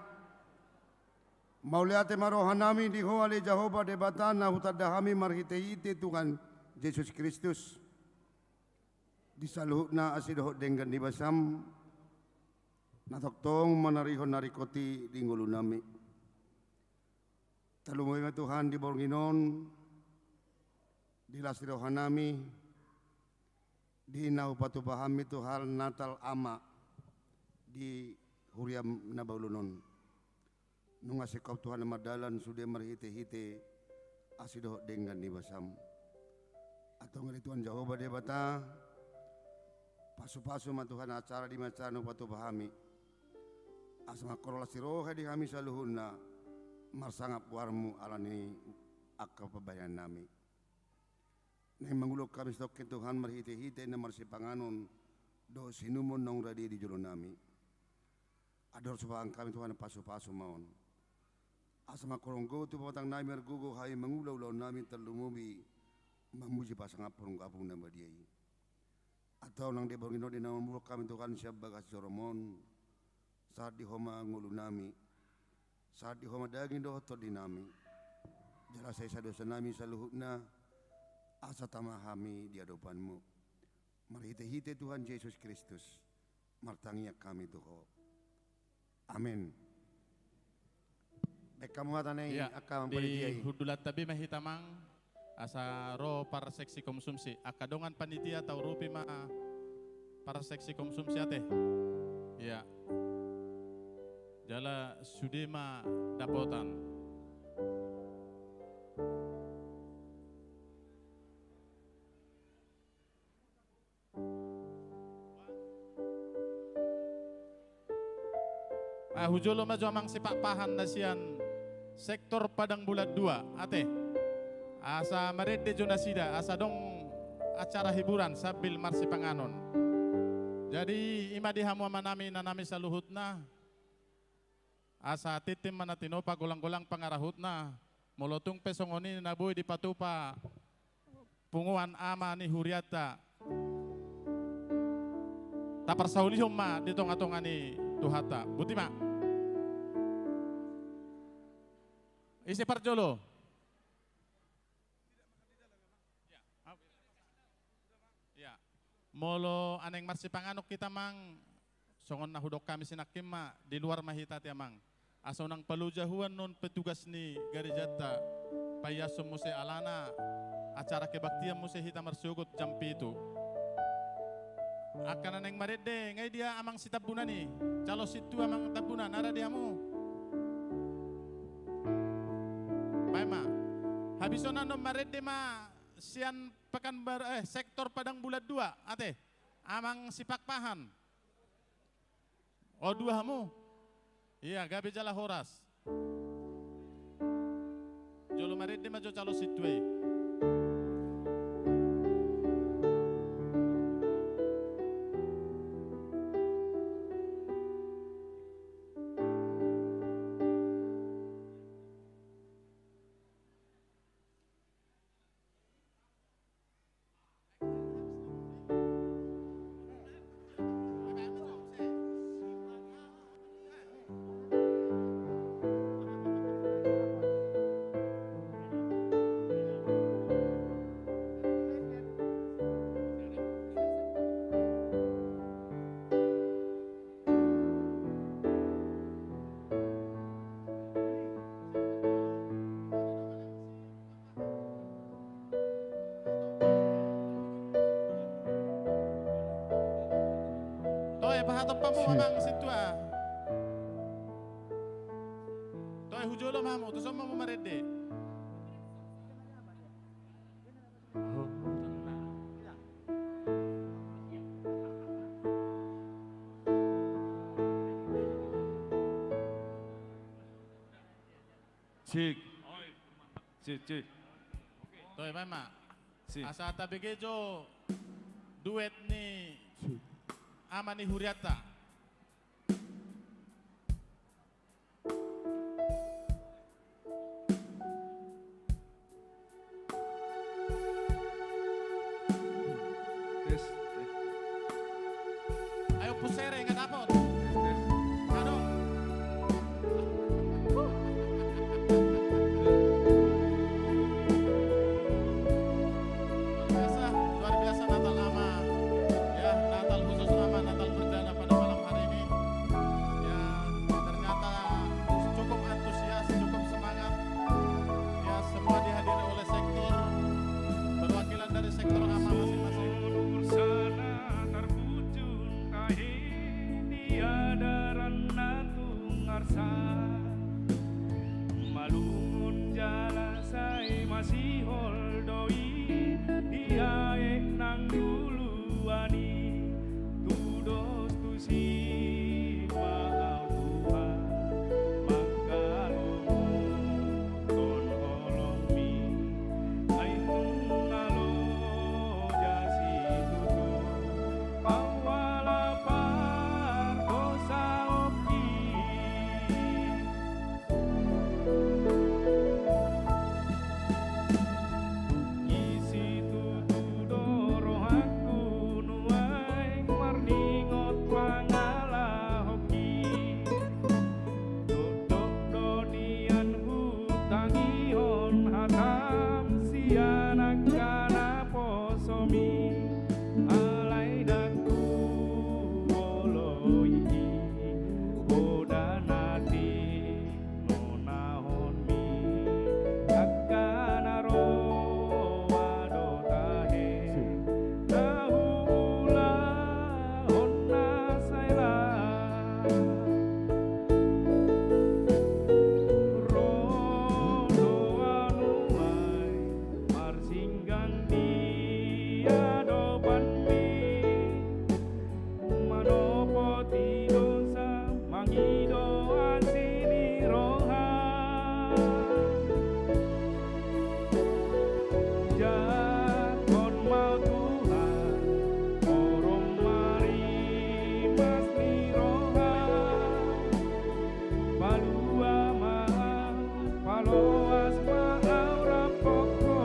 Mauliate marohanami di hoale Jehovah debatana hutadahami marhite-hite Tuhan Yesus Kristus. Disaluhna asidoh dengan dibasam. Natoktong manarihon narikoti dinggulu nami. Talungoy nga Tuhan di Bornginon, di Lasirohanami, di Naupatupahami Tuhan Natal Ama, di Huriam Nabaulunon. Nung asikop Tuhan na madalan sudah marhite-hite, asido dengan nibasam. Atau nga Tuhan Jehovah debata, pasu-pasu ma Tuhan acara di macano patupahami. Asma korola siroha di kami saluhuna, marsangap warmu alani akka pabayan nami. Nang mangulok kami stokin Tuhan marhite-hite na marsipanganon do sinumon nang radi di julo nami. Ador subang kami Tuhan paso-paso maon. Asama koronggo tu patang nami ergugo hai mangulaw-law nami terlumubi mamuji pasangap porong-apong na badiyay. Atau nang deborngino din na mamulok kami Tuhan siya bagas joromon saat di homa ngulu nami. Saat di homa daging dohotor di nami, jelasai sadosa nami saluhutna, asa tamahami di hadapanmu. Marhite-hite Tuhan Yesus Kristus, martangiak kami Tuhan. Amin. Baik kamu hatanay akan di hudulat tabi mahitamang asa ro para seksi konsumsi. Akadongan panitia tau rupi ma para seksi konsumsi ate. Ya. Jala sudema dapotan. Hujolo maju amang sipak pahan nasian sektor Padang Bulat 2 ate. Asa marede jonasida asa dong acara hiburan sambil marsi panganon. Jadi imadi hamu manami nanami saluhutna. Asa titim manatino pagulang-gulang pangarahutna molotung pesongoni naboy di patupa punguan ama ni huriata taparsaulihum ma di tonga-tonga ni tuhata buti ma isi parjolo ya molo aneng marsipanganok kita mang songon nahudok kami sinakim ma di luar mahita ti amang. Aso nang palujahuan non petugas ni Garijata payasum muse alana acara kebaktian muse hita marsugot jampi itu. Akan neng marede ngai dia amang si tabunan ni calo situ amang tabunan ada diamu. Baik ma habisonan non marede ma sian pekan sektor Padang Bulat 2 ate amang sipak pahan. Oh dua hamu. Iya, gabi jala horas. Jolo marede majo calo situe. atau pamamang situa. Toy hujolo mamu tu sama mau merede. Cik. Cik. Toy mama. Asa tabegejo duet ni ama ni Huriata. Tes. Ayo pusere nggak dapat. Kado. Luar biasa Natal Ama. Ya, Natal khusus Ama, Natal perdana pada malam hari ini. Ya, ternyata cukup antusias, cukup semangat. Ya, semua dihadiri oleh sektor, perwakilan dari sektor Ama masing-masing. Malungun jala sai masih holdoi dia nang duluani tudos tu si mau Tuhan makalumu ton holomi ainung ngalo jasi tutu awala par dosa oki isi tutu rohaku nuai marningot mangala hoki dodok donian hutangi hon hatam sianak kana posomi alai daku oloi bodanati nonahon mi akana ro wado tahe nahula honna saila rodo anuai marsinggang dia doban mi manopo tidosa mangido asini roha jakon mau Tuhan orong mari mas ni roha palua mahal paloas mahal rapoko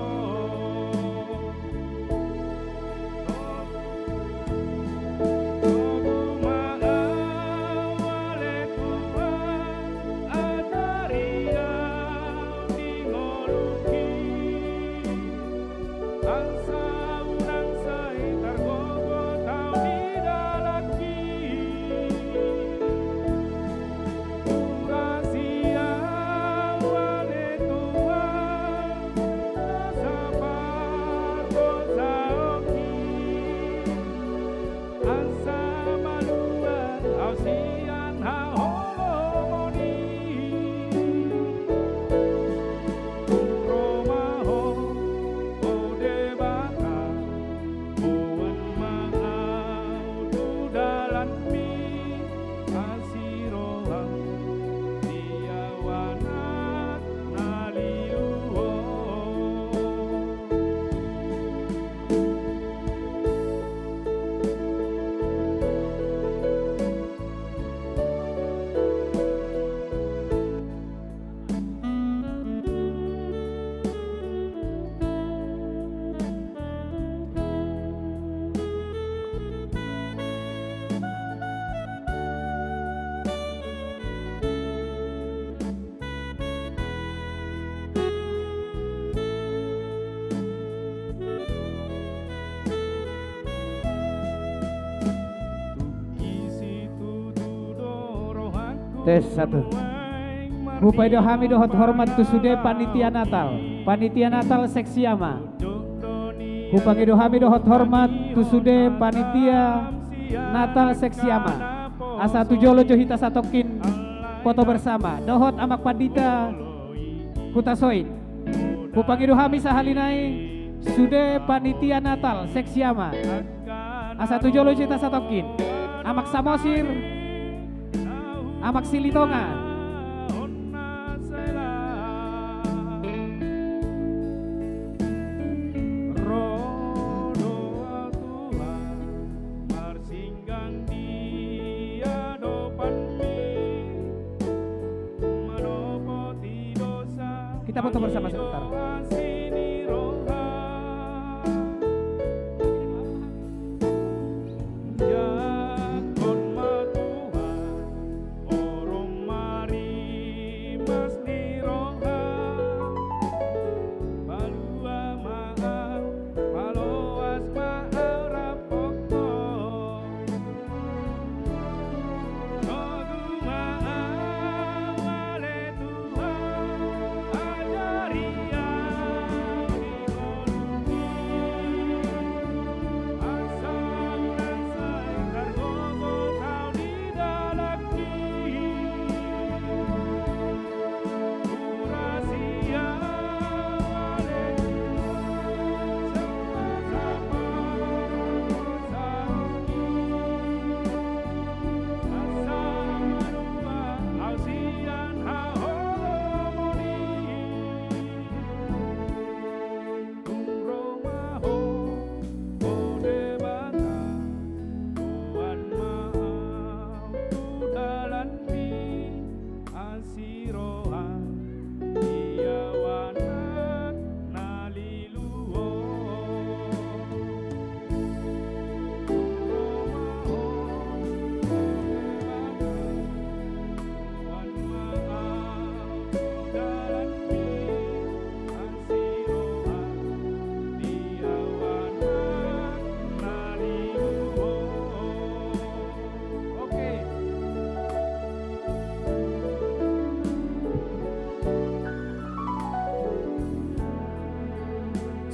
Ausian haholomoni Romaho odebata Buan mahau tudalan mi Asiroha diawanak naliluho Tes 1. Upaido hamido hot hormat tusude panitia Natal. Panitia Natal seksi Ama. Upangido hamido hot hormat tusude panitia Natal seksi Ama. Asa tujolo johita satokin foto bersama. Dohot amak pandita kutasoin. Kupangidu hami sahalinai sude panitia Natal seksi ama. Asa tujolo johita satokin. Amak samosir. Amak silitonga. Kita foto bersama sebentar.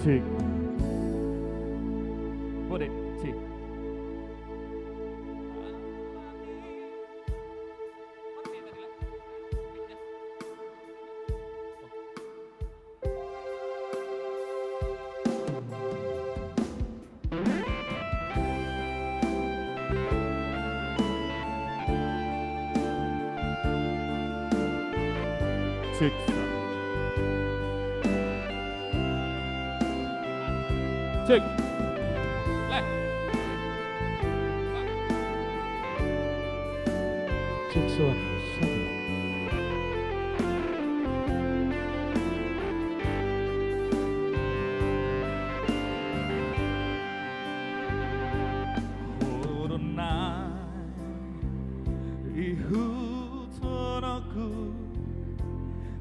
Cek. Boleh, cek. Cek. Cek. Leh. Cek suara.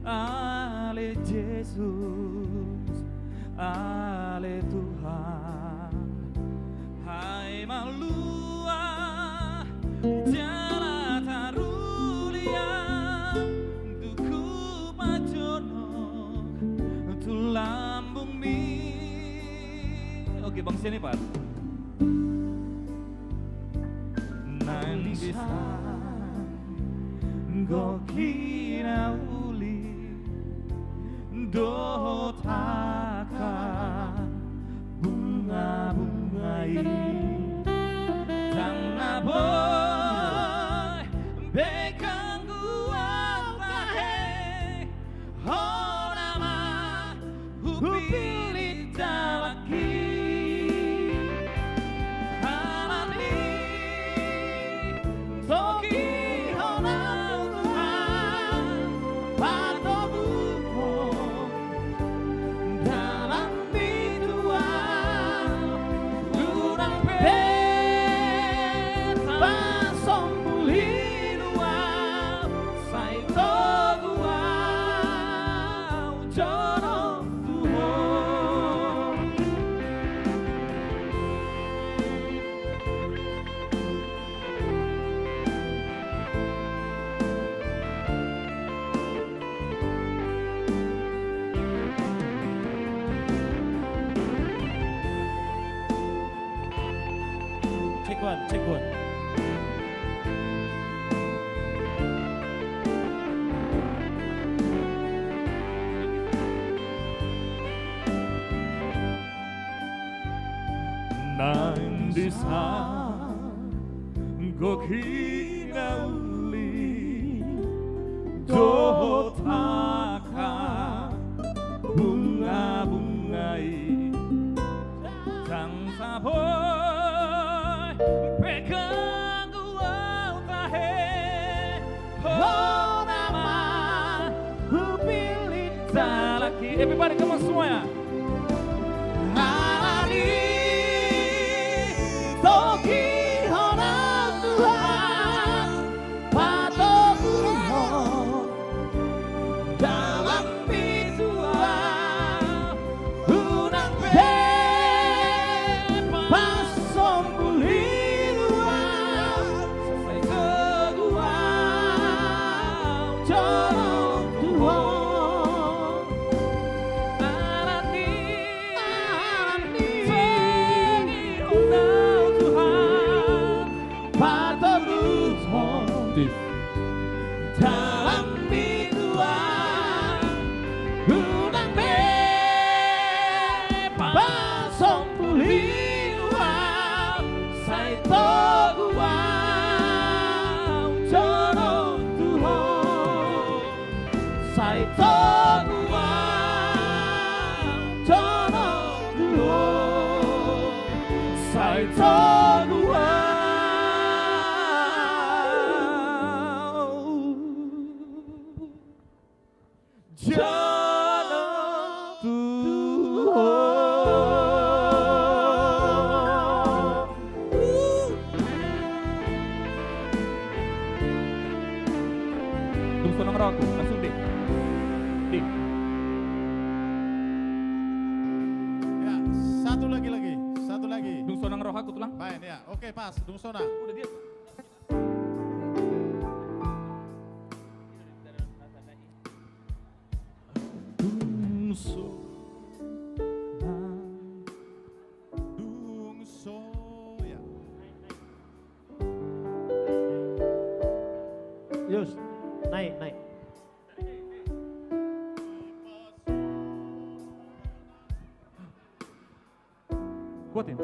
Ale Jesus, ale Tuhan, hai malua jala tarulia, duku majono tulambung mi. Oke bang sini Pak. Nangisan gokina dotaka bunga-bungai tanah boy bekang gua tahe honama hupilit dalaki halani toki honau Tuhan patobu Cek one. Nang disa gokingali Dotaka bunga-bungai Sang saboy pegang gua tahe Oh nama upilin talaki. Everybody come on semuanya. Toki honang Tuhan patokumu dalam bituan unang pasong buliruan selesai seguang colong Tuhan arani toki honang Tuhan patokumu dalam bituan unang pasong buliruan sai toguang colong Tuhan sai toguang colong Tuhan sai toguang Jalan Tuhan. Dung sonang raku, langsung deh. Deh. Ya, satu lagi. Dung sonang roh aku tulang. Baik ya, oke pas, dung sonang. Udah dia. Ya. Yus, naik. Kuatin.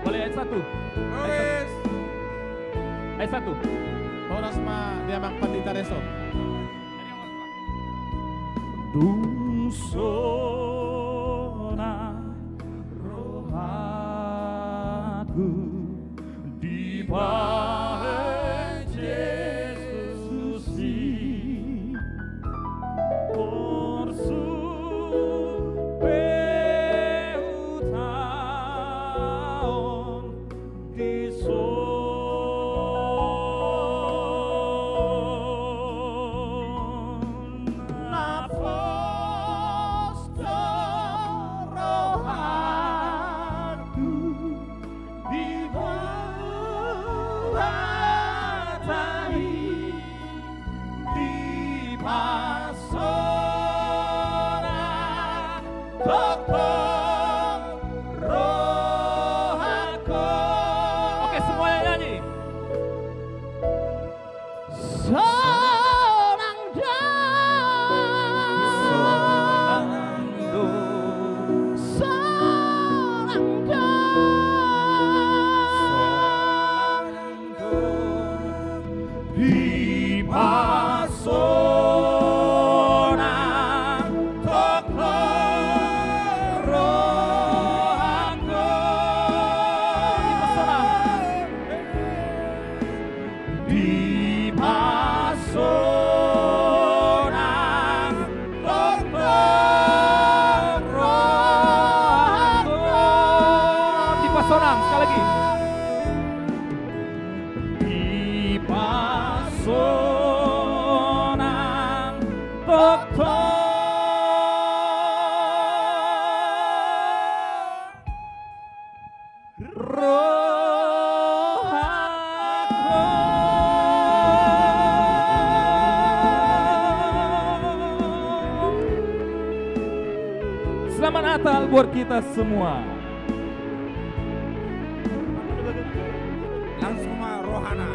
Boleh ayat 1. Ayat 1. Horas ma diamang pandita reso. Dungsona rohaku di bawah Yesus di Oke, semuanya nyanyi. Sonang sekali lagi. Sonang Selamat Natal buat kita semua. Langsung ma rohana.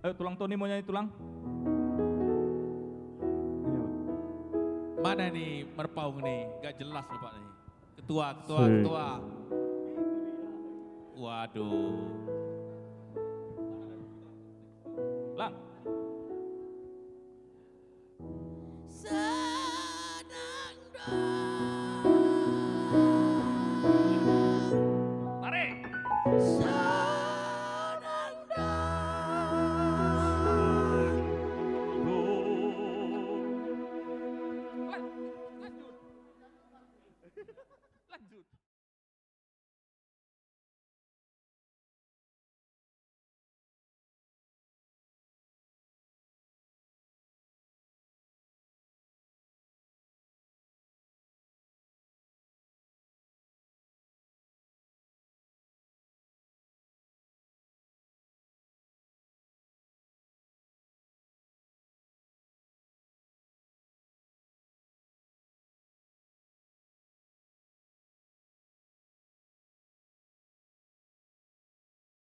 Ayo tulang Tony mau nyanyi tulang. Mana nih merpaung nih? Gak jelas loh Pak nih. Ketua. Waduh. Lang.